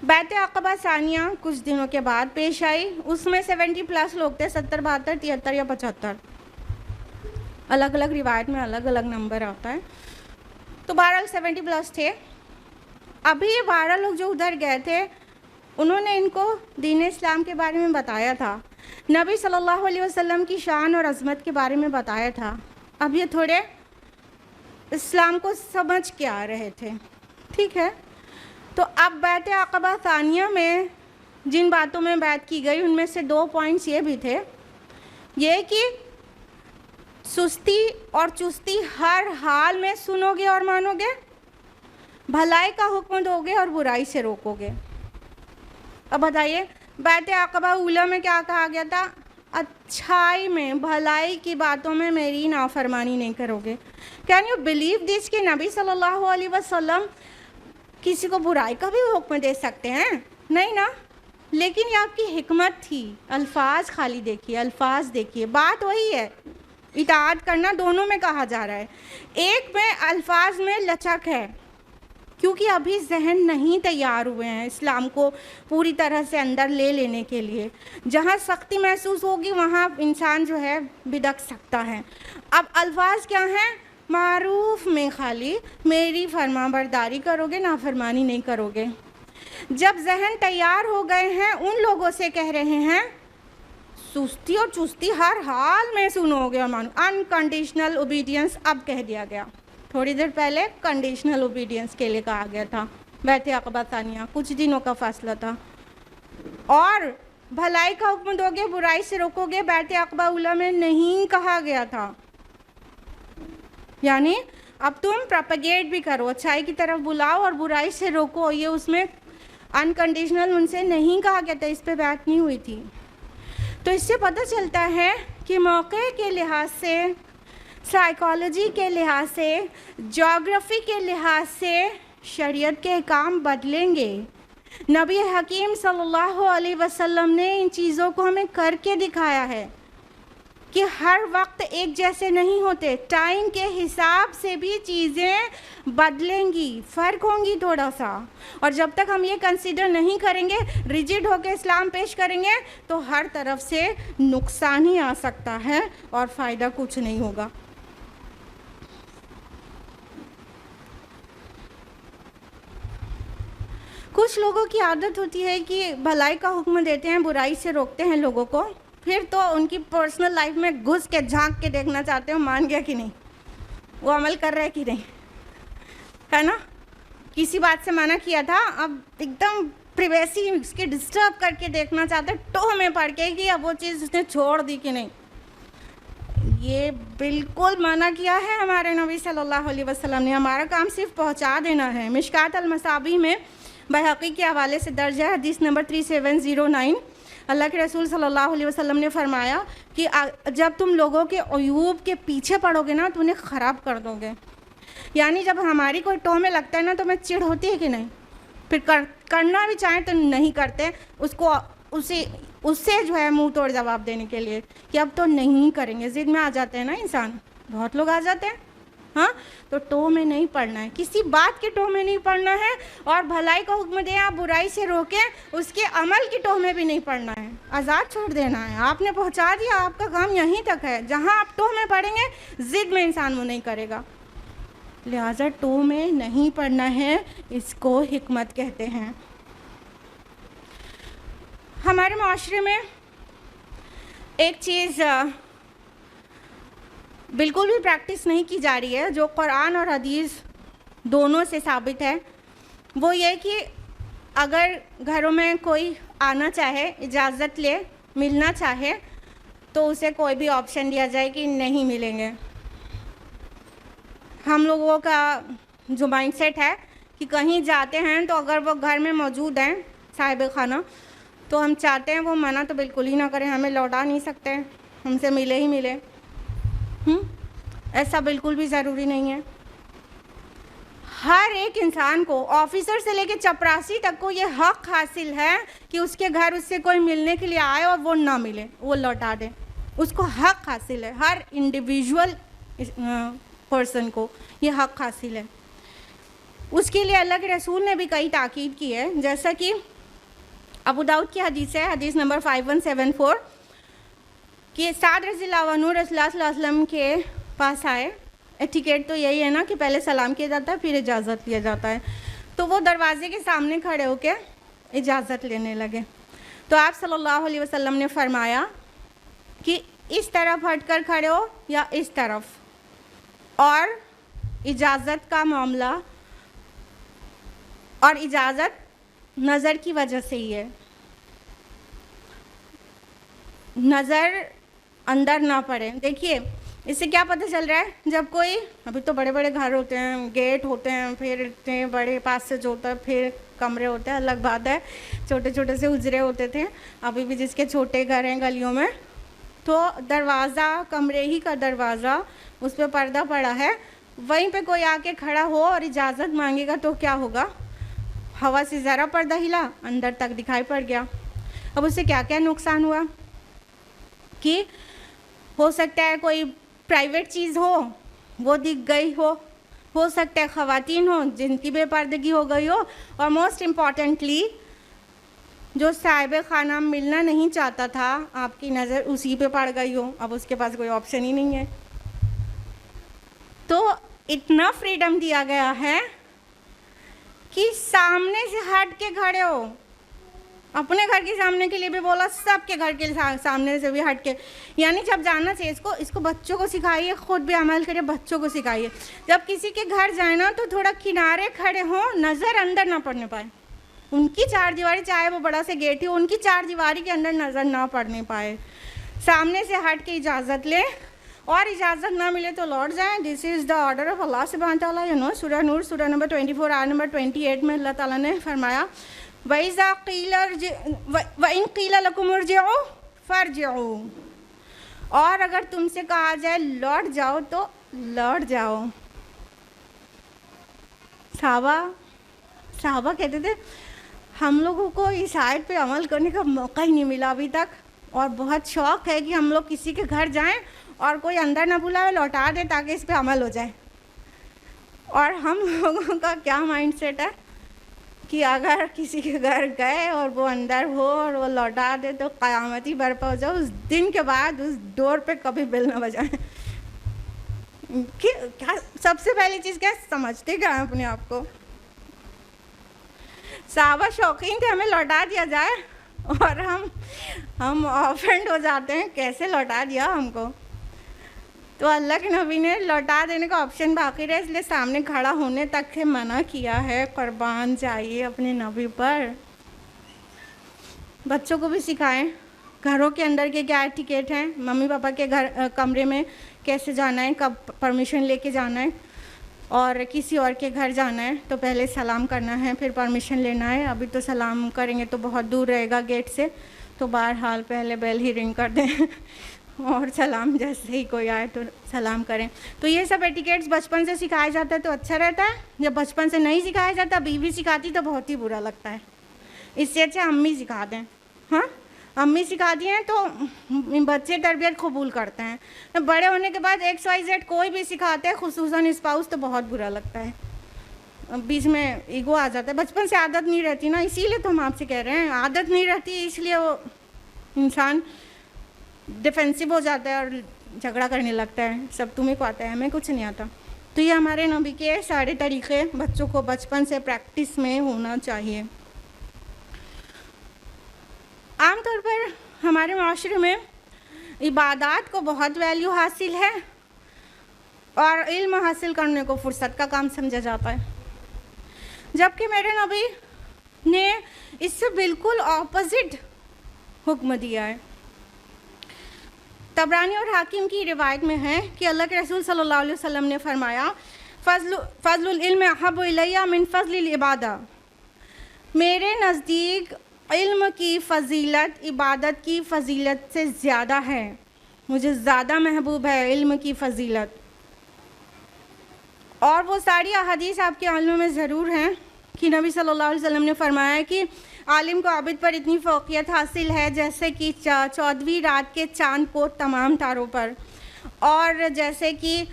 بیعت عقبہ ثانیہ کچھ دنوں کے بعد پیش آئی. اس میں 70+ لوگ تھے, 70, 72, 73 یا 75, الگ الگ روایت میں الگ الگ نمبر آتا ہے. تو بہرحال 70+ تھے. ابھی 12 لوگ جو ادھر گئے تھے انہوں نے ان کو دین اسلام کے بارے میں بتایا تھا, نبی صلی اللہ علیہ وسلم کی شان اور عظمت کے بارے میں بتایا تھا. اب یہ تھوڑے اسلام کو سمجھ کے آ رہے تھے, ٹھیک ہے. تو اب بیعت عقبہ ثانیہ میں جن باتوں میں بیعت کی گئی ان میں سے 2 پوائنٹس یہ بھی تھے, یہ کہ سستی اور چستی ہر حال میں سنو گے اور مانو گے, بھلائی کا حکم دو گے اور برائی سے روکو گے. اب بتائیے بیعت عقبہ اولیٰ میں کیا کہا گیا تھا؟ اچھائی میں, بھلائی کی باتوں میں میری نافرمانی نہیں کرو گے. کین یو بلیو دس کہ نبی صلی اللہ علیہ وسلم کسی کو برائی کا بھی حکم دے سکتے ہیں؟ نہیں نا. لیکن یہ آپ کی حکمت تھی. الفاظ خالی دیکھیے, الفاظ دیکھیے, بات وہی ہے, اطاعت کرنا دونوں میں کہا جا رہا ہے. ایک میں الفاظ میں لچک ہے کیونکہ ابھی ذہن نہیں تیار ہوئے ہیں اسلام کو پوری طرح سے اندر لے لینے کے لیے. جہاں سختی محسوس ہوگی وہاں انسان جو ہے بدک سکتا ہے. اب الفاظ کیا ہیں؟ معروف میں خالی میری فرما برداری کرو گے, نافرمانی نہیں کرو گے. جب ذہن تیار ہو گئے ہیں ان لوگوں سے کہہ رہے ہیں سستی اور چستی ہر حال میں سنو گے اور مانو. انکنڈیشنل اوبیڈینس اب کہہ دیا گیا. تھوڑی دیر پہلے کنڈیشنل اوبیڈینس کے لیے کہا گیا تھا. بیعت عقبہ ثانیہ کچھ دنوں کا فاصلہ تھا. اور بھلائی کا حکم دو گے, برائی سے روکو گے, بیعت عقبہ اولیٰ میں نہیں کہا گیا تھا. یعنی اب تم پروپیگیٹ بھی کرو, اچھائی کی طرف بلاؤ اور برائی سے روکو, یہ اس میں انکنڈیشنل ان سے نہیں کہا گیا تھا, اس پہ بات نہیں ہوئی تھی. تو اس سے پتہ چلتا ہے کہ موقع کے لحاظ سے, سائیکالوجی کے لحاظ سے, جغرافی کے لحاظ سے شریعت کے احکام بدلیں گے. نبی حکیم صلی اللہ علیہ وسلم نے ان چیزوں کو ہمیں کر کے دکھایا ہے کہ ہر وقت ایک جیسے نہیں ہوتے. ٹائم کے حساب سے بھی چیزیں بدلیں گی, فرق ہوں گی تھوڑا سا. اور جب تک ہم یہ کنسیڈر نہیں کریں گے, ریجڈ ہو کے اسلام پیش کریں گے, تو ہر طرف سے نقصان ہی آ سکتا ہے اور فائدہ کچھ نہیں ہوگا. کچھ لوگوں کی عادت ہوتی ہے کہ بھلائی کا حکم دیتے ہیں, برائی سے روکتے ہیں لوگوں کو, پھر تو ان کی پرسنل لائف میں گھس کے جھانک کے دیکھنا چاہتے ہیں مان گیا کہ نہیں, وہ عمل کر رہا ہے کہ نہیں, ہے نا. کسی بات سے منع کیا تھا, اب ایک دم پریویسی اس کی ڈسٹرب کر کے دیکھنا چاہتے ہیں ٹوہ میں پڑھ کے کہ اب وہ چیز اس نے چھوڑ دی کہ نہیں. یہ بالکل منع کیا ہے ہمارے نبی صلی اللہ علیہ وسلم نے. ہمارا کام صرف پہنچا دینا ہے. مشکات المصابیح میں بحقی کے حوالے سے درج ہے حدیث نمبر 3709. اللہ کے رسول صلی اللہ علیہ وسلم نے فرمایا کہ جب تم لوگوں کے عیوب کے پیچھے پڑو گے نا تو انہیں خراب کر دو گے. یعنی جب ہماری کوئی ٹوہ میں لگتا ہے نا تو ہمیں چڑ ہوتی ہے کہ نہیں, پھر کرنا بھی چاہیں تو نہیں کرتے, اس سے جو ہے منہ توڑ جواب دینے کے لیے کہ اب تو نہیں کریں گے. ضد میں آ جاتے ہیں نا انسان, بہت لوگ آ جاتے ہیں. ہاں, تو ٹوہ میں نہیں پڑنا ہے, کسی بات کے ٹوہ میں نہیں پڑنا ہے. اور بھلائی کا حکم دیں, آپ برائی سے روکیں, اس کے عمل کی ٹوہ میں بھی نہیں پڑنا ہے. آزاد چھوڑ دینا ہے. آپ نے پہنچا دیا, آپ کا کام یہیں تک ہے. جہاں آپ ٹوہ میں پڑیں گے ضد میں انسان وہ نہیں کرے گا. لہٰذا ٹوہ میں نہیں پڑنا ہے, اس کو حکمت کہتے ہیں. ہمارے معاشرے میں ایک چیز بالکل بھی پریکٹس نہیں کی جا رہی ہے, جو قرآن اور حدیث دونوں سے ثابت ہے. وہ یہ کہ اگر گھروں میں کوئی آنا چاہے, اجازت لے, ملنا چاہے, تو اسے کوئی بھی آپشن دیا جائے کہ نہیں ملیں گے. ہم لوگوں کا جو مائنڈ سیٹ ہے کہ کہیں جاتے ہیں تو اگر وہ گھر میں موجود ہیں صاحب خانہ, تو ہم چاہتے ہیں وہ منع تو بالکل ہی نہ کریں, ہمیں لوٹا نہیں سکتے, ہم سے ملے ہی ملے. ایسا بالکل بھی ضروری نہیں ہے. ہر ایک انسان کو, آفیسر سے لے کے چپراسی تک کو, یہ حق حاصل ہے کہ اس کے گھر اس سے کوئی ملنے کے لیے آئے اور وہ نہ ملے, وہ لوٹا دے. اس کو حق حاصل ہے, ہر انڈیویژول پرسن کو یہ حق حاصل ہے. اس کے لیے اللہ کے رسول نے بھی کئی تاکید کی ہے, جیسا کہ ابو داؤد کی حدیث ہے، حدیث نمبر 5174 کہ سعد رضی اللہ عنہ رسول اللہ صلی اللہ علیہ وسلم کے پاس آئے. ایٹیکیٹ تو یہی ہے نا کہ پہلے سلام کیا جاتا ہے پھر اجازت لیا جاتا ہے. تو وہ دروازے کے سامنے کھڑے ہو کے اجازت لینے لگے. تو آپ صلی اللہ علیہ وسلم نے فرمایا کہ اس طرف ہٹ کر کھڑے ہو یا اس طرف، اور اجازت کا معاملہ اور اجازت نظر کی وجہ سے ہی ہے. نظر اندر نہ پڑے. دیکھیے اس سے کیا پتہ چل رہا ہے، جب کوئی ابھی تو بڑے بڑے گھر ہوتے ہیں، گیٹ ہوتے ہیں، پھر اتنے بڑے پاس سے جو ہوتا ہے، پھر کمرے ہوتے ہیں، الگ بات ہے. چھوٹے چھوٹے سے اجرے ہوتے تھے، ابھی بھی جس کے چھوٹے گھر ہیں گلیوں میں، تو دروازہ کمرے ہی کا دروازہ اس پہ پردہ پڑا ہے، وہیں پہ کوئی آ کے کھڑا ہو اور اجازت مانگے گا تو کیا ہوگا؟ ہوا سے ذرا پردہ ہلا، اندر تک دکھائی پڑ گیا. اب اس سے کیا کیا نقصان ہوا کہ ہو سکتا ہے کوئی پرائیویٹ چیز ہو وہ دکھ گئی ہو سکتا ہے خواتین ہوں جن کی بے پردگی ہو گئی ہو، اور موسٹ امپورٹنٹلی جو صاحب خانہ ملنا نہیں چاہتا تھا آپ کی نظر اسی پہ پڑ گئی ہو. اب اس کے پاس کوئی آپشن ہی نہیں ہے. تو اتنا فریڈم دیا گیا ہے کہ سامنے سے ہٹ کے کھڑے ہو. اپنے گھر کے سامنے کے لیے بھی بولا، سب کے گھر کے سامنے سے بھی ہٹ کے. یعنی جب جاننا چاہیے اس کو بچوں کو سکھائیے، خود بھی عمل کرے، بچوں کو سکھائیے. جب کسی کے گھر جائیں نا تو تھوڑا کنارے کھڑے ہوں، نظر اندر نہ پڑنے پائے. ان کی چار دیواری، چاہے وہ بڑا سے گیٹ ہی، ان کی چار دیواری کے اندر نظر نہ پڑنے پائے. سامنے سے ہٹ کے اجازت لیں، اور اجازت نہ ملے تو لوٹ جائیں. دس از دا آرڈر آف اللہ سبحانہ تعالیٰ. سورہ نور سورہ نمبر 24 آیت نمبر 28 میں اللہ تعالیٰ نے فرمایا وَإِذَا وَإِن قِيلَ لَكُمُ ارْجِعُوا فَارْجِعُوا، اور اگر تم سے کہا جائے لوٹ جاؤ تو لوٹ جاؤ. صحابہ کہتے تھے ہم لوگوں کو اس آیت پہ عمل کرنے کا موقع ہی نہیں ملا ابھی تک، اور بہت شوق ہے کہ ہم لوگ کسی کے گھر جائیں اور کوئی اندر نہ بلائے، لوٹا دے تاکہ اس پہ عمل ہو جائے. اور ہم لوگوں کا کیا مائنڈ سیٹ ہے کہ اگر کسی کے گھر گئے اور وہ اندر ہو اور وہ لوٹا دے تو قیامت ہی برپا ہو جائے. اس دن کے بعد اس ڈور پہ کبھی بیل نہ بجائیں. کیا سب سے پہلی چیز کیا سمجھتے کیا ہیں اپنے آپ کو؟ صحابہ شوقین تھے ہمیں لوٹا دیا جائے، اور ہم آفینڈ ہو جاتے ہیں کیسے لوٹا دیا ہم کو. تو اللہ کے نبی نے لوٹا دینے کا آپشن باقی رہے، اس لیے سامنے کھڑا ہونے تک سے منع کیا ہے. قربان جائیے اپنے نبی پر. بچوں کو بھی سکھائیں گھروں کے اندر کے کیا ایٹیکیٹ ہیں، ممی پاپا کے گھر کمرے میں کیسے جانا ہے، کب پرمیشن لے کے جانا ہے، اور کسی اور کے گھر جانا ہے تو پہلے سلام کرنا ہے پھر پرمیشن لینا ہے. ابھی تو سلام کریں گے تو بہت دور رہے گا گیٹ سے، تو بہرحال پہلے بیل ہی رنگ کر دیں اور سلام جیسے ہی کوئی آئے تو سلام کریں. تو یہ سب ایٹیکیٹس بچپن سے سکھایا جاتا ہے تو اچھا رہتا ہے. جب بچپن سے نہیں سکھایا جاتا، بیوی سکھاتی تو بہت ہی برا لگتا ہے. اس سے اچھا امی سکھا دیں. ہاں امی سکھاتی ہیں تو بچے تربیت قبول کرتے ہیں. بڑے ہونے کے بعد XYZ کوئی بھی سکھاتے ہیں، خصوصاً اسپاؤس، تو بہت برا لگتا ہے. بیچ میں ایگو آ جاتا ہے. بچپن سے عادت نہیں رہتی نا، اسی لیے تو ہم آپ سے کہہ رہے ہیں عادت نہیں رہتی، اس لیے وہ انسان ڈیفینسو ہو جاتا ہے اور جھگڑا کرنے لگتا ہے. سب تمہیں کو آتا ہے، ہمیں کچھ نہیں آتا. تو یہ ہمارے نبی کے سارے طریقے بچوں کو بچپن سے پریکٹس میں ہونا چاہیے. عام طور پر ہمارے معاشرے میں عبادات کو بہت ویلیو حاصل ہے اور علم حاصل کرنے کو فرصت کا کام سمجھا جاتا ہے، جبکہ میرے نبی نے اس سے بالکل اپوزٹ حکم دیا ہے. طبرانی اور حاکم کی روایت میں ہے کہ اللہ کے رسول صلی اللہ علیہ وسلم نے فرمایا فضل العلم احب الیہ من فضل العبادہ. میرے نزدیک علم کی فضیلت عبادت کی فضیلت سے زیادہ ہے، مجھے زیادہ محبوب ہے علم کی فضیلت. اور وہ ساری احادیث آپ کے علم میں ضرور ہیں کہ نبی صلی اللہ علیہ وسلم نے فرمایا کہ عالم کو عابد پر اتنی فوقیت حاصل ہے جیسے کہ 14ویں رات کے چاند کو تمام تاروں پر. اور جیسے کہ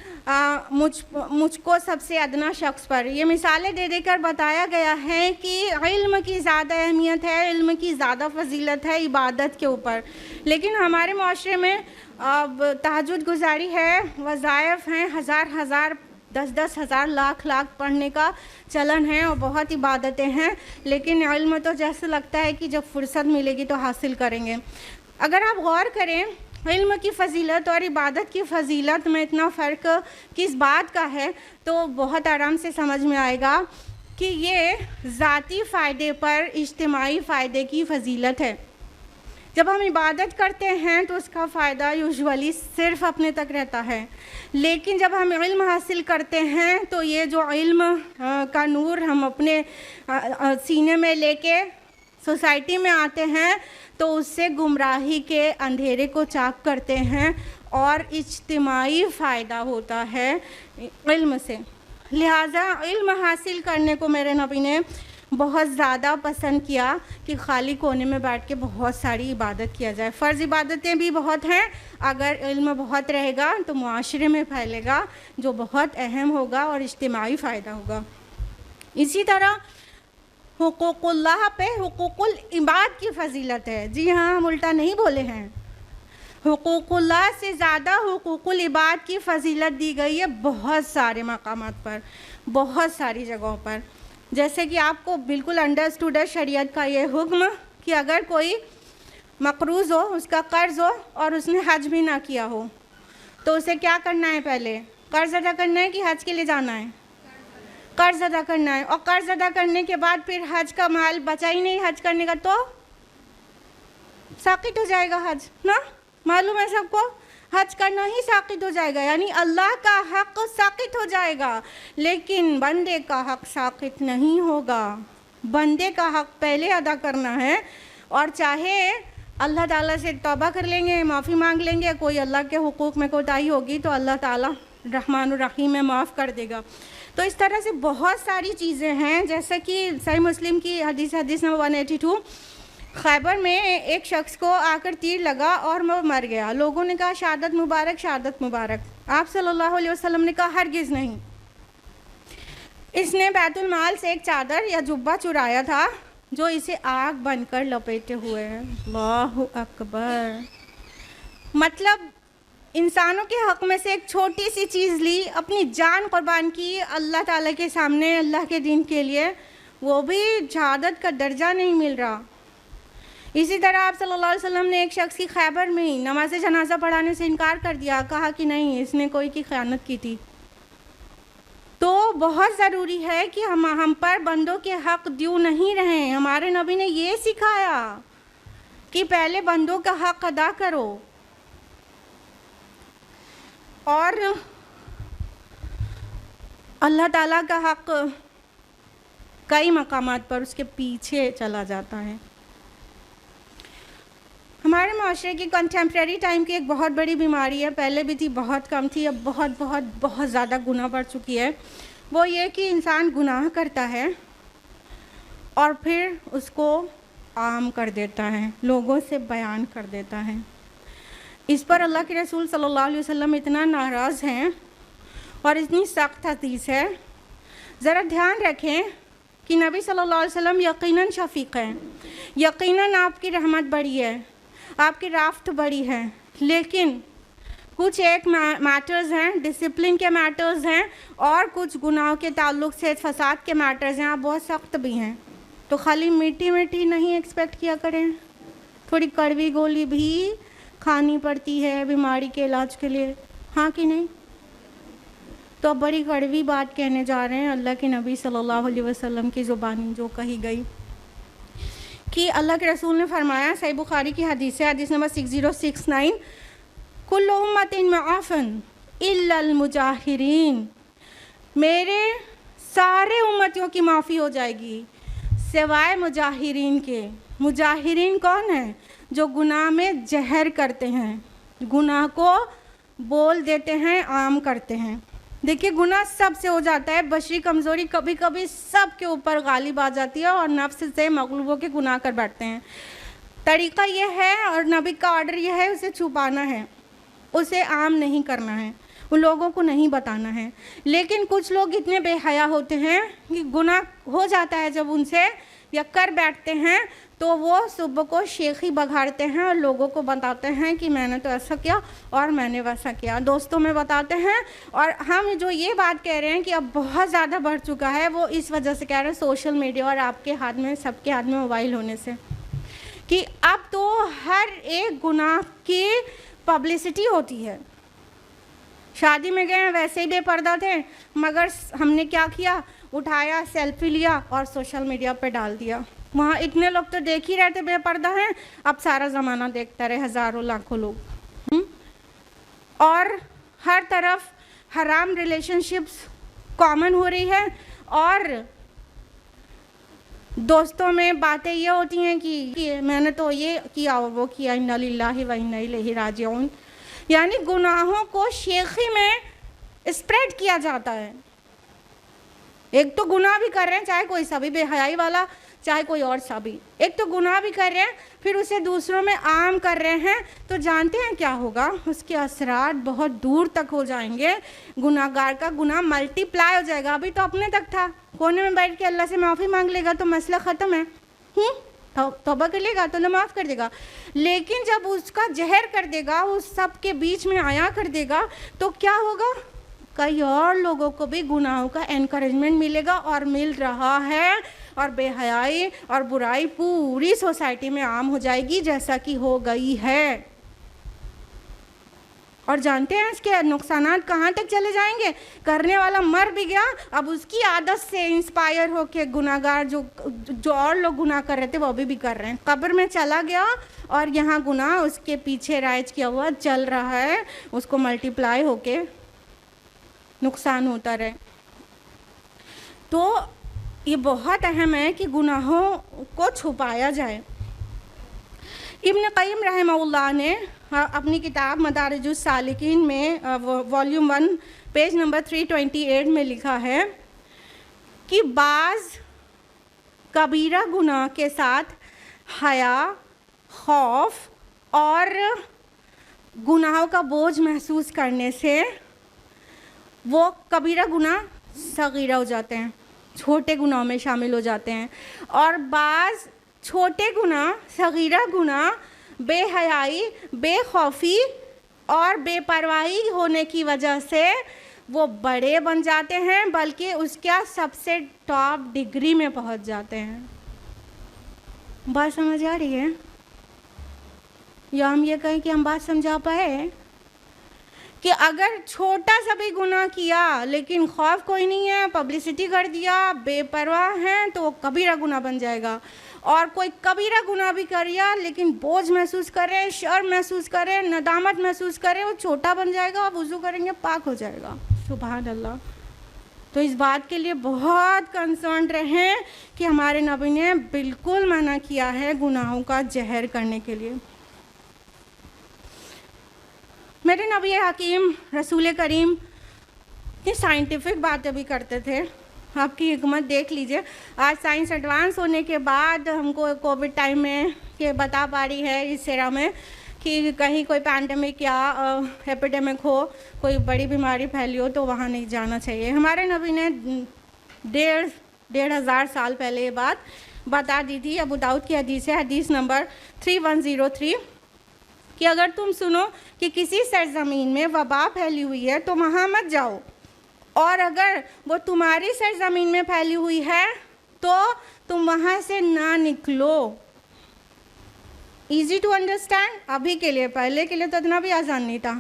مجھ کو سب سے ادنا شخص پر، یہ مثالیں دے دے کر بتایا گیا ہے کہ علم کی زیادہ اہمیت ہے، علم کی زیادہ فضیلت ہے عبادت کے اوپر. لیکن ہمارے معاشرے میں تہجد گزاری ہے، وظائف ہیں، ہزار 10 ہزار لاکھ پڑھنے کا چلن ہے اور بہت عبادتیں ہیں، لیکن علم تو جیسے لگتا ہے کہ جب فرصت ملے گی تو حاصل کریں گے. اگر آپ غور کریں علم کی فضیلت اور عبادت کی فضیلت میں اتنا فرق کس بات کا ہے تو بہت آرام سے سمجھ میں آئے گا کہ یہ ذاتی فائدے پر اجتماعی فائدے کی فضیلت ہے. جب ہم عبادت کرتے ہیں تو اس کا فائدہ یوزولی صرف اپنے تک رہتا ہے، لیکن جب ہم علم حاصل کرتے ہیں تو یہ جو علم کا نور ہم اپنے سینے میں لے کے سوسائٹی میں آتے ہیں تو اس سے گمراہی کے اندھیرے کو چاک کرتے ہیں اور اجتماعی فائدہ ہوتا ہے علم سے. لہٰذا علم حاصل کرنے کو میرے نبی نے بہت زیادہ پسند کیا کہ خالی کونے میں بیٹھ کے بہت ساری عبادت کیا جائے. فرض عبادتیں بھی بہت ہیں، اگر علم بہت رہے گا تو معاشرے میں پھیلے گا جو بہت اہم ہوگا اور اجتماعی فائدہ ہوگا. اسی طرح حقوق اللہ پہ حقوق العباد کی فضیلت ہے. جی ہاں، ہم الٹا نہیں بولے ہیں. حقوق اللہ سے زیادہ حقوق العباد کی فضیلت دی گئی ہے بہت سارے مقامات پر، بہت ساری جگہوں پر. جیسے کہ آپ کو بالکل انڈرسٹوڈ ہے شریعت کا یہ حکم کہ اگر کوئی مقروض ہو، اس کا قرض ہو اور اس نے حج بھی نہ کیا ہو تو اسے کیا کرنا ہے؟ پہلے قرض ادا کرنا ہے کہ حج کے لیے جانا ہے؟ قرض ادا کرنا ہے. اور قرض ادا کرنے کے بعد پھر حج کا مال بچا ہی نہیں حج کرنے کا تو ساقط ہو جائے گا حج نا. معلوم ہے سب کو، حج کرنا ہی ساقط ہو جائے گا، یعنی اللہ کا حق ساقط ہو جائے گا، لیکن بندے کا حق ساقط نہیں ہوگا. بندے کا حق پہلے ادا کرنا ہے، اور چاہے اللہ تعالیٰ سے توبہ کر لیں گے، معافی مانگ لیں گے، کوئی اللہ کے حقوق میں کوتاہی ہوگی تو اللہ تعالیٰ رحمان الرحیم میں معاف کر دے گا. تو اس طرح سے بہت ساری چیزیں ہیں، جیسا کہ صحیح مسلم کی حدیث نمبر 182، خیبر میں ایک شخص کو آ کر تیر لگا اور وہ مر گیا. لوگوں نے کہا شہادت مبارک، شہادت مبارک. آپ صلی اللہ علیہ وسلم نے کہا ہرگز نہیں. اس نے بیت المال سے ایک چادر یا جبہ چرایا تھا جو اسے آگ بن کر لپیٹے ہوئے ہے. اللہ اکبر. مطلب انسانوں کے حق میں سے ایک چھوٹی سی چیز لی، اپنی جان قربان کی اللہ تعالیٰ کے سامنے، اللہ کے دین کے لیے، وہ بھی شہادت کا درجہ نہیں مل رہا. اسی طرح آپ صلی اللہ علیہ وسلم نے ایک شخص کی خیبر میں ہی نماز جنازہ پڑھانے سے انکار کر دیا، کہا کہ نہیں، اس نے کوئی کی خیانت کی تھی. تو بہت ضروری ہے کہ ہم پر بندوں کے حق دیو نہیں رہیں. ہمارے نبی نے یہ سکھایا کہ پہلے بندوں کا حق ادا کرو. اور اللہ تعالیٰ کا حق کئی مقامات پر اس کے پیچھے چلا جاتا ہے. ہمارے معاشرے کی کنٹمپریری ٹائم کی ایک بہت بڑی بیماری ہے، پہلے بھی تھی، بہت کم تھی، اب بہت بہت بہت زیادہ گناہ بڑھ چکی ہے. وہ یہ کہ انسان گناہ کرتا ہے اور پھر اس کو عام کر دیتا ہے، لوگوں سے بیان کر دیتا ہے. اس پر اللہ کے رسول صلی اللہ علیہ وسلم اتنا ناراض ہیں اور اتنی سخت حدیث ہے. ذرا دھیان رکھیں کہ نبی صلی اللہ علیہ وسلم یقیناً شفیق ہیں، یقیناً آپ کی رحمت بڑی ہے، آپ کی رافت بڑی ہے، لیکن کچھ ایک میٹرز ہیں، ڈسپلن کے میٹرز ہیں، اور کچھ گناہوں کے تعلق سے فساد کے میٹرز ہیں. آپ بہت سخت بھی ہیں، تو خالی میٹھی میٹھی نہیں ایکسپیکٹ کیا کریں، تھوڑی کڑوی گولی بھی کھانی پڑتی ہے بیماری کے علاج کے لیے، ہاں کہ نہیں؟ تو اب بڑی کڑوی بات کہنے جا رہے ہیں اللہ کے نبی صلی اللہ علیہ وسلم کی زبانی جو کہی گئی کہ اللہ کے رسول نے فرمایا، صحیح بخاری کی حدیث ہے، حدیث نمبر 6069، کل امت معافن الا المجاہرین، میرے سارے امتیوں کی معافی ہو جائے گی سوائے مجاہرین کے. مجاہرین کون ہیں؟ جو گناہ میں جہر کرتے ہیں، گناہ کو بول دیتے ہیں، عام کرتے ہیں. دیکھیے گناہ سب سے ہو جاتا ہے، بشری کمزوری کبھی کبھی سب کے اوپر غالب آ جاتی ہے اور نفس سے مغلوب ہو کے گناہ کر بیٹھتے ہیں. طریقہ یہ ہے اور نبی کا آرڈر یہ ہے، اسے چھپانا ہے. اسے عام نہیں کرنا ہے، ان لوگوں کو نہیں بتانا ہے. لیکن کچھ لوگ اتنے بے حیا ہوتے ہیں کہ گناہ ہو جاتا ہے جب ان سے یا کر بیٹھتے ہیں تو وہ صبح کو شیخی بگھاڑتے ہیں اور لوگوں کو بتاتے ہیں کہ میں نے تو ایسا کیا اور میں نے ویسا کیا، دوستوں میں بتاتے ہیں. اور ہم جو یہ بات کہہ رہے ہیں کہ اب بہت زیادہ بڑھ چکا ہے، وہ اس وجہ سے کہہ رہے ہیں سوشل میڈیا اور آپ کے ہاتھ میں، سب کے ہاتھ میں موبائل ہونے سے، کہ اب تو ہر ایک گناہ کی پبلسٹی ہوتی ہے. شادی میں گئے ویسے ہی بے پردہ تھے، مگر ہم نے کیا کیا، اٹھایا، سیلفی لیا اور سوشل میڈیا پہ ڈال دیا. وہاں اتنے لوگ تو دیکھ ہی رہتے بے پردہ ہیں، اب سارا زمانہ دیکھتا رہے، ہزاروں لاکھوں لوگ. اور ہر طرف حرام ریلیشن شپس کامن ہو رہی ہے، اور دوستوں میں باتیں یہ ہوتی ہیں کہ میں نے تو یہ کیا اور وہ کیا، انا للہ و انا الیہ راجعون. یعنی گناہوں کو شیخی میں اسپریڈ کیا جاتا ہے. ایک تو گناہ بھی کر رہے ہیں، چاہے کوئی سا بھی بے حیائی والا، چاہے کوئی اور سا بھی، ایک تو گناہ بھی کر رہے ہیں، پھر اسے دوسروں میں عام کر رہے ہیں. تو جانتے ہیں کیا ہوگا، اس کے اثرات بہت دور تک ہو جائیں گے. گناہ گار کا گناہ ملٹی پلائی ہو جائے گا. ابھی تو اپنے تک تھا، کونے میں بیٹھ کے اللہ سے معافی مانگ لے گا تو مسئلہ ختم ہے، توبہ کر لے گا تو اللہ معاف کر دے گا. لیکن جب اس کا زہر کر دے گا، اس سب کے بیچ میں آیا کر دے گا، تو کیا ہوگا، کئی اور لوگوں کو بھی گناہوں کا انکریجمنٹ ملے گا، اور مل رہا ہے. اور بے حیائی اور برائی پوری سوسائٹی میں عام ہو جائے گی، جیسا کہ ہو گئی ہے. اور جانتے ہیں اس کے نقصانات کہاں تک چلے جائیں گے. کرنے والا مر بھی گیا، اب اس کی عادت سے انسپائر ہو کے گناہ گار جو اور لوگ گناہ کر رہے تھے وہ بھی کر رہے ہیں. قبر میں چلا گیا اور یہاں گناہ اس کے پیچھے رائج کیا ہوا چل رہا ہے، اس کو ملٹی پلائی ہو کے نقصان ہوتا رہے. تو یہ بہت اہم ہے کہ گناہوں کو چھپایا جائے. ابن قیم رحمہ اللہ نے اپنی کتاب مدارج السالکین میں والیوم 1 پیج نمبر 328 میں لکھا ہے کہ بعض کبیرہ گناہ کے ساتھ حیا، خوف اور گناہوں کا بوجھ محسوس کرنے سے وہ کبیرہ گناہ صغیرہ ہو جاتے ہیں، چھوٹے گناہوں میں شامل ہو جاتے ہیں. اور بعض چھوٹے گناہ، صغیرہ گناہ بے حیائی، بے خوفی اور بے پرواہی ہونے کی وجہ سے وہ بڑے بن جاتے ہیں، بلکہ اس کا سب سے ٹاپ ڈگری میں پہنچ جاتے ہیں. بات سمجھ آ رہی ہے؟ یا ہم یہ کہیں کہ ہم بات سمجھا پائے کہ اگر چھوٹا سا بھی گناہ کیا لیکن خوف کوئی نہیں ہے، پبلسٹی کر دیا، بے پرواہ ہیں، تو وہ کبیرہ گناہ بن جائے گا. اور کوئی کبیرہ گناہ بھی کریا لیکن بوجھ محسوس کرے، شرم محسوس کرے، ندامت محسوس کرے، وہ چھوٹا بن جائے گا، آپ وضو کریں گے پاک ہو جائے گا. سبحان اللہ. تو اس بات کے لیے بہت کنسرنڈ رہیں کہ ہمارے نبی نے بالکل منع کیا ہے گناہوں کا زہر کرنے کے لیے. میرے نبی حکیم رسول کریم یہ سائنٹیفک باتیں بھی کرتے تھے. آپ کی حکمت دیکھ لیجئے. آج سائنس ایڈوانس ہونے کے بعد ہم کو کووڈ ٹائم میں کہ بتا پا رہی ہے اس ایرا میں کہ کہیں کوئی پینڈیمک یا ایپیڈیمک ہو، کوئی بڑی بیماری پھیلی ہو تو وہاں نہیں جانا چاہیے. ہمارے نبی نے 1,500 سال پہلے یہ بات بتا دی تھی. ابو داؤد کی حدیث ہے، حدیث نمبر 3103، کہ اگر تم سنو کہ کسی سرزمین میں وبا پھیلی ہوئی ہے تو وہاں مت جاؤ، اور اگر وہ تمہاری سرزمین میں پھیلی ہوئی ہے تو تم وہاں سے نہ نکلو. ایزی ٹو انڈرسٹینڈ ابھی کے لیے، پہلے کے لیے تو اتنا بھی آسان نہیں تھا.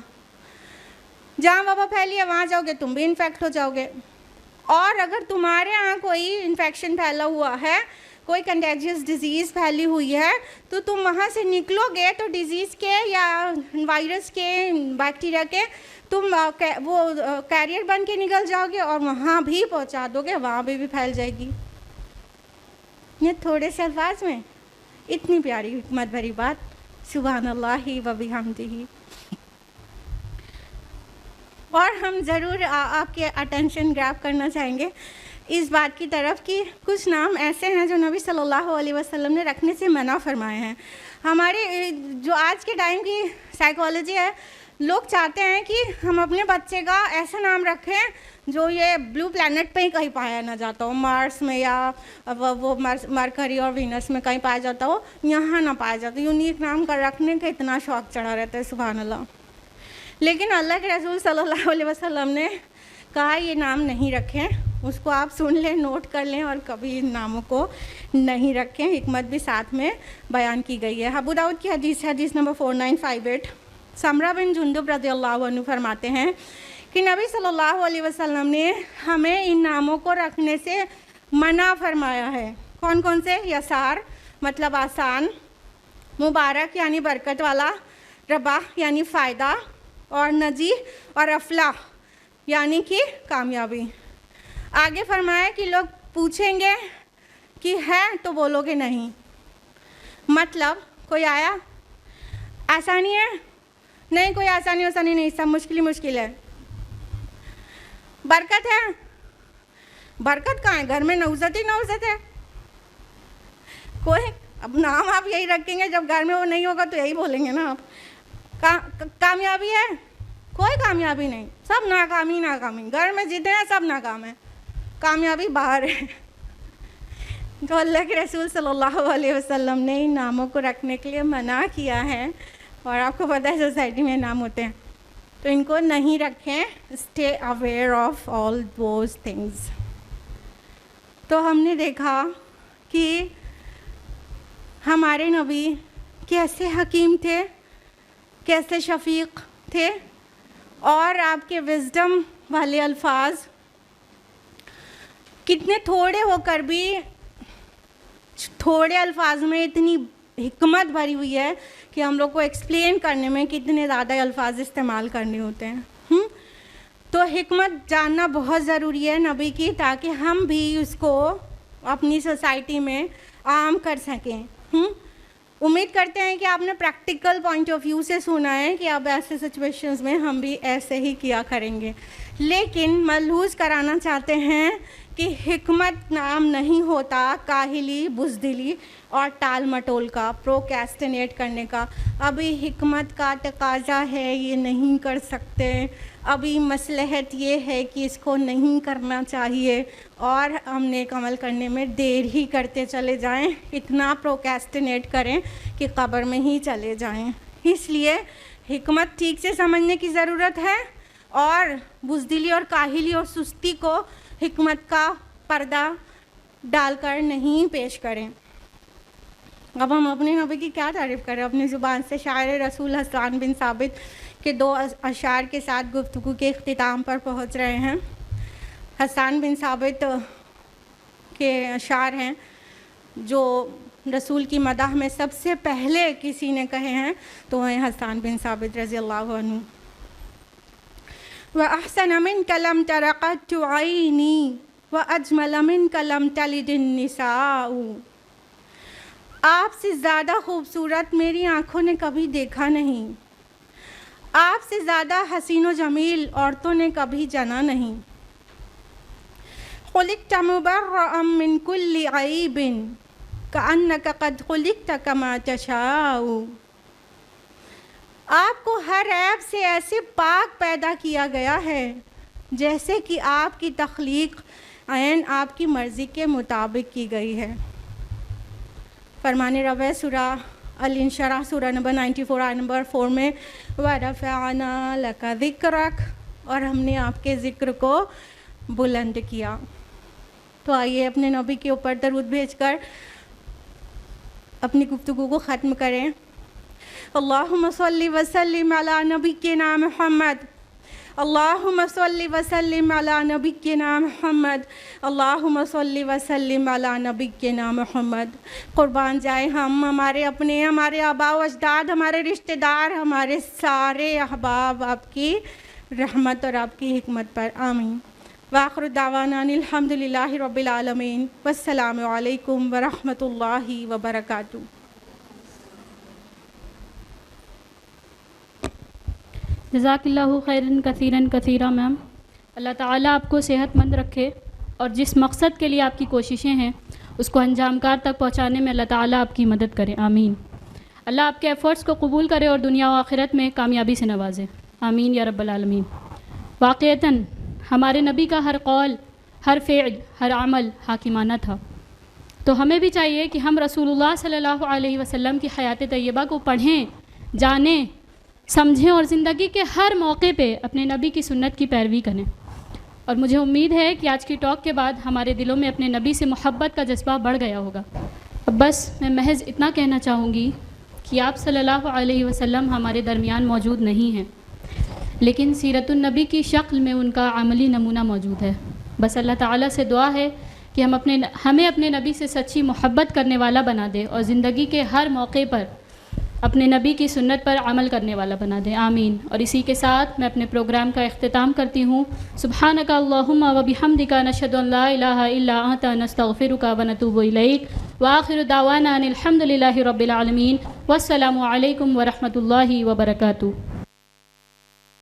جہاں وبا پھیلی ہے وہاں جاؤ گے تم بھی انفیکٹ ہو جاؤ گے. اور اگر تمہارے یہاں کوئی انفیکشن پھیلا ہوا ہے، کوئی کنٹیجیس ڈیزیز پھیلی ہوئی ہے، تو تم وہاں سے نکلو گے تو ڈیزیز کے یا وائرس کے، بیکٹیریا کے تم وہ کیریئر بن کے نکل جاؤ گے اور وہاں بھی پہنچا دو گے، وہاں بھی پھیل جائے گی. یہ تھوڑے سے الفاظ میں اتنی پیاری حکمت بھری بات. سبحان اللہ و بحمدہ. اور ہم ضرور آپ کے اٹینشن گریب کرنا چاہیں گے اس بات کی طرف کہ کچھ نام ایسے ہیں جو نبی صلی اللہ علیہ وسلم نے رکھنے سے منع فرمائے ہیں. ہمارے جو آج کے ٹائم کی سائیکالوجی ہے، لوگ چاہتے ہیں کہ ہم اپنے بچے کا ایسا نام رکھیں جو یہ بلو پلانٹ پہ ہی کہیں پایا نہ جاتا ہو، مارس میں یا وہ مرکری اور وینس میں کہیں پایا جاتا ہو، یہاں نہ پایا جاتا. یونیک نام کا رکھنے کا اتنا شوق چڑھا رہتا ہے، سبحان اللہ. لیکن اللہ کے رسول صلی اللہ علیہ وسلم نے کہا یہ نام نہیں رکھیں. اس کو آپ سن لیں، نوٹ کر لیں اور کبھی ان ناموں کو نہیں رکھیں. حکمت بھی ساتھ میں بیان کی گئی ہے. ابو داؤد کی حدیث ہے، حدیث نمبر 4958. سمرہ بن جندب رضی اللہ عنہ فرماتے ہیں کہ نبی صلی اللہ علیہ وسلم نے ہمیں ان ناموں کو رکھنے سے منع فرمایا ہے. کون کون سے؟ یسار مطلب آسان، مبارک یعنی برکت والا، رباح یعنی فائدہ، اور نجی اور افلاح یعنی کہ کامیابی. آگے فرمایا کہ لوگ پوچھیں گے کہ ہے تو بولو گے نہیں. مطلب کوئی آیا آسانی ہے؟ نہیں، کوئی آسانی نہیں، سب مشکل ہے. برکت ہے؟ برکت کہاں ہے؟ گھر میں نوزت ہے. کوئی اب نام آپ یہی رکھیں گے، جب گھر میں وہ نہیں ہوگا تو یہی بولیں گے نا آپ. کامیابی ہے؟ کوئی کامیابی نہیں، سب ناکامی. گھر میں جتنے ہیں سب ناکام ہیں، کامیابی باہر ہے. تو اللہ کے رسول صلی اللہ علیہ وسلم نے ان ناموں کو رکھنے کے لیے منع کیا ہے. اور آپ کو پتہ ہے سوسائٹی میں نام ہوتے ہیں تو ان کو نہیں رکھیں. Stay aware of all those things. تو ہم نے دیکھا کہ ہمارے نبی کیسے حکیم تھے، کیسے شفیق تھے، اور آپ کے وزڈم والے الفاظ کتنے تھوڑے ہو کر بھی تھوڑے الفاظ میں اتنی حکمت بھری ہوئی ہے کہ ہم لوگ کو ایکسپلین کرنے میں کتنے زیادہ الفاظ استعمال کرنے ہوتے ہیں. تو حکمت جاننا بہت ضروری ہے نبی کی، تاکہ ہم بھی اس کو اپنی سوسائٹی میں عام کر سکیں. امید کرتے ہیں کہ آپ نے پریکٹیکل پوائنٹ آف ویو سے سنا ہے کہ اب ایسے سچویشنز میں ہم بھی ایسے ہی کیا کریں گے. لیکن ملحوظ کرانا چاہتے ہیں کہ حکمت نام نہیں ہوتا کاہلی، بزدلی اور ٹال مٹول کا، پروکیسٹینیٹ کرنے کا. ابھی حکمت کا تقاضا ہے، یہ نہیں کر سکتے. ابھی مصلحت یہ ہے کہ اس کو نہیں کرنا چاہیے، اور ہم نیک عمل کرنے میں دیر ہی کرتے چلے جائیں، اتنا پروکیسٹینیٹ کریں کہ قبر میں ہی چلے جائیں. اس لیے حکمت ٹھیک سے سمجھنے کی ضرورت ہے، اور بزدلی اور کاہلی اور سستی کو حکمت کا پردہ ڈال کر نہیں پیش کریں. اب ہم اپنے نبی کی کیا تعریف کریں؟ اپنی زبان سے شاعر رسول حسان بن ثابت کے 2 اشعار کے ساتھ گفتگو کے اختتام پر پہنچ رہے ہیں. حسان بن ثابت کے اشعار ہیں جو رسول کی مدح میں سب سے پہلے کسی نے کہے ہیں تو ہیں حسان بن ثابت رضی اللہ عنہ. وَأَحْسَنَ مِنْكَ لَمْ تَرَ قَطُّ عَيْنِي وَأَجْمَلَ مِنْكَ لَمْ تَلِدِ النِّسَاءُ. آپ سے زیادہ خوبصورت میری آنکھوں نے کبھی دیکھا نہیں، آپ سے زیادہ حسین و جمیل عورتوں نے کبھی جنا نہیں. خُلِقْتَ مُبَرَّأً مِّن كُلِّ عَيْبٍ كَأَنَّكَ قَدْ خُلِقْتَ كَمَا تَشَاءُ. آپ کو ہر عیب سے ایسے پاک پیدا کیا گیا ہے جیسے کہ آپ کی تخلیق عین آپ کی مرضی کے مطابق کی گئی ہے. فرمان رب سورہ الانشراح سورہ نمبر 94 آیت نمبر 4 میں وَرَفَعْنَا لَكَ ذِكْرَكَ، اور ہم نے آپ کے ذکر کو بلند کیا. تو آئیے اپنے نبی کے اوپر درود بھیج کر اپنی گفتگو کو ختم کریں. اللہم صلی وسلم علی نبینا محمد، اللہم صلی وسلم علی نبینا محمد، اللہم صلی وسلم علی نبینا محمد. قربان جائیں ہم، ہمارے اپنے، ہمارے آباء و اجداد، ہمارے رشتہ دار، ہمارے سارے احباب آپ کی رحمت اور آپ کی حکمت پر. آمین. وآخر دعوانا الحمدللہ رب العالمین، والسلام علیکم ورحمۃ اللہ وبرکاتہ. جزاک اللہ خیراً کثیراً کثیرا. میم اللہ تعالیٰ آپ کو صحت مند رکھے، اور جس مقصد کے لیے آپ کی کوششیں ہیں اس کو انجام کار تک پہنچانے میں اللہ تعالیٰ آپ کی مدد کرے. آمین. اللہ آپ کے ایفرٹس کو قبول کرے اور دنیا و آخرت میں کامیابی سے نوازے. آمین یا رب العالمین۔ واقعتاً ہمارے نبی کا ہر قول، ہر فعل، ہر عمل حاکمانہ تھا، تو ہمیں بھی چاہیے کہ ہم رسول اللہ صلی اللہ علیہ وسلم کی حیات طیبہ کو پڑھیں، جانیں، سمجھیں اور زندگی کے ہر موقع پہ اپنے نبی کی سنت کی پیروی کریں۔ اور مجھے امید ہے کہ آج کی ٹاک کے بعد ہمارے دلوں میں اپنے نبی سے محبت کا جذبہ بڑھ گیا ہوگا۔ اب بس میں محض اتنا کہنا چاہوں گی کہ آپ صلی اللہ علیہ وسلم ہمارے درمیان موجود نہیں ہیں، لیکن سیرت النبی کی شکل میں ان کا عملی نمونہ موجود ہے۔ بس اللہ تعالیٰ سے دعا ہے کہ ہمیں اپنے نبی سے سچی محبت کرنے والا بنا دے اور زندگی کے ہر موقع پر اپنے نبی کی سنت پر عمل کرنے والا بنا دے، آمین۔ اور اسی کے ساتھ میں اپنے پروگرام کا اختتام کرتی ہوں۔ سبحانک اللہم و بحمدک، نشہد ان لا الہ الا انت، نستغفرک و نتوب الیک، وآخر دعوانا ان الحمد للہ رب العالمین، والسلام علیکم ورحمۃ اللہ وبرکاتہ۔